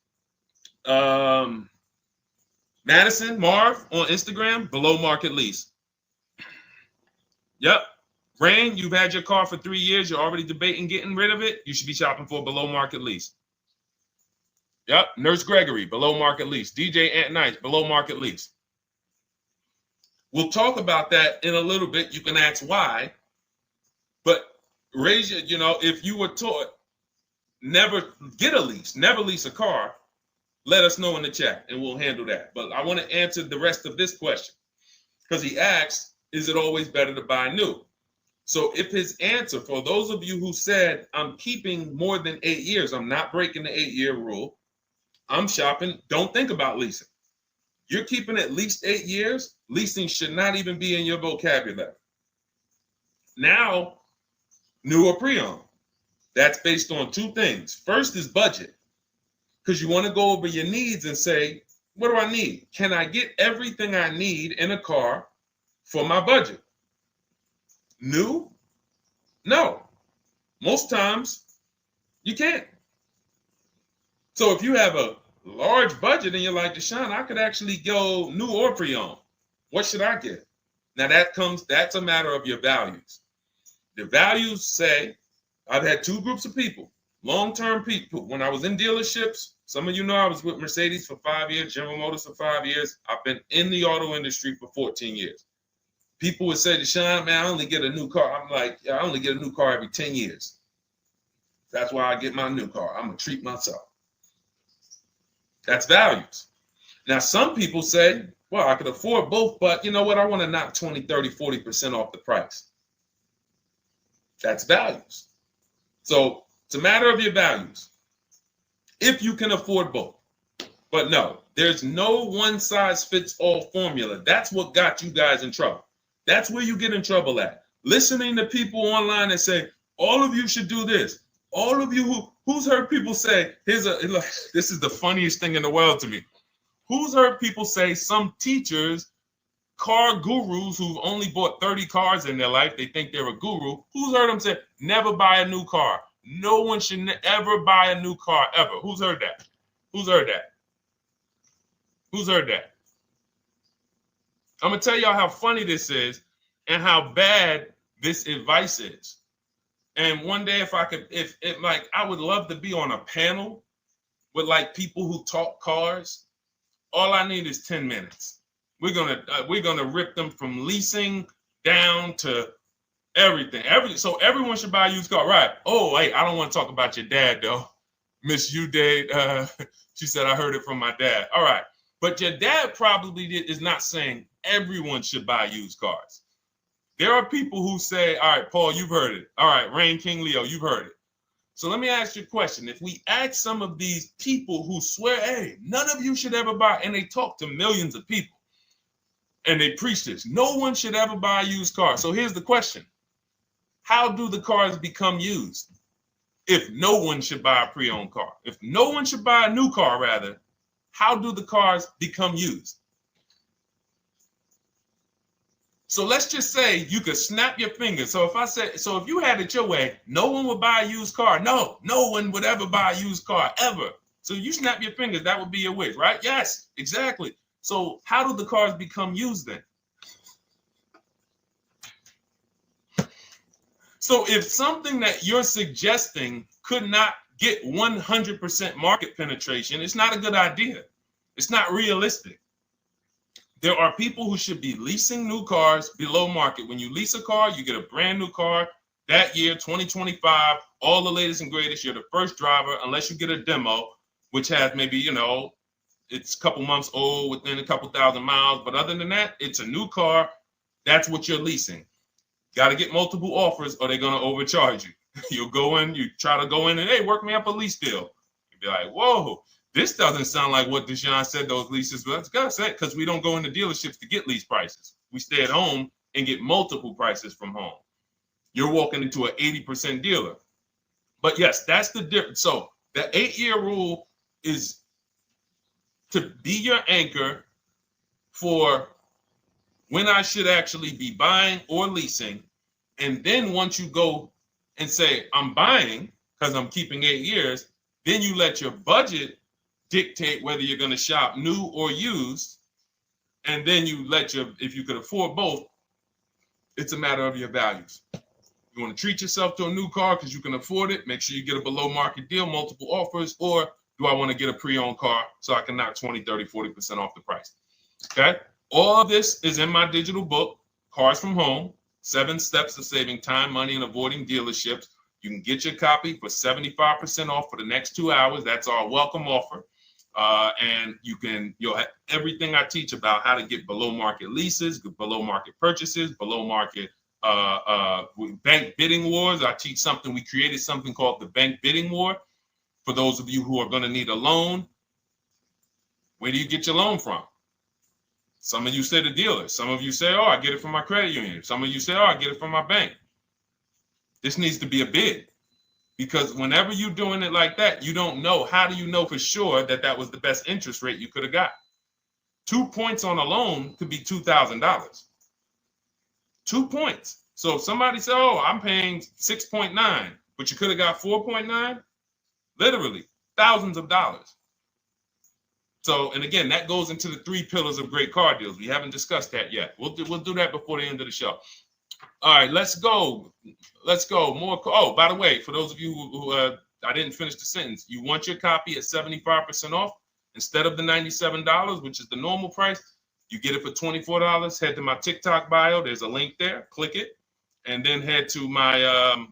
Madison, Marv on Instagram, below market lease. Yep. Rain, you've had your car for 3 years. You're already debating getting rid of it. You should be shopping for a below market lease. Yep. Nurse Gregory, below market lease. DJ Ant Nice, below market lease. We'll talk about that in a little bit. You can ask why. But raise your, if you were taught never get a lease, never lease a car, let us know in the chat and we'll handle that. But I want to answer the rest of this question because he asked, is it always better to buy new? So if his answer, for those of you who said, I'm keeping more than 8 years, I'm not breaking the 8-year rule, I'm shopping, don't think about leasing. You're keeping at least 8 years, leasing should not even be in your vocabulary. Now, new or pre-owned. That's based on 2 things. First is budget, because you want to go over your needs and say, what do I need? Can I get everything I need in a car for my budget? New? No. Most times, you can't. So if you have a large budget and you're like, Deshone, I could actually go new or pre-owned. What should I get? Now that's a matter of your values. The values say, I've had 2 groups of people, long-term people. When I was in dealerships, some of you know I was with Mercedes for 5 years, General Motors for 5 years. I've been in the auto industry for 14 years. People would say, Deshone, man, I only get a new car. I'm like, yeah, I only get a new car every 10 years. That's why I get my new car. I'm going to treat myself. That's values. Now, some people say, well, I could afford both, but you know what? I want to knock 20, 30, 40% off the price. That's values. So it's a matter of your values. If you can afford both. But no, there's no one-size-fits-all formula. That's what got you guys in trouble. That's where you get in trouble at. Listening to people online that say, all of you should do this. All of you who's heard people say, this is the funniest thing in the world to me. Who's heard people say some teachers, car gurus who've only bought 30 cars in their life, they think they're a guru. Who's heard them say, never buy a new car? No one should ever buy a new car ever. Who's heard that? Who's heard that? Who's heard that? I'm going to tell y'all how funny this is and how bad this advice is. And one day, I would love to be on a panel with like people who talk cars. All I need is 10 minutes. We're gonna rip them from leasing down to everything. So everyone should buy a used car, right? Oh, wait, I don't want to talk about your dad though. Miss you dad. She said I heard it from my dad. All right, but your dad probably is not saying everyone should buy used cars. There are people who say, all right, Paul, you've heard it. All right, Rain King Leo, you've heard it. So let me ask you a question. If we ask some of these people who swear, hey, none of you should ever buy, and they talk to millions of people, and they preach this, no one should ever buy a used car. So here's the question. how do the cars become used? If no one should buy a pre-owned car, if no one should buy a new car, rather, how do the cars become used? So let's just say you could snap your fingers. So if you had it your way, no one would buy a used car. No one would ever buy a used car, ever. So you snap your fingers, that would be your wish, right? Yes, exactly. So how do the cars become used then? So if something that you're suggesting could not get 100% market penetration, it's not a good idea. It's not realistic. There are people who should be leasing new cars below market. When you lease a car, you get a brand new car that year, 2025, all the latest and greatest. You're the first driver, unless you get a demo, which has maybe, it's a couple months old, within a couple thousand miles. But other than that, it's a new car. That's what you're leasing. Got to get multiple offers or they're going to overcharge you. You'll go in, you try to go in and, hey, work me up a lease deal. You'll be like, whoa, this doesn't sound like what Deshone said those leases. But that's got to say, because we don't go into dealerships to get lease prices. We stay at home and get multiple prices from home. You're walking into an 80% dealer. But yes, that's the difference. So the 8-year rule is to be your anchor for when I should actually be buying or leasing. And then once you go and say, I'm buying because I'm keeping 8 years, then you let your budget dictate whether you're going to shop new or used. And then you if you could afford both, it's a matter of your values. You want to treat yourself to a new car because you can afford it, make sure you get a below market deal, multiple offers, or do I want to get a pre-owned car so I can knock 20, 30, 40% off the price? Okay. All of this is in my digital book, Cars from Home, 7 Steps to Saving Time, Money, and Avoiding Dealerships. You can get your copy for 75% off for the next 2 hours. That's our welcome offer. And you'll have everything I teach about how to get below market leases, below market purchases, below market bank bidding wars. We created something called the bank bidding war. For those of you who are going to need a loan, where do you get your loan from? Some of you say the dealer. Some of you say, oh, I get it from my credit union. Some of you say, oh, I get it from my bank. This needs to be a bid, because whenever you're doing it like that, you don't know. How do you know for sure that that was the best interest rate you could have got? 2 points on a loan could be $2,000. 2 points. So if somebody said, oh, I'm paying 6.9, but you could have got 4.9, literally thousands of dollars. So, and again, that goes into the 3 pillars of great car deals. We haven't discussed that yet. We'll do that before the end of the show. All right, let's go. More. Oh, by the way, for those of you who I didn't finish the sentence, you want your copy at 75% off instead of the $97, which is the normal price. You get it for $24. Head to my TikTok bio. There's a link there. Click it, and then head to my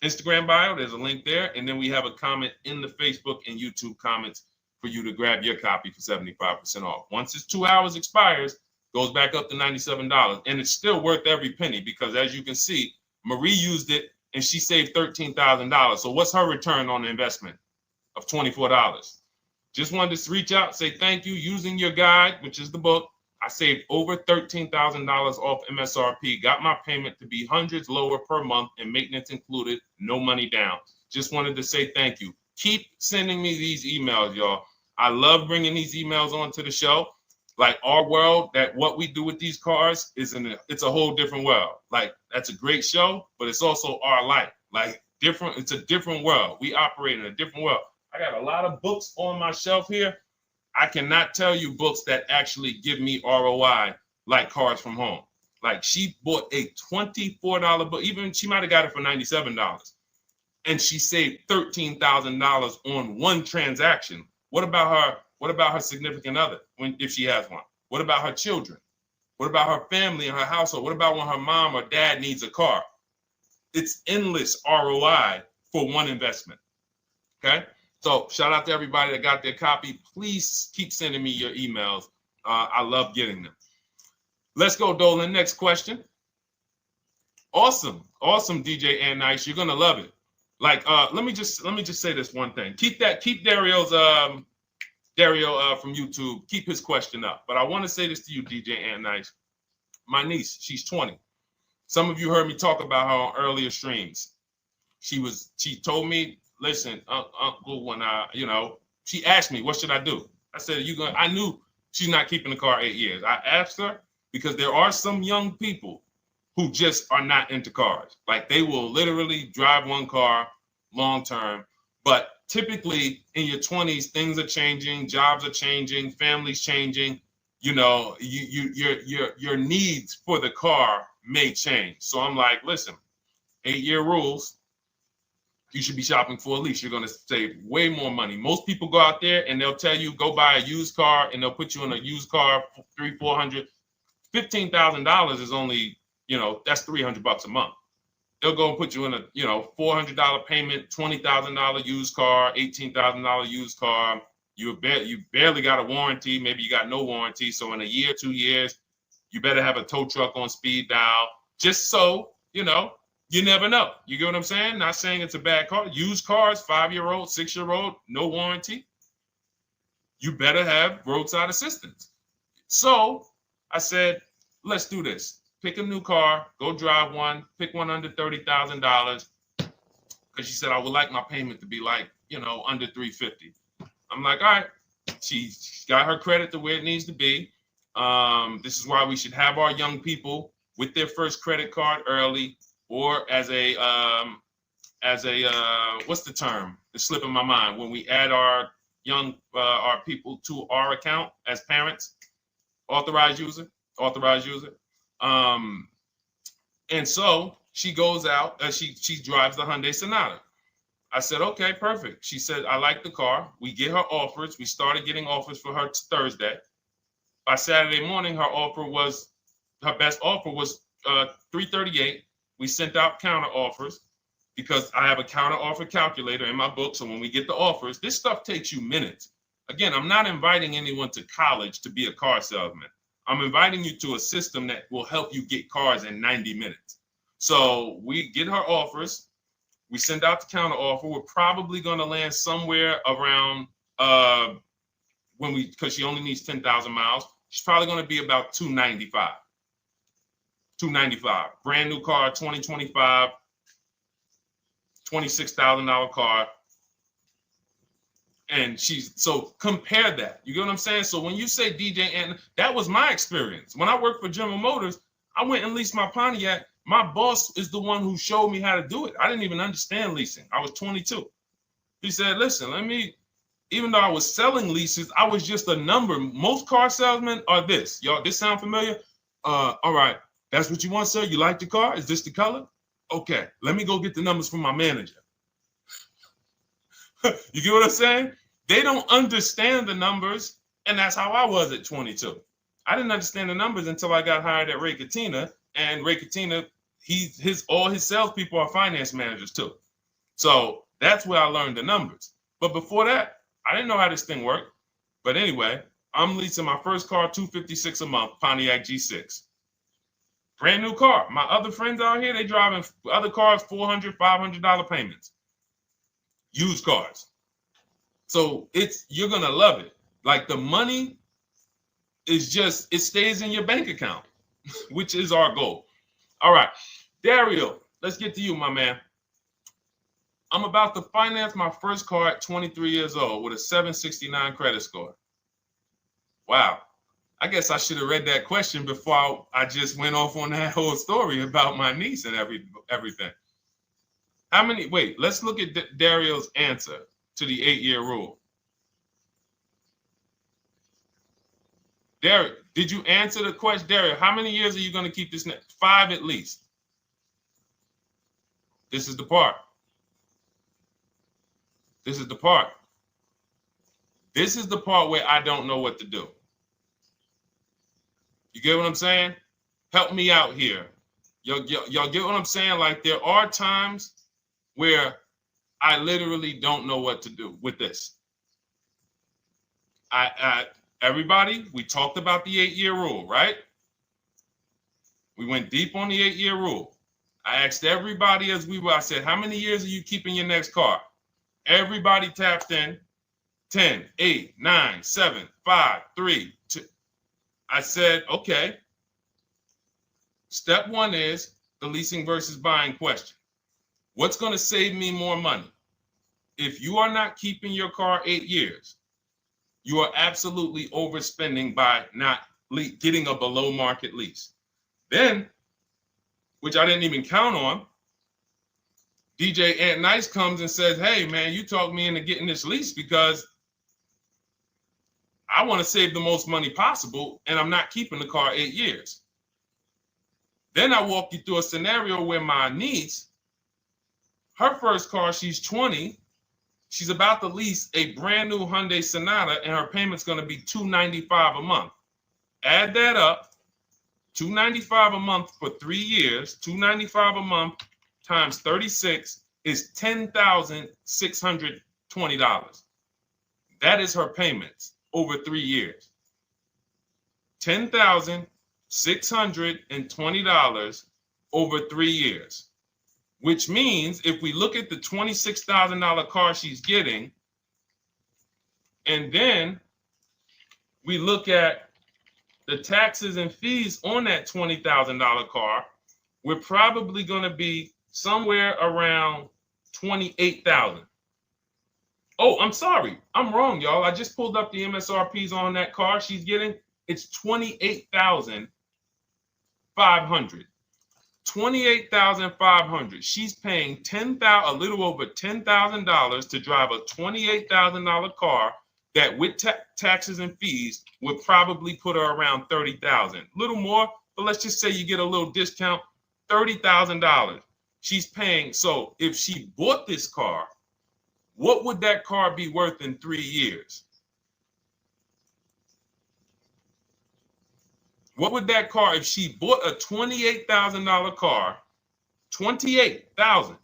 Instagram bio. There's a link there, and then we have a comment in the Facebook and YouTube comments for you to grab your copy for 75% off. Once it's 2 hours expires, goes back up to $97, and it's still worth every penny, because as you can see, Marie used it and she saved $13,000. So what's her return on the investment of $24? Just wanted to reach out, say thank you. Using your guide, which is the book, I saved over $13,000 off MSRP, got my payment to be hundreds lower per month and maintenance included, no money down. Just wanted to say thank you. Keep sending me these emails, y'all. I love bringing these emails onto the show. Like, our world, that what we do with these cars it's a whole different world. Like, that's a great show, but it's also our life. Like, different, it's a different world. We operate in a different world. I got a lot of books on my shelf here. I cannot tell you books that actually give me ROI like Cars from Home. Like, she bought a $24 book. Even she might have got it for $97. And she saved $13,000 on one transaction. What about her? What about her significant other, if she has one? What about her children? What about her family and her household? What about when her mom or dad needs a car? It's endless ROI for one investment. Okay? So shout out to everybody that got their copy. Please keep sending me your emails. I love getting them. Let's go, Dolan. Next question. Awesome, DJ and Nice. You're gonna love it. Like, let me just say this one thing. Keep Dario's Dario from YouTube, keep his question up. But I want to say this to you, DJ and Nice. My niece, she's 20. Some of you heard me talk about her on earlier streams. She told me, listen, Uncle, when she asked me, what should I do? I said, I knew she's not keeping the car 8 years. I asked her because there are some young people who just are not into cars. Like they will literally drive one car long term, but typically in your 20s, things are changing, jobs are changing, families changing. Your needs for the car may change. So I'm like, listen, 8-year rules. You should be shopping for a lease. You're going to save way more money. Most people go out there and they'll tell you go buy a used car, and they'll put you in a used car for $300, $400, $15,000 is only, that's $300 a month. They'll go and put you in a, $400 payment, $20,000 used car, $18,000 used car. You barely got a warranty. Maybe you got no warranty. So in a year, 2 years, you better have a tow truck on speed dial, just so, you never know. You get what I'm saying? Not saying it's a bad car. Used cars, 5-year-old, 6-year-old, no warranty. You better have roadside assistance. So I said, let's do this. Pick a new car, go drive one, pick one under $30,000. Because she said, I would like my payment to be like, under $350. I'm like, all right. She's got her credit to where it needs to be. This is why we should have our young people with their first credit card early, or as a what's the term? It's slipping my mind. When we add our young our people to our account as parents, authorized user. And so she goes out. She drives the Hyundai Sonata. I said, okay, perfect. She said, I like the car. We get her offers. We started getting offers for her Thursday. By Saturday morning, her best offer was $338. We sent out counter offers because I have a counter offer calculator in my book. So when we get the offers, this stuff takes you minutes. Again, I'm not inviting anyone to college to be a car salesman. I'm inviting you to a system that will help you get cars in 90 minutes. So we get her offers. We send out the counter offer. We're probably going to land somewhere around because she only needs 10,000 miles. She's probably going to be about $295. Brand new car, 2025, $26,000 car. And so compare that. You get what I'm saying? So when you say DJ, and that was my experience. When I worked for General Motors, I went and leased my Pontiac. My boss is the one who showed me how to do it. I didn't even understand leasing. I was 22. He said, listen, even though I was selling leases, I was just a number. Most car salesmen are this. Y'all, this sound familiar? All right. That's what you want, sir? You like the car? Is this the color? Okay. Let me go get the numbers from my manager. You get what I'm saying? They don't understand the numbers. And that's how I was at 22. I didn't understand the numbers until I got hired at Ray Katina. And Ray Katina, all his salespeople are finance managers too. So that's where I learned the numbers. But before that, I didn't know how this thing worked. But anyway, I'm leasing my first car, $256 a month, Pontiac G6. Brand new car. My other friends out here, they driving other cars, $400, $500 payments. Used cars. So you're going to love it. Like the money is it stays in your bank account, which is our goal. All right. Dario, let's get to you, my man. I'm about to finance my first car at 23 years old with a 769 credit score. Wow. I guess I should have read that question before I just went off on that whole story about my niece and everything. Let's look at Dario's answer to the 8-year rule. Dario, did you answer the question? Dario, how many years are you going to keep this? 5 at least. This is the part. This is the part where I don't know what to do. You get what I'm saying? Help me out here. Y'all get what I'm saying? Like there are times where I literally don't know what to do with this. Everybody, we talked about the 8-year rule, right? We went deep on the 8-year rule. I asked everybody I said, how many years are you keeping your next car? Everybody tapped in 10, 8, 9, 7, 5, 3, 2. I said, okay. Step one is the leasing versus buying question. What's going to save me more money? If you are not keeping your car 8 years, you are absolutely overspending by not getting a below market lease. Then, which I didn't even count on, DJ Ant Nice comes and says, hey, man, you talked me into getting this lease because I want to save the most money possible, and I'm not keeping the car 8 years. Then I walk you through a scenario where my niece, her first car, she's 20, she's about to lease a brand new Hyundai Sonata, and her payment's going to be $295 a month. Add that up, $295 a month for 3 years, $295 a month times 36 is $10,620. That is her payments over 3 years. $10,620 over 3 years, which means if we look at the $26,000 car she's getting, and then we look at the taxes and fees on that $20,000 car, we're probably going to be somewhere around $28,000. Oh, I'm sorry. I'm wrong, y'all. I just pulled up the MSRPs on that car she's getting. It's $28,500. $28,500. She's paying a little over $10,000 to drive a $28,000 car that with taxes and fees would probably put her around $30,000. A little more, but let's just say you get a little discount, $30,000. She's paying. So if she bought this car, what would that car be worth in 3 years? What would that car, if she bought a $28,000 car, $28,000?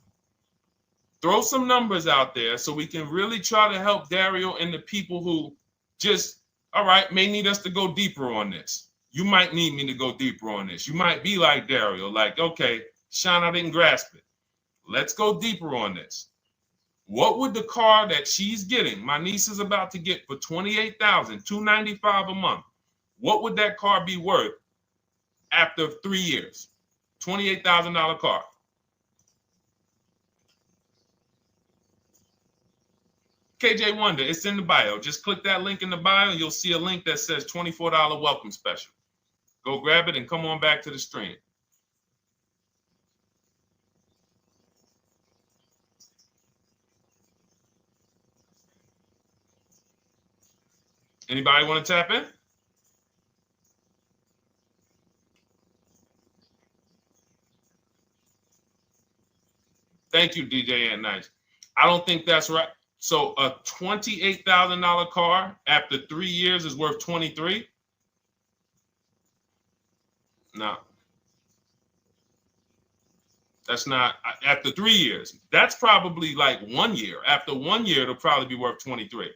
Throw some numbers out there so we can really try to help Dario and the people who just, all right, may need us to go deeper on this. You might need me to go deeper on this. You might be like Dario, like, okay, Sean, I didn't grasp it. Let's go deeper on this. What would the car that she's getting, my niece is about to get for $28,000, $295 a month, what would that car be worth after 3 years? $28,000 car. KJ Wonder, it's in the bio. Just click that link in the bio and you'll see a link that says $24 welcome special. Go grab it and come on back to the stream. Anybody want to tap in? Thank you, DJ and Nice. I don't think that's right. So a $28,000 car after 3 years is worth 23? No. That's not after 3 years. That's probably like 1 year. After 1 year, it'll probably be worth 23.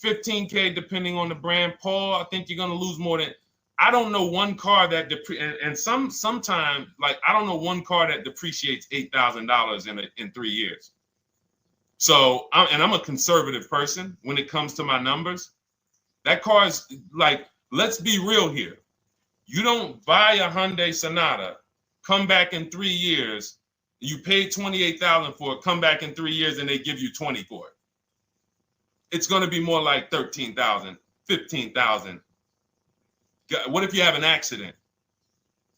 15K depending on the brand. Paul, I think you're gonna lose more than. I don't know one car that sometimes like I don't know one car that depreciates $8,000 in 3 years. So I'm a conservative person when it comes to my numbers. That car is like, let's be real here. You don't buy a Hyundai Sonata, come back in 3 years, you paid $28,000 for it, come back in 3 years and they give you 20 for it. It's going to be more like $13,000, $15,000. What if you have an accident?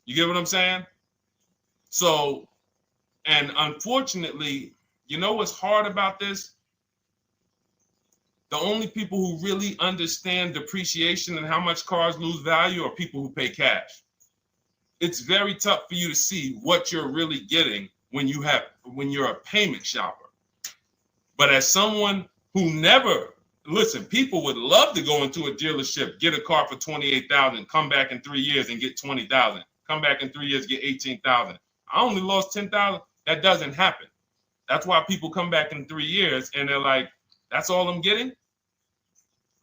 You get what I'm saying? So, and unfortunately, you know what's hard about this? The only people who really understand depreciation and how much cars lose value are people who pay cash. It's very tough for you to see what you're really getting when you're a payment shopper. But as someone who never, listen, people would love to go into a dealership, get a car for $28,000, come back in 3 years and get $20,000, come back in 3 years, get $18,000. I only lost $10,000. That doesn't happen. That's why people come back in 3 years and they're like, that's all I'm getting?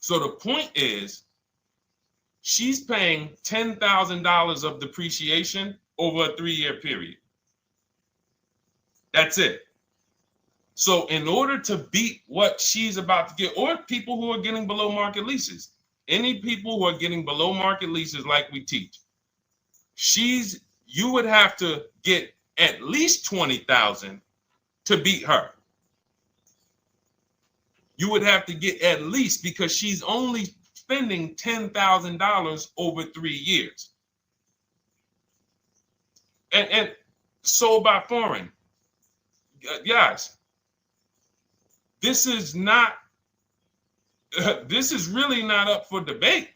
So the point is, she's paying $10,000 of depreciation over a 3-year period. That's it. So in order to beat what she's about to get, or people who are getting below market leases, any people who are getting below market leases like we teach, you would have to get at least $20,000 to beat her. You would have to get at least, because she's only spending $10,000 over 3 years. And sold by foreign. Guys, this is not, this is really not up for debate.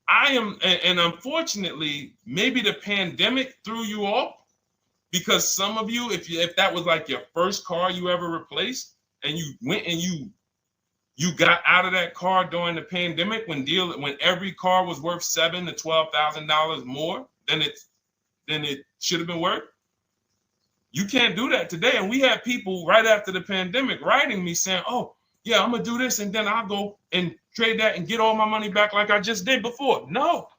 I am, and unfortunately, maybe the pandemic threw you off, because some of you, if that was like your first car you ever replaced, and you went and you got out of that car during the pandemic when every car was worth $7,000 to $12,000 more than it should have been worth. You can't do that today. And we had people right after the pandemic writing me saying, "Oh, yeah, I'm gonna do this, and then I'll go and trade that and get all my money back like I just did before." No,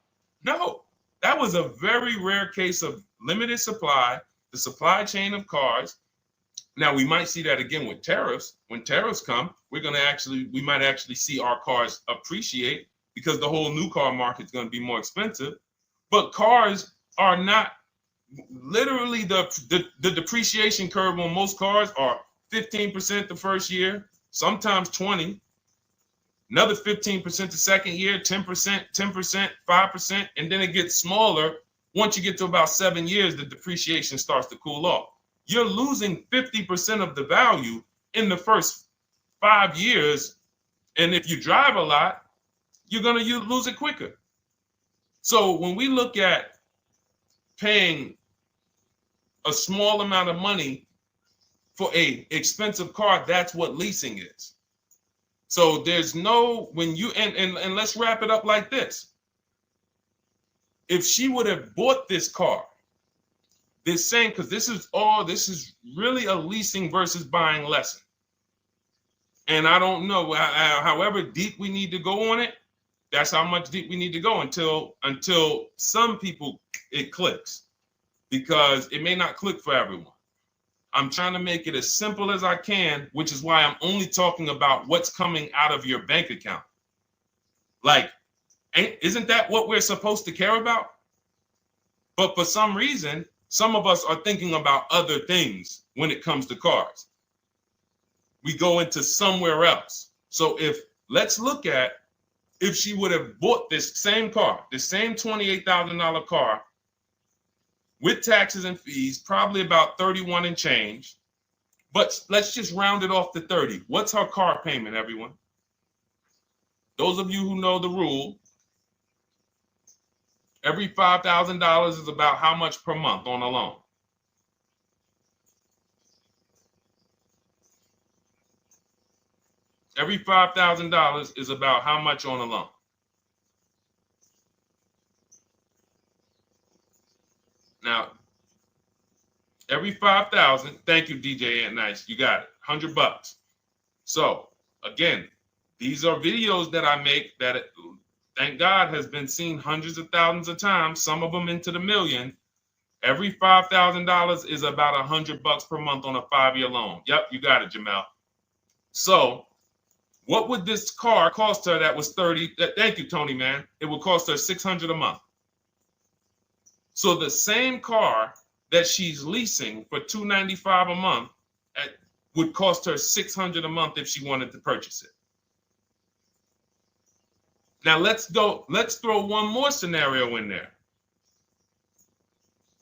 that was a very rare case of limited supply, the supply chain of cars. Now we might see that again with tariffs. When tariffs come, we might actually see our cars appreciate, because the whole new car market is going to be more expensive. But cars are not, literally the depreciation curve on most cars are 15% the first year, sometimes 20, another 15% the second year, 10%, 5%, and then it gets smaller. Once you get to about 7 years, the depreciation starts to cool off. You're losing 50% of the value in the first 5 years. And if you drive a lot, you're going to lose it quicker. So when we look at paying a small amount of money for a expensive car, that's what leasing is. So there's no, when you, and let's wrap it up like this. If she would have bought this car, this same, because this is really a leasing versus buying lesson. And I don't know, however deep we need to go on it, that's how much deep we need to go until some people it clicks, because it may not click for everyone. I'm trying to make it as simple as I can, which is why I'm only talking about what's coming out of your bank account. Like, isn't that what we're supposed to care about? But for some reason, some of us are thinking about other things when it comes to cars. We go into somewhere else. So let's look at if she would have bought this same car, the same $28,000 car with taxes and fees, probably about 31 and change. But let's just round it off to 30. What's her car payment, everyone? Those of you who know the rule, every $5,000 is about how much per month on a loan? Every $5,000 is about how much on a loan? Now, every 5,000, thank you, DJ Ant Nice, you got it, $100. So again, these are videos that I make that, thank God, has been seen hundreds of thousands of times, some of them into the million. Every $5,000 is about $100 per month on a 5-year loan. Yep, you got it, Jamel. So what would this car cost her that was 30? Thank you, Tony, man. It would cost her $600 a month. So the same car that she's leasing for $295 a month would cost her $600 a month if she wanted to purchase it. Now let's throw one more scenario in there.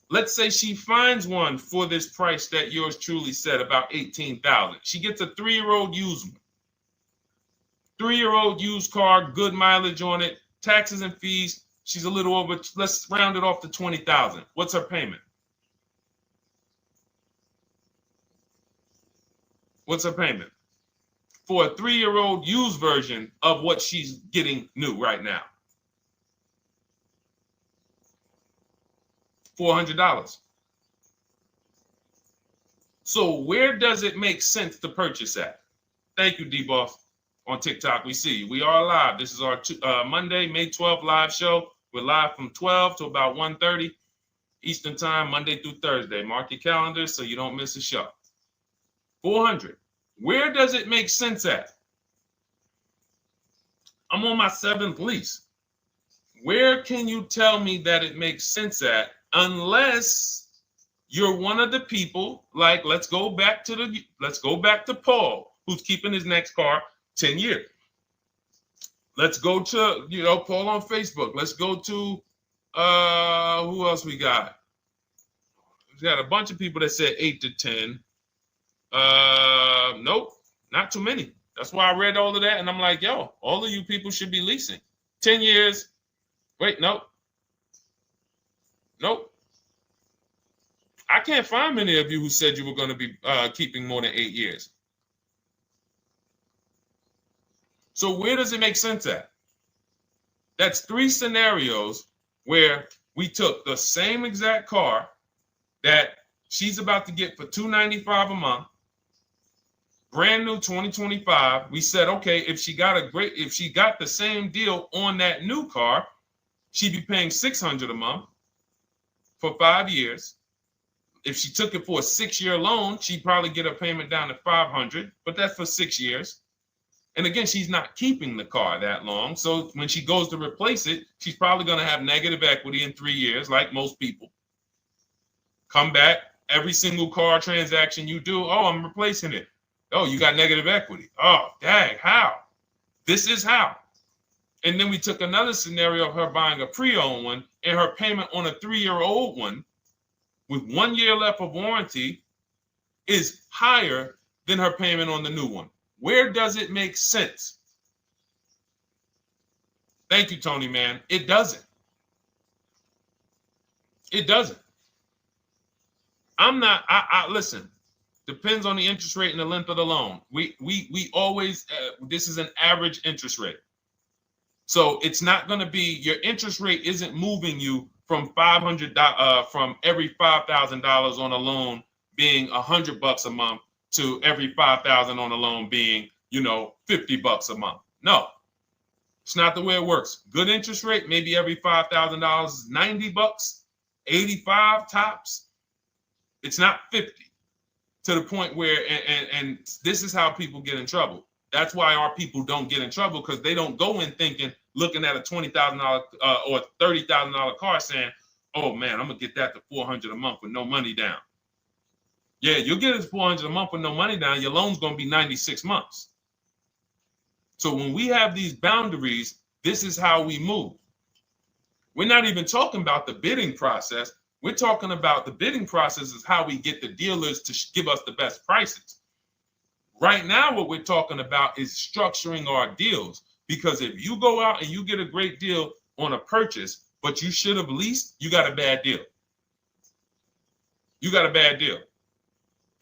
Let's say she finds one for this price that yours truly said, about $18,000. She gets a 3-year-old used one. 3-year-old used car, good mileage on it, taxes and fees. She's a little over, let's round it off to $20,000. What's her payment? What's her payment for a 3-year-old used version of what she's getting new right now? $400. So where does it make sense to purchase at? Thank you, D-Boss. On TikTok, we see you. We are live. This is our Monday, May 12th live show. We're live from 12 to about 1:30 Eastern time, Monday through Thursday. Mark your calendars so you don't miss a show. 400. Where does it make sense at? I'm on my 7th lease. Where can you tell me that it makes sense at, unless you're one of the people, like, let's go back to Paul, who's keeping his next car 10 years. Let's go to, Paul on Facebook. Let's go to, who else we got? We got a bunch of people that said 8 to 10. Nope, not too many. That's why I read all of that, and I'm like, yo, all of you people should be leasing. 10 years. Wait, nope. I can't find many of you who said you were going to be keeping more than 8 years. So where does it make sense at? That's 3 scenarios where we took the same exact car that she's about to get for $295 a month, brand new 2025. We said, okay, if she got the same deal on that new car, she'd be paying $600 a month for 5 years. If she took it for a 6-year loan, she'd probably get her payment down to $500, but that's for 6 years. And again, she's not keeping the car that long. So when she goes to replace it, she's probably going to have negative equity in 3 years, like most people. Come back, every single car transaction you do, oh, I'm replacing it. Oh, you got negative equity. Oh, dang, how? This is how. And then we took another scenario of her buying a pre-owned one, and her payment on a 3-year-old one with 1 year left of warranty is higher than her payment on the new one. Where does it make sense? Thank you, Tony, man. It doesn't. It doesn't. Listen, depends on the interest rate and the length of the loan. We always, this is an average interest rate. So it's not going to be, your interest rate isn't moving you from from every $5,000 on a loan being $100 a month to every $5,000 on a loan being, $50 a month. No, it's not the way it works. Good interest rate, maybe every $5,000 is $90, 85 tops. It's not 50, to the point where, and this is how people get in trouble. That's why our people don't get in trouble, because they don't go in looking at a $20,000 or $30,000 car saying, oh man, I'm gonna get that to $400 a month with no money down. Yeah, you'll get it $400 a month with no money down. Your loan's gonna be 96 months. So when we have these boundaries, this is how we move. We're not even talking about the bidding process. We're talking about the bidding process is how we get the dealers to give us the best prices. Right now, what we're talking about is structuring our deals. Because if you go out and you get a great deal on a purchase, but you should have leased, you got a bad deal. You got a bad deal.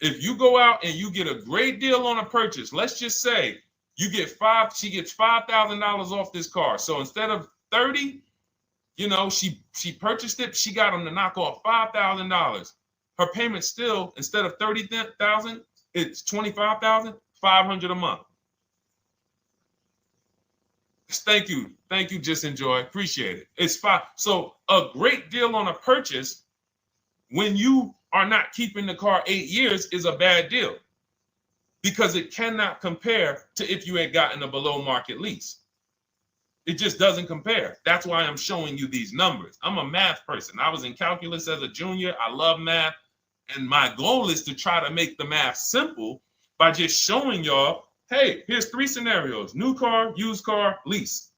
If you go out and you get a great deal on a purchase, let's just say she gets $5,000 off this car. So instead of 30, she purchased it, she got them to knock off $5,000. Her payment still, instead of $30,000, it's $25,500 a month. Thank you, Just Enjoy, appreciate it. It's fine. So a great deal on a purchase, when you are not keeping the car 8 years, is a bad deal, because it cannot compare to if you had gotten a below market lease. It just doesn't compare. That's why I'm showing you these numbers. I'm a math person. I was in calculus as a junior. I love math. And my goal is to try to make the math simple by just showing y'all, hey, here's 3 scenarios: new car, used car, lease.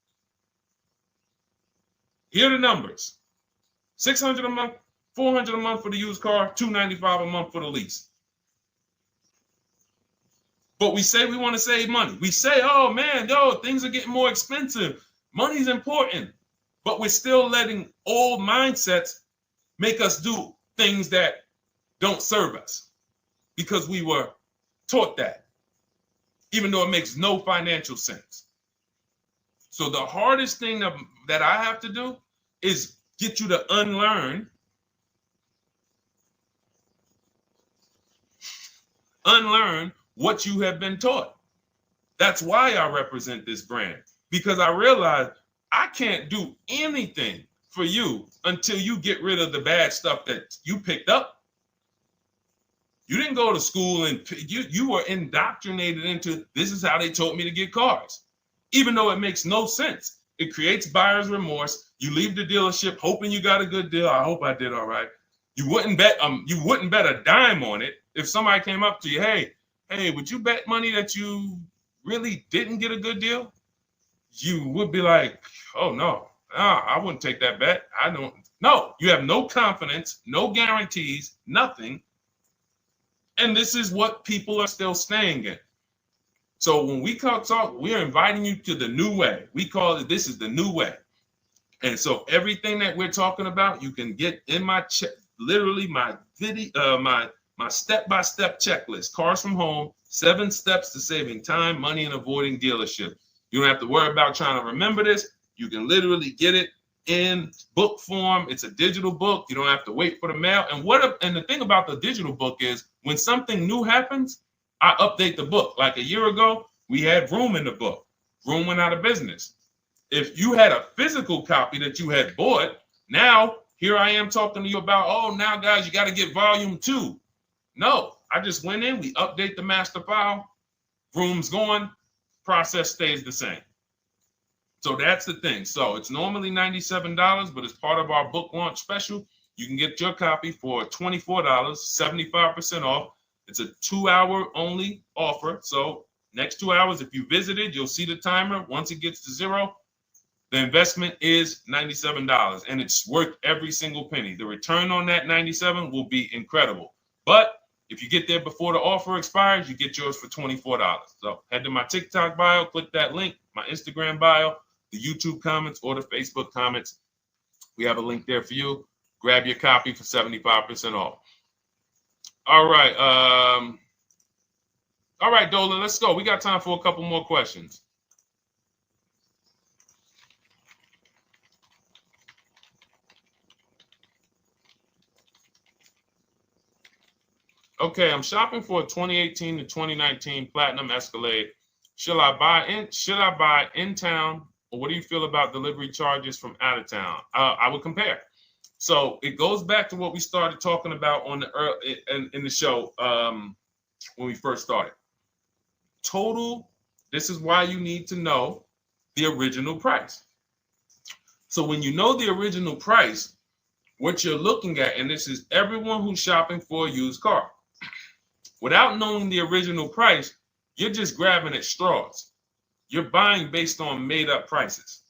Here are the numbers: $600 a month, $400 a month for the used car, $295 a month for the lease. But we say we want to save money. We say, oh man, things are getting more expensive. Money's important. But we're still letting old mindsets make us do things that don't serve us, because we were taught that, even though it makes no financial sense. So the hardest thing that I have to do is get you to unlearn what you have been taught. That's why I represent this brand, because I realize I can't do anything for you until you get rid of the bad stuff that you picked up. You didn't go to school and you were indoctrinated into, this is how they taught me to get cars, even though it makes no sense. It creates buyer's remorse. You leave the dealership hoping you got a good deal. I hope I did all right. You wouldn't bet a dime on it. If somebody came up to you, hey, would you bet money that you really didn't get a good deal? You would be like, oh no, I wouldn't take that bet. I don't. No, you have no confidence, no guarantees, nothing. And this is what people are still staying in. So when we talk, we're inviting you to the new way. We call it, this is the new way. And so everything that we're talking about, you can get in my literally my video, my step-by-step checklist, Cars from Home, 7 steps to saving time, money, and avoiding dealership. You don't have to worry about trying to remember this. You can literally get it in book form. It's a digital book. You don't have to wait for the mail. And the thing about the digital book is when something new happens, I update the book. Like a year ago, we had Room in the book. Room went out of business. If you had a physical copy that you had bought, now here I am talking to you about, oh, now guys, you got to get volume 2. No, I just went in, we update the master file, Room's going, process stays the same. So that's the thing. So it's normally $97, but as part of our book launch special, you can get your copy for $24, 75% off. It's a 2-hour only offer. So next 2 hours, if you visited, you'll see the timer. Once it gets to 0, the investment is $97, and it's worth every single penny. The return on that $97 will be incredible. But if you get there before the offer expires, you get yours for $24. So head to my TikTok bio, click that link, my Instagram bio, the YouTube comments, or the Facebook comments. We have a link there for you. Grab your copy for 75% off. All right. All right, Dolan, let's go. We got time for a couple more questions. Okay, I'm shopping for a 2018 to 2019 Platinum Escalade. Should I buy in town, or what do you feel about delivery charges from out of town? I would compare. So it goes back to what we started talking about on in the show when we first started. Total. This is why you need to know the original price. So when you know the original price, what you're looking at, and this is everyone who's shopping for a used car. Without knowing the original price, you're just grabbing at straws. You're buying based on made-up prices.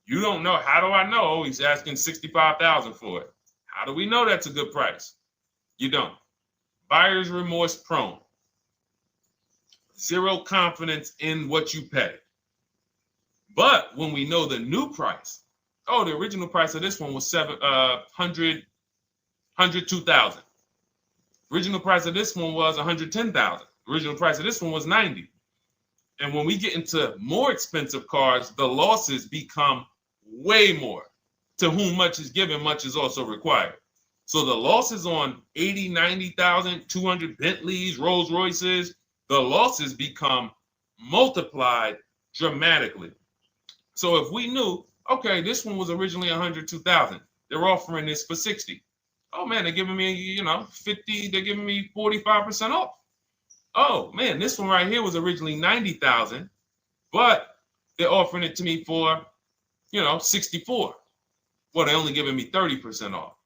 You don't know. How do I know he's asking $65,000 for it? How do we know that's a good price? You don't. Buyer's remorse prone. Zero confidence in what you pay. But when we know the new price, oh, the original price of this one was $102,000. Original price of this one was $110,000. Original price of this one was $90,000. And when we get into more expensive cars, the losses become way more. To whom much is given, much is also required. So the losses on 80, 90,000, 200 Bentleys, Rolls Royces, the losses become multiplied dramatically. So if we knew, okay, this one was originally $102,000, they're offering this for $60,000. Oh man, they're giving me, 50, they're giving me 45% off. Oh man, this one right here was originally $90,000, but they're offering it to me for, $64,000. Well, they're only giving me 30% off.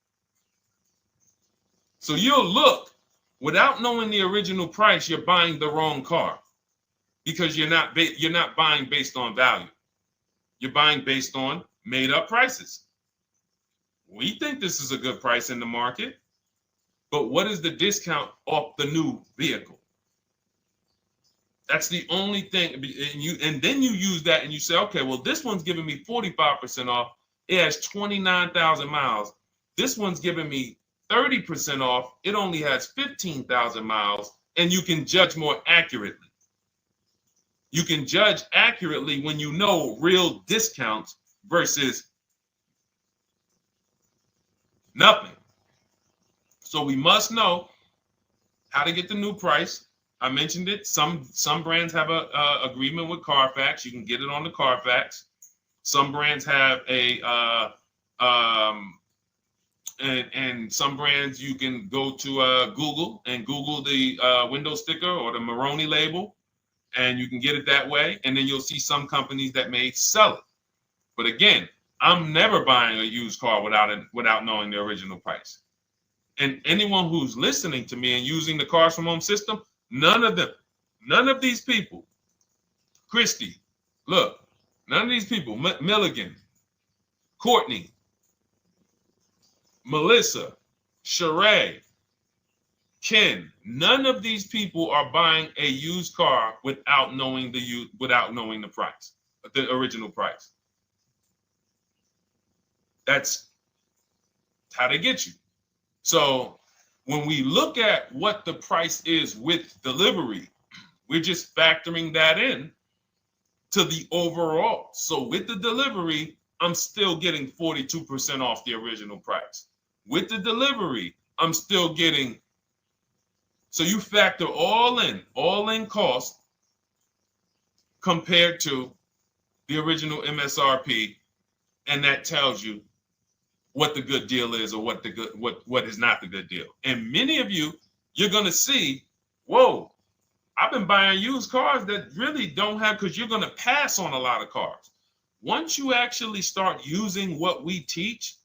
So you'll look, without knowing the original price, you're buying the wrong car because you're not buying based on value. You're buying based on made up prices. We think this is a good price in the market, but what is the discount off the new vehicle? That's the only thing. And then you use that and you say, okay, well, this one's giving me 45% off. It has 29,000 miles. This one's giving me 30% off. It only has 15,000 miles, and you can judge more accurately. You can judge accurately when you know real discounts versus nothing. So we must know how to get the new price. I mentioned it. Some brands have a agreement with Carfax. You can get it on the Carfax. Some brands have and some brands you can go to Google and Google the window sticker or the Maroni label, and you can get it that way. And then you'll see some companies that may sell it. But again, I'm never buying a used car without knowing the original price. And anyone who's listening to me and using the Cars from Home system, none of these people, Christy, look, none of these people, Milligan, Courtney, Melissa, Sheree, Ken, none of these people are buying a used car without knowing the price, the original price. That's how they get you. So when we look at what the price is with delivery, we're just factoring that in to the overall. So with the delivery, I'm still getting 42% off the original price. With the delivery, I'm still getting, so you factor all in cost compared to the original MSRP, and that tells you what the good deal is or what is not the good deal. And many of you, you're gonna see, whoa, I've been buying used cars that really don't have, because you're gonna pass on a lot of cars. Once you actually start using what we teach,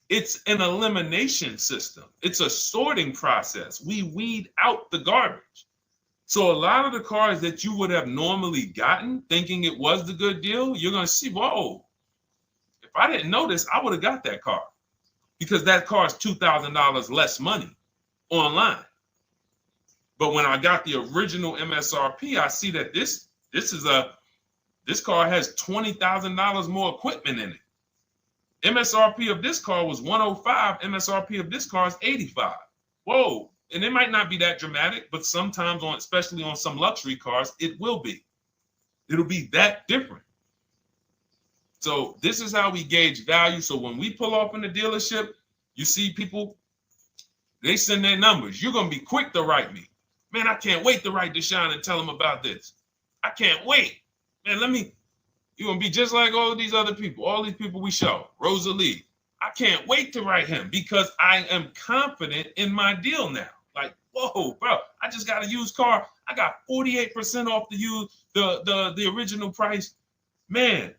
it's an elimination system. It's a sorting process. We weed out the garbage. So a lot of the cars that you would have normally gotten thinking it was the good deal, you're gonna see, whoa, if I didn't know this, I would have got that car, because that car is $2,000 less money online. But when I got the original MSRP, I see that this car has $20,000 more equipment in it. MSRP of this car was 105. MSRP of this car is 85. Whoa. And it might not be that dramatic, but sometimes especially on some luxury cars, it will be. It'll be that different. So this is how we gauge value. So when we pull off in the dealership, you see people, they send their numbers. You're going to be quick to write me. Man, I can't wait to write Deshone and tell him about this. I can't wait. Man, you're going to be just like all these other people, all these people we show. Rosalie, I can't wait to write him because I am confident in my deal now. Like, whoa, bro, I just got a used car. I got 48% off the original price. Man,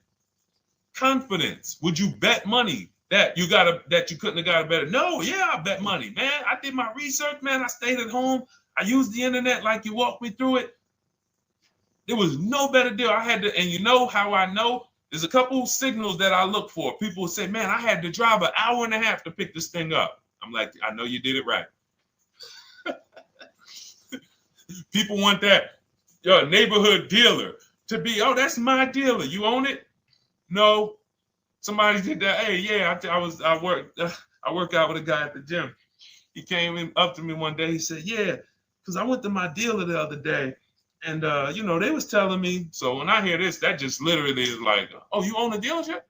confidence. Would you bet money that you couldn't have got a better? No, yeah, I bet money, man. I did my research, man. I stayed at home. I used the internet like you walked me through it. There was no better deal. I had to, and you know how I know? There's a couple signals that I look for. People say, man, I had to drive an hour and a half to pick this thing up. I'm like, I know you did it right. People want that neighborhood dealer to be, oh, that's my dealer. You own it? No. Somebody did that. Hey, yeah, I work out with a guy at the gym. He came up to me one day. He said, yeah, because I went to my dealer the other day. And, they was telling me. So when I hear this, that just literally is like, oh, you own a dealership?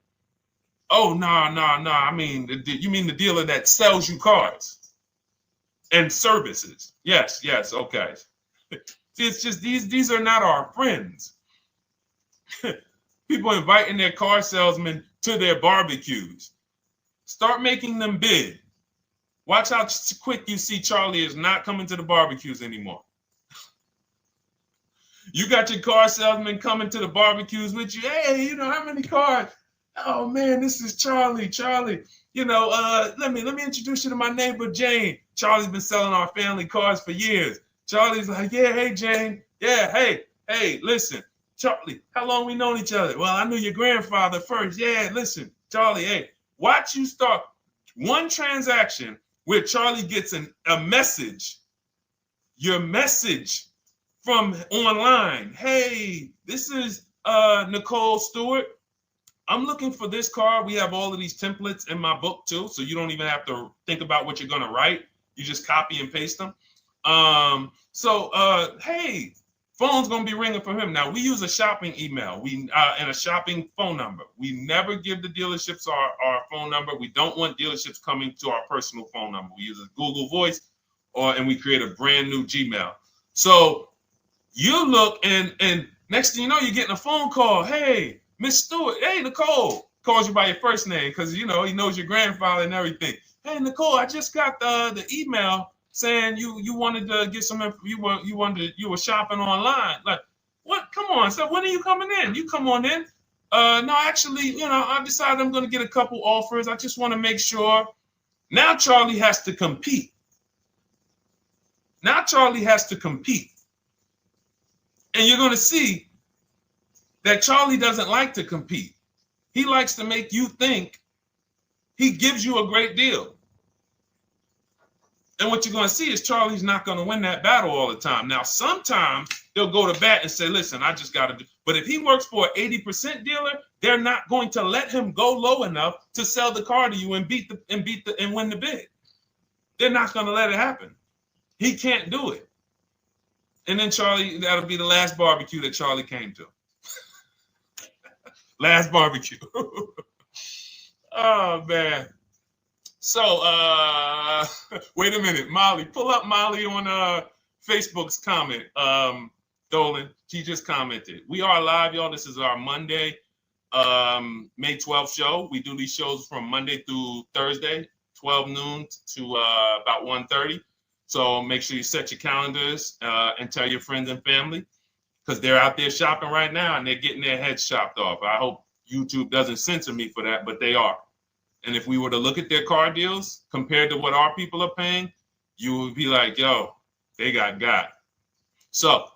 Oh, no. I mean, you mean the dealer that sells you cars and services? Yes. Okay. See, it's just these are not our friends. People inviting their car salesmen to their barbecues. Start making them bid. Watch how quick you see Charlie is not coming to the barbecues anymore. You got your car salesman coming to the barbecues with you. Hey, how many cars? Oh man, this is Charlie. Charlie, let me introduce you to my neighbor Jane. Charlie's been selling our family cars for years. Charlie's like, yeah, hey Jane. Yeah, hey, listen, Charlie, how long we known each other? Well, I knew your grandfather first. Yeah, listen, Charlie, hey, watch you start one transaction where Charlie gets a message, your message from online. Hey, this is Nicole Stewart. I'm looking for this car. We have all of these templates in my book too, so you don't even have to think about what you're going to write. You just copy and paste them. Hey, phone's going to be ringing for him. Now, we use a shopping email and a shopping phone number. We never give the dealerships our phone number. We don't want dealerships coming to our personal phone number. We use a Google Voice and we create a brand new Gmail. So you look and next thing you know, you're getting a phone call. Hey, Miss Stewart. Hey, Nicole. Calls you by your first name because, he knows your grandfather and everything. Hey, Nicole, I just got the email saying you wanted to get some, you were shopping online. Like, what? Come on. So when are you coming in? You come on in. No, actually, I decided I'm going to get a couple offers. I just want to make sure. Now Charlie has to compete. Now Charlie has to compete. And you're going to see that Charlie doesn't like to compete. He likes to make you think he gives you a great deal. And what you're going to see is Charlie's not going to win that battle all the time. Now, sometimes they'll go to bat and say, listen, I just got to do. But if he works for an 80% dealer, they're not going to let him go low enough to sell the car to you and win the bid. They're not going to let it happen. He can't do it. And then Charlie, that'll be the last barbecue that Charlie came to. Last barbecue. Oh, man. So, wait a minute. Molly, pull up Molly on Facebook's comment. Dolan, she just commented. We are live, y'all. This is our Monday, May 12th show. We do these shows from Monday through Thursday, 12 noon to about 1:30. So make sure you set your calendars and tell your friends and family, because they're out there shopping right now and they're getting their heads chopped off. I hope YouTube doesn't censor me for that, but they are. And if we were to look at their car deals compared to what our people are paying, you would be like, yo, they got. So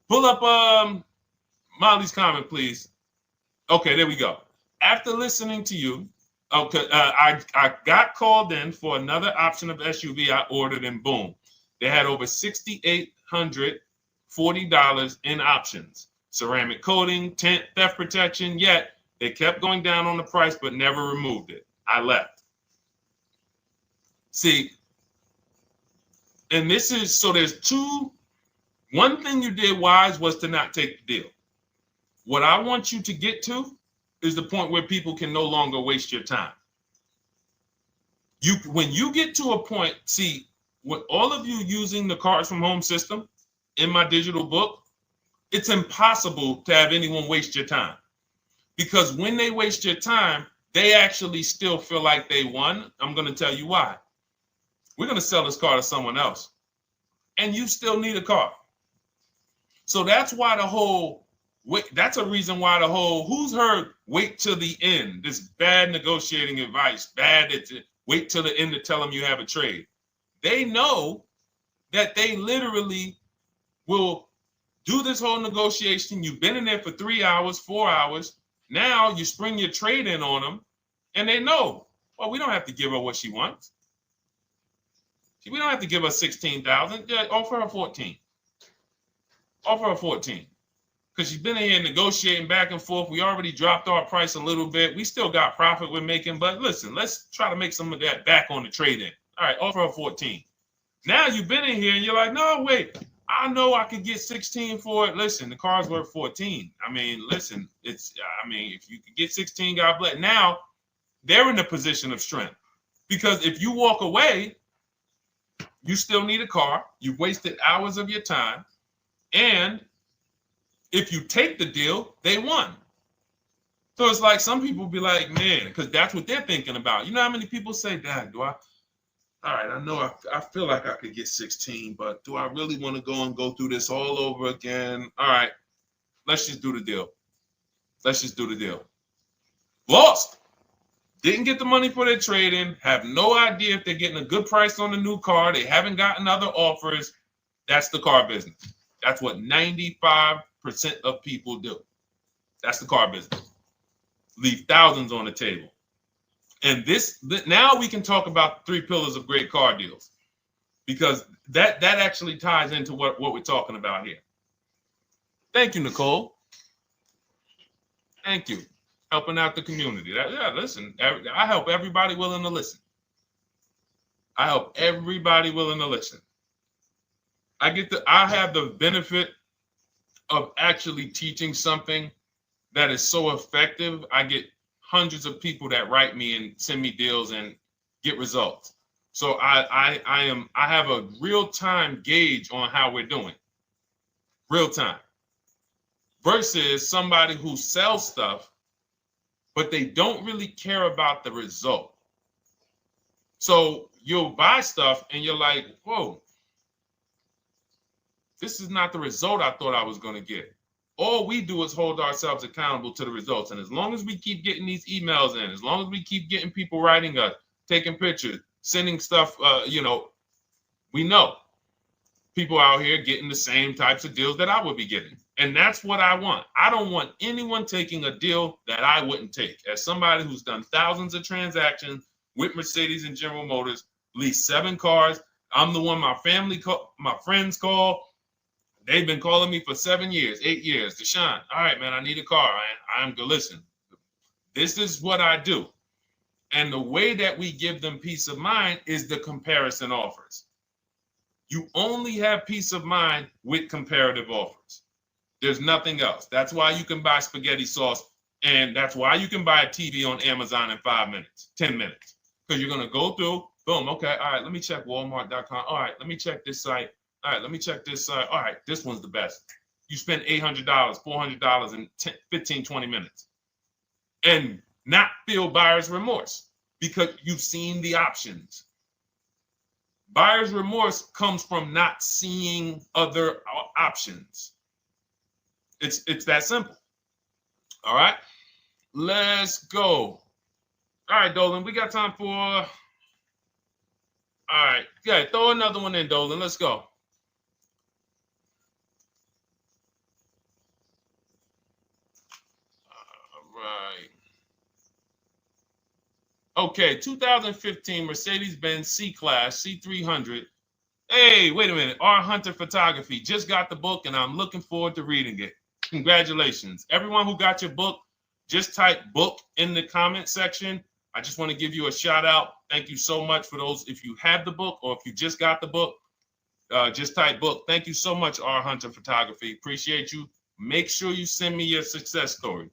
pull up Molly's comment, please. Okay, there we go. After listening to you, okay, I got called in for another option of SUV I ordered, and boom, they had over $6,840 in options. Ceramic coating, tint, theft protection, yet they kept going down on the price but never removed it. I left. See, and this is, so there's two. One thing you did wise was to not take the deal. What I want you to get to is the point where people can no longer waste your time. When you get to a point, see, with all of you using the Cars from Home system in my digital book, it's impossible to have anyone waste your time. Because when they waste your time, they actually still feel like they won. I'm going to tell you why. We're going to sell this car to someone else, and you still need a car. So that's why that's a reason why who's heard wait till the end, this bad negotiating advice, wait till the end to tell them you have a trade. They know that they literally will do this whole negotiation. You've been in there for 3 hours, 4 hours. Now you spring your trade in on them, and they know, well, we don't have to give her what she wants. We don't have to give her $16,000. Yeah, offer her 14. Offer her 14. Because she's been in here negotiating back and forth. We already dropped our price a little bit. We still got profit we're making, but listen, let's try to make some of that back on the trade-in. All right, offer her 14. Now you've been in here and you're like, no, wait, I know I could get 16 for it. Listen, the car's worth 14. I mean, listen, if you could get 16, God bless. Now they're in a position of strength, because if you walk away, you still need a car. You've wasted hours of your time. And if you take the deal, they won. So it's like some people be like, man, because that's what they're thinking about. You know how many people say, Dad, all right, I know I feel like I could get 16, but do I really want to go through this all over again? All right, let's just do the deal. Lost. Didn't get the money for their trade-in, have no idea if they're getting a good price on the new car. They haven't gotten other offers. That's the car business. That's what 95% of people do. That's the car business. Leave thousands on the table. And now we can talk about 3 pillars of great car deals, because that actually ties into what we're talking about here. Thank you, Nicole. Thank you. Helping out the community. Listen, I help everybody willing to listen. I have the benefit of actually teaching something that is so effective. I get hundreds of people that write me and send me deals and get results. So I have a real-time gauge on how we're doing. Real time. Versus somebody who sells stuff, but they don't really care about the result. So you'll buy stuff and you're like, whoa, this is not the result I thought I was going to get. All we do is hold ourselves accountable to the results. And as long as we keep getting these emails in, as long as we keep getting people writing us, taking pictures, sending stuff, we know people out here getting the same types of deals that I would be getting. And that's what I want. I don't want anyone taking a deal that I wouldn't take. As somebody who's done thousands of transactions with Mercedes and General Motors, leased 7 cars. I'm the one my friends call. They've been calling me for 7 years, 8 years. Deshone, all right, man, I need a car. I'm good. Listen, this is what I do. And the way that we give them peace of mind is the comparison offers. You only have peace of mind with comparative offers. There's nothing else. That's why you can buy spaghetti sauce, and that's why you can buy a TV on Amazon in 5 minutes, 10 minutes. Because you're going to go through, boom, okay, all right, let me check Walmart.com. All right, let me check this site. All right, let me check this site. All right, this one's the best. You spend $800, $400 in 15, 20 minutes. And not feel buyer's remorse because you've seen the options. Buyer's remorse comes from not seeing other options. It's that simple. All right, let's go. All right, Dolan, we got time for. All right, yeah, throw another one in, Dolan. Let's go. All right. Okay, 2015 Mercedes-Benz C-Class C300. Hey, wait a minute. R. Hunter Photography. Just got the book, and I'm looking forward to reading it. Congratulations. Everyone who got your book, just type book in the comment section. I just want to give you a shout out. Thank you so much for those. If you have the book or if you just got the book, just type book. Thank you so much, R. Hunter Photography. Appreciate you. Make sure you send me your success story.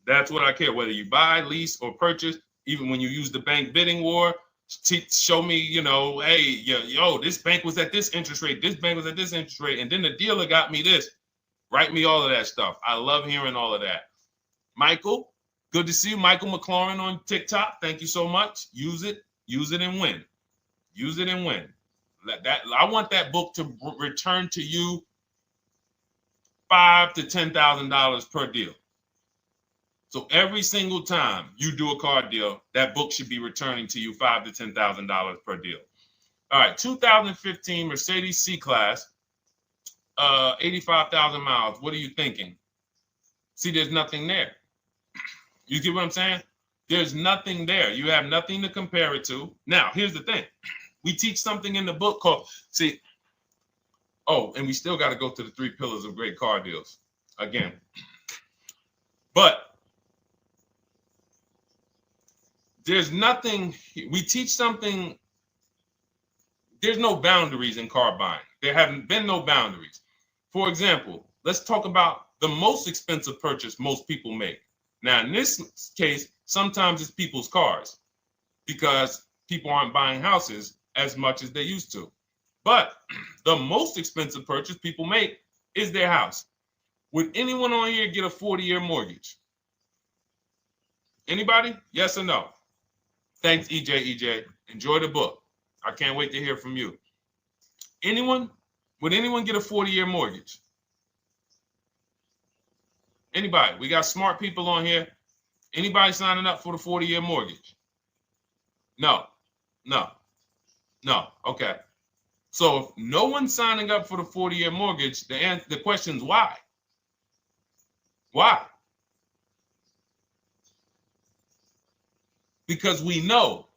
That's what I care, whether you buy, lease, or purchase. Even when you use the bank bidding war, show me, hey, yo, this bank was at this interest rate. This bank was at this interest rate. And then the dealer got me this. Write me all of that stuff. I love hearing all of that. Michael, good to see you. Michael McLaurin on TikTok. Thank you so much. Use it and win. Use it and win. I want that book to return to you $5,000 to $10,000 per deal. So every single time you do a car deal, that book should be returning to you $5,000 to $10,000 per deal. All right, 2015 Mercedes C-Class, 85,000 miles. What are you thinking? See, there's nothing there. You get what I'm saying? There's nothing there. You have nothing to compare it to. Now, here's the thing. We teach something in the book called, and we still got to go to the 3 pillars of great car deals again. But there's nothing, we teach something, there's no boundaries in car buying. There haven't been no boundaries. For example, let's talk about the most expensive purchase most people make. Now, in this case, sometimes it's people's cars because people aren't buying houses as much as they used to. But the most expensive purchase people make is their house. Would anyone on here get a 40-year mortgage? Anybody? Yes or no? Thanks, EJ. Enjoy the book. I can't wait to hear from you. Anyone? Would anyone get a 40-year mortgage? Anybody? We got smart people on here. Anybody signing up for the 40-year mortgage? No. Okay. So if no one's signing up for the 40-year mortgage, the question is why? Why? Because we know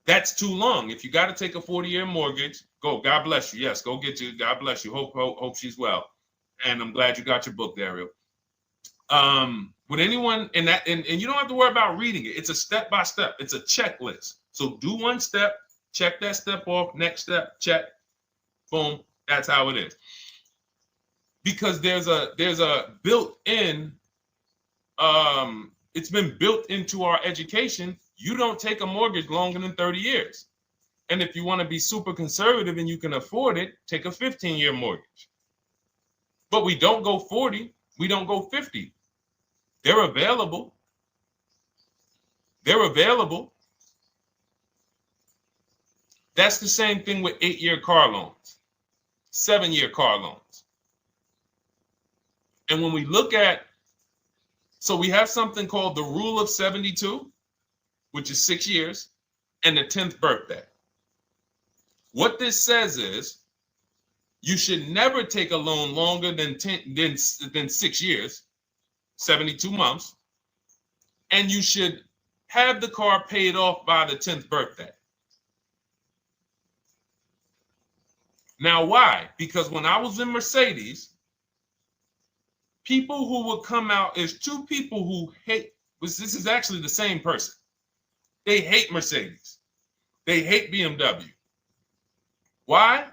that's too long. If you got to take a 40-year mortgage, go. God bless you. Yes, go get you. God bless you. Hope she's well. And I'm glad you got your book, Daryl. Would anyone, and you don't have to worry about reading it. It's a step by step. It's a checklist. So do one step, check that step off. Next step, check. Boom. That's how it is. Because there's a built-in. It's been built into our education. You don't take a mortgage longer than 30 years. And if you want to be super conservative and you can afford it, take a 15-year mortgage. But we don't go 40. We don't go 50. They're available. That's the same thing with 8-year car loans, 7-year car loans. And when we look at, so we have something called the rule of 72, which is 6 years, and the 10th birthday. What this says is you should never take a loan longer than 6 years, 72 months, and you should have the car paid off by the 10th birthday. Now, why? Because when I was in Mercedes, people who would come out is two people who hate, this is actually the same person. They hate Mercedes. They hate BMW. Why?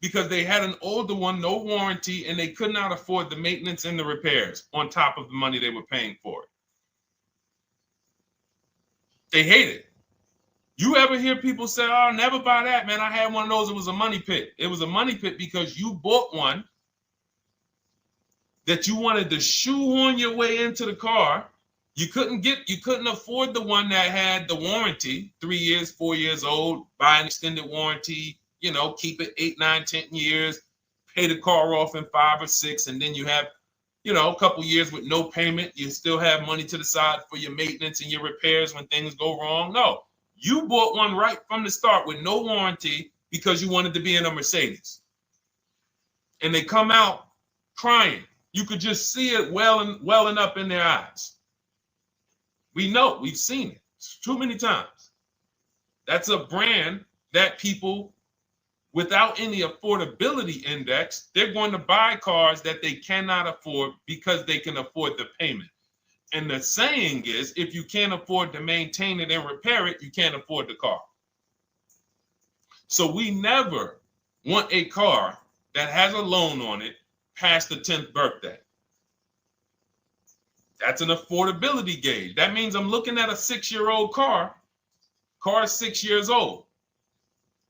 Because they had an older one, no warranty, and they could not afford the maintenance and the repairs on top of the money they were paying for it. They hate it. You ever hear people say, oh, never buy that, man. I had one of those. It was a money pit. It was a money pit because you bought one that you wanted to shoehorn your way into the car. You couldn't afford the one that had the warranty, 3 years, 4 years old, buy an extended warranty, keep it 8, 9, 10 years, pay the car off in 5 or 6, and then you have, a couple years with no payment. You still have money to the side for your maintenance and your repairs when things go wrong. No, you bought one right from the start with no warranty because you wanted to be in a Mercedes. And they come out crying. You could just see it welling up in their eyes. We know, we've seen it too many times. That's a brand that people without any affordability index, they're going to buy cars that they cannot afford because they can afford the payment. And the saying is, if you can't afford to maintain it and repair it, you can't afford the car. So we never want a car that has a loan on it past the 10th birthday. That's an affordability gauge. That means I'm looking at a 6-year-old car. Car is 6 years old.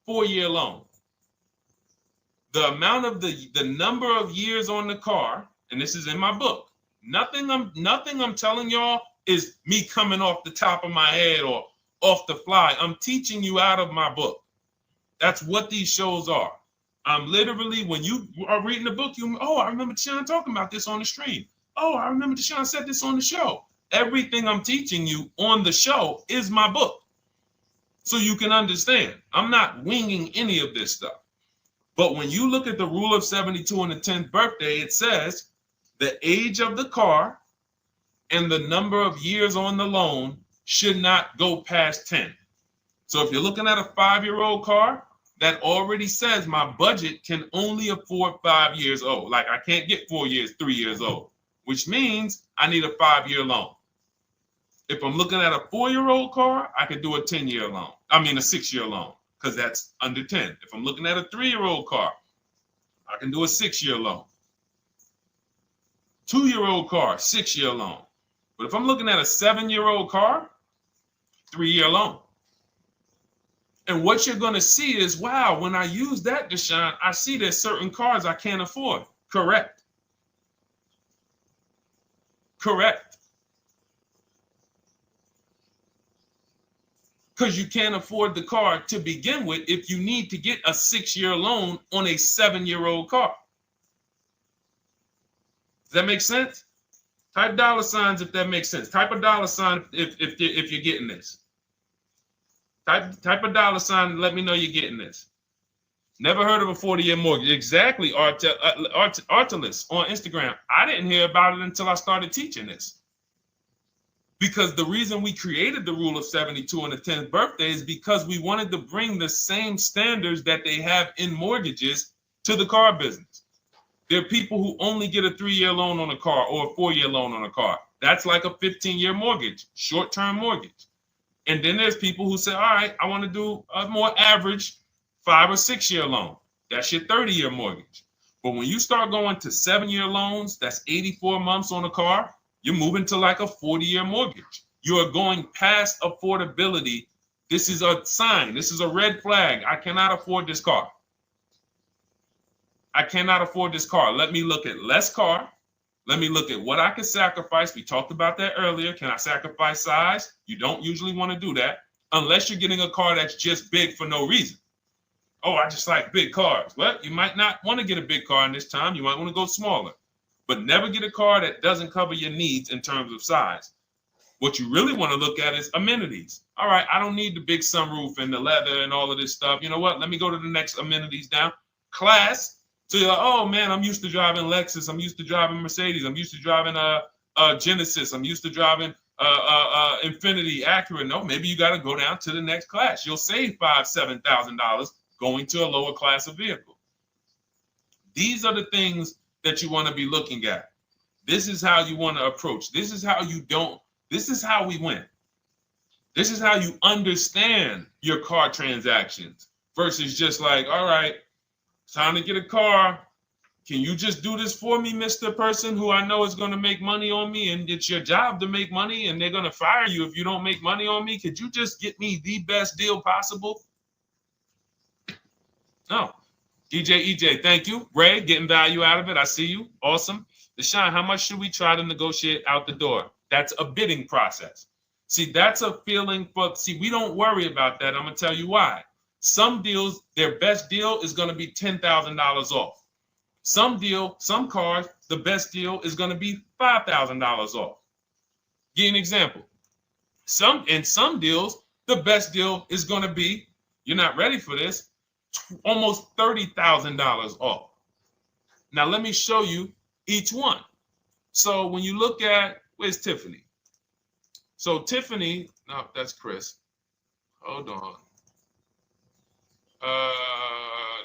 4-year loan. The amount of the number of years on the car, and this is in my book. Nothing I'm telling y'all is me coming off the top of my head or off the fly. I'm teaching you out of my book. That's what these shows are. I'm literally, when you are reading the book, I remember Deshone talking about this on the stream. Oh, I remember Deshone said this on the show. Everything I'm teaching you on the show is my book. So you can understand. I'm not winging any of this stuff. But when you look at the rule of 72 on the 10th birthday, it says the age of the car and the number of years on the loan should not go past 10. So if you're looking at a 5-year-old car, that already says my budget can only afford 5 years old. Like I can't get 4 years, 3 years old, which means I need a 5-year loan. If I'm looking at a 4-year-old car, I could do a 10-year loan. I mean a 6-year loan, because that's under 10. If I'm looking at a 3-year-old car, I can do a 6-year loan. 2-year-old car, 6-year loan. But if I'm looking at a 7-year-old car, 3-year loan. And what you're going to see is, wow, when I use that, Deshone, I see there's certain cars I can't afford. Correct. Correct. Because you can't afford the car to begin with if you need to get a 6-year loan on a 7-year-old car. Does that make sense? Type $ if that makes sense. Type a $ if you're getting this. Type a $ and let me know you're getting this. Never heard of a 40-year mortgage. Exactly, Artelis on Instagram. I didn't hear about it until I started teaching this. Because the reason we created the rule of 72 on the 10th birthday is because we wanted to bring the same standards that they have in mortgages to the car business. There are people who only get a 3-year loan on a car or a 4-year loan on a car. That's like a 15-year mortgage, short-term mortgage. And then there's people who say, all right, I want to do a more average 5 or 6-year loan. That's your 30-year mortgage. But when you start going to 7-year loans, that's 84 months on a car, you're moving to like a 40-year mortgage. You are going past affordability. This is a sign. This is a red flag. I cannot afford this car. I cannot afford this car. Let me look at less car. Let me look at what I can sacrifice. We talked about that earlier. Can I sacrifice size? You don't usually want to do that unless you're getting a car that's just big for no reason. Oh, I just like big cars. Well, you might not want to get a big car in this time. You might want to go smaller. But never get a car that doesn't cover your needs in terms of size. What you really want to look at is amenities. All right, I don't need the big sunroof and the leather and all of this stuff. You know what? Let me go to the next amenities down. Class. So you're like, oh man, I'm used to driving Lexus. I'm used to driving Mercedes. I'm used to driving Genesis. I'm used to driving Infiniti, Acura. No, maybe you got to go down to the next class. You'll save $5,000-$7,000 going to a lower class of vehicle. These are the things that you want to be looking at. This is how you want to approach. This is how you don't. This is how we win. This is how you understand your car transactions versus just like, all right, time to get a car. Can you just do this for me, Mr. Person who I know is going to make money on me, and it's your job to make money and they're going to fire you if you don't make money on me? Could you just get me the best deal possible? No. EJ, thank you. Ray, getting value out of it. I see you. Awesome. Deshone, how much should we try to negotiate out the door? That's a bidding process. See, that's a feeling for, we don't worry about that. I'm going to tell you why. Some deals, their best deal is going to be $10,000 off. Some cars, the best deal is going to be $5,000 off. Give you an example. In some deals, the best deal is going to be, you're not ready for this, almost $30,000 off. Now, let me show you each one. So when you look at, where's Tiffany? So Tiffany, no, that's Chris. Hold on.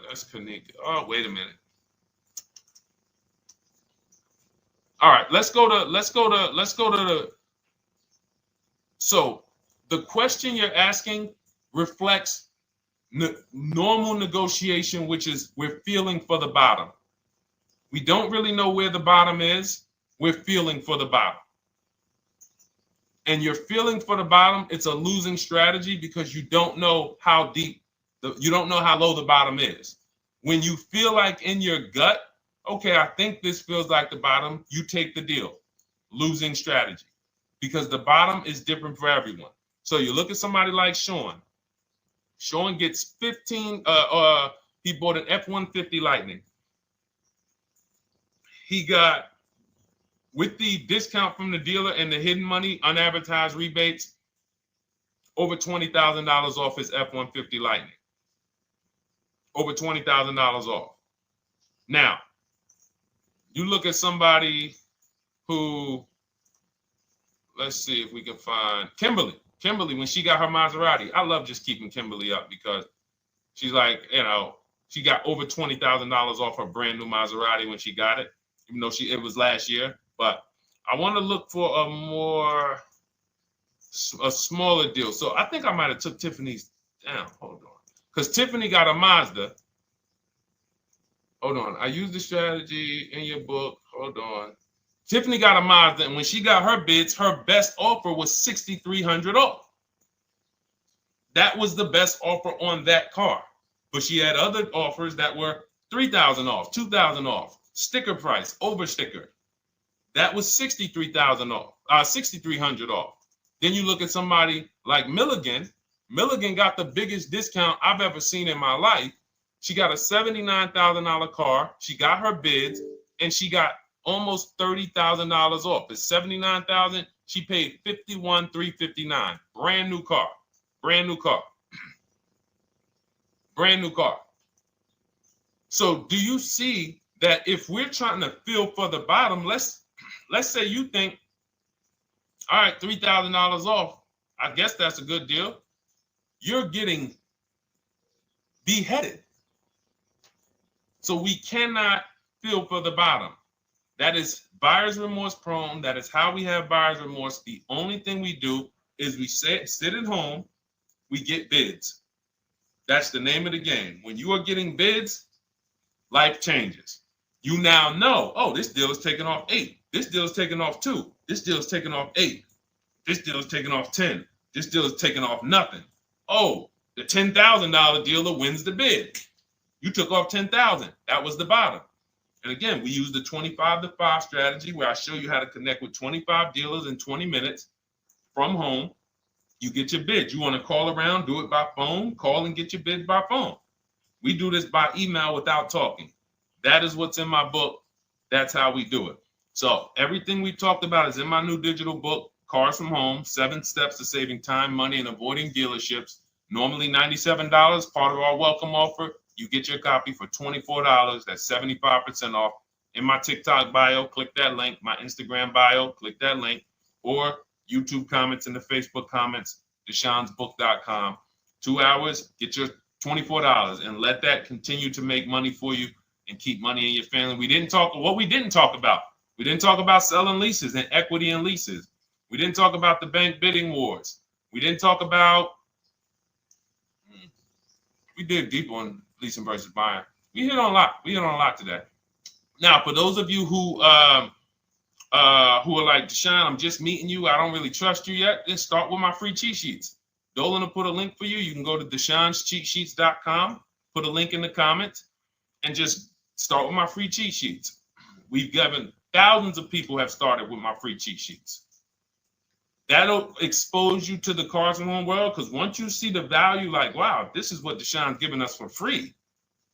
That's Kanika. Oh, wait a minute. All right, let's go to the. So the question you're asking reflects normal negotiation, which is we're feeling for the bottom. We don't really know where the bottom is. We're feeling for the bottom. And you're feeling for the bottom, it's a losing strategy because you don't know how deep, you don't know how low the bottom is. When you feel like in your gut, okay, I think this feels like the bottom, you take the deal. Losing strategy. Because the bottom is different for everyone. So you look at somebody like Sean. Sean gets 15, he bought an F-150 Lightning. He got, with the discount from the dealer and the hidden money, unadvertised rebates, over $20,000 off his F-150 Lightning. Over $20,000 off. Now, you look at somebody who, let's see if we can find Kimberly. Kimberly, when she got her Maserati, I love just keeping Kimberly up because she's like, you know, she got over $20,000 off her brand new Maserati when she got it, even though it was last year. But I want to look for a smaller deal. So I think I might have took Tiffany's down. Hold on. Because Tiffany got a Mazda. Hold on. I used the strategy in your book. Hold on. Tiffany got a Mazda, and when she got her bids, her best offer was $6,300 off. That was the best offer on that car. But she had other offers that were $3,000 off, $2,000 off, sticker price, over sticker. That was $63,000 off, $6,300 off. Then you look at somebody like Milligan. Milligan got the biggest discount I've ever seen in my life. She got a $79,000 car. She got her bids, and she got almost $30,000 off. It's $79,000. She paid $51,359. Brand new car. Brand new car. Brand new car. So do you see that if we're trying to feel for the bottom, let's say you think, all right, $3,000 off. I guess that's a good deal. You're getting beheaded. So we cannot feel for the bottom. That is buyer's remorse prone. That is how we have buyer's remorse. The only thing we do is we sit at home, we get bids. That's the name of the game. When you are getting bids, life changes. You now know, oh, this deal is taking off 8. This deal is taking off 2. This deal is taking off 8. This deal is taking off 10. This deal is taking off nothing. Oh, the $10,000 dealer wins the bid. You took off $10,000. That was the bottom. And again, we use the 25-to-5 strategy where I show you how to connect with 25 dealers in 20 minutes from home. You get your bids. You want to call around, do it by phone, call and get your bids by phone. We do this by email without talking. That is what's in my book. That's how we do it. So everything we talked about is in my new digital book. Cars from Home, 7 Steps to Saving Time, Money, and Avoiding Dealerships. Normally $97, part of our welcome offer. You get your copy for $24. That's 75% off. In my TikTok bio, click that link. My Instagram bio, click that link. Or YouTube comments in the Facebook comments, deshonsbook.com. 2 hours, get your $24 and let that continue to make money for you and keep money in your family. We didn't talk about. We didn't talk about selling leases and equity in leases. We didn't talk about the bank bidding wars. We didn't talk about, we did deep on leasing versus buying. We hit on a lot today. Now, for those of you who are like, Deshone, I'm just meeting you, I don't really trust you yet, then start with my free cheat sheets. Dolan will put a link for you. You can go to DeshonesCheatSheets.com, put a link in the comments, and just start with my free cheat sheets. We've given thousands of people have started with my free cheat sheets. That'll expose you to the Cars from Home world, because once you see the value, like, wow, this is what Deshone's giving us for free.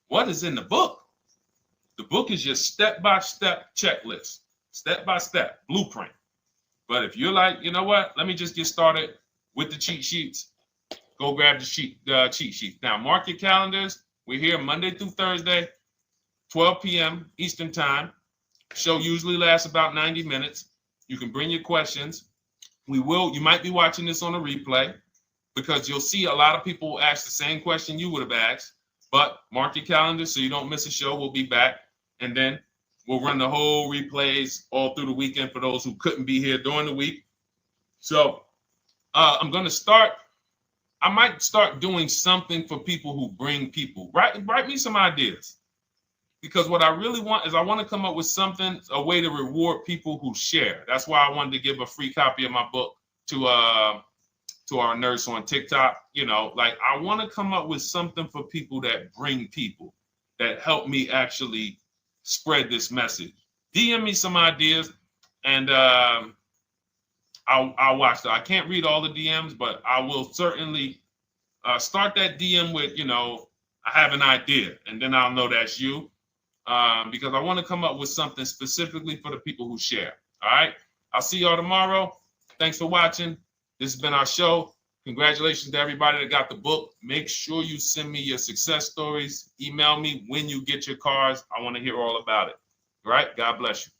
What is in the book? The book is your step-by-step checklist, step-by-step blueprint. But if you're like, you know what, let me just get started with the cheat sheets, go grab the cheat sheets. Now, mark your calendars. We're here Monday through Thursday, 12 p.m. Eastern Time. Show usually lasts about 90 minutes. You can bring your questions. You might be watching this on a replay, because you'll see a lot of people ask the same question you would have asked. But mark your calendar so you don't miss a show. We'll be back, and then we'll run the whole replays all through the weekend for those who couldn't be here during the week. So I might start doing something for people who bring people. Write me some ideas, because what I really want is I want to come up with something, a way to reward people who share. That's why I wanted to give a free copy of my book to our nurse on TikTok. You know, like, I want to come up with something for people that bring people, that help me actually spread this message. DM me some ideas, and I'll watch that. I can't read all the DMs, but I will certainly start that DM with, you know, I have an idea, and then I'll know that's you. Because I want to come up with something specifically for the people who share. All right. I'll see y'all tomorrow. Thanks for watching. This has been our show. Congratulations to everybody that got the book. Make sure you send me your success stories. Email me when you get your cars. I want to hear all about it. All right. God bless you.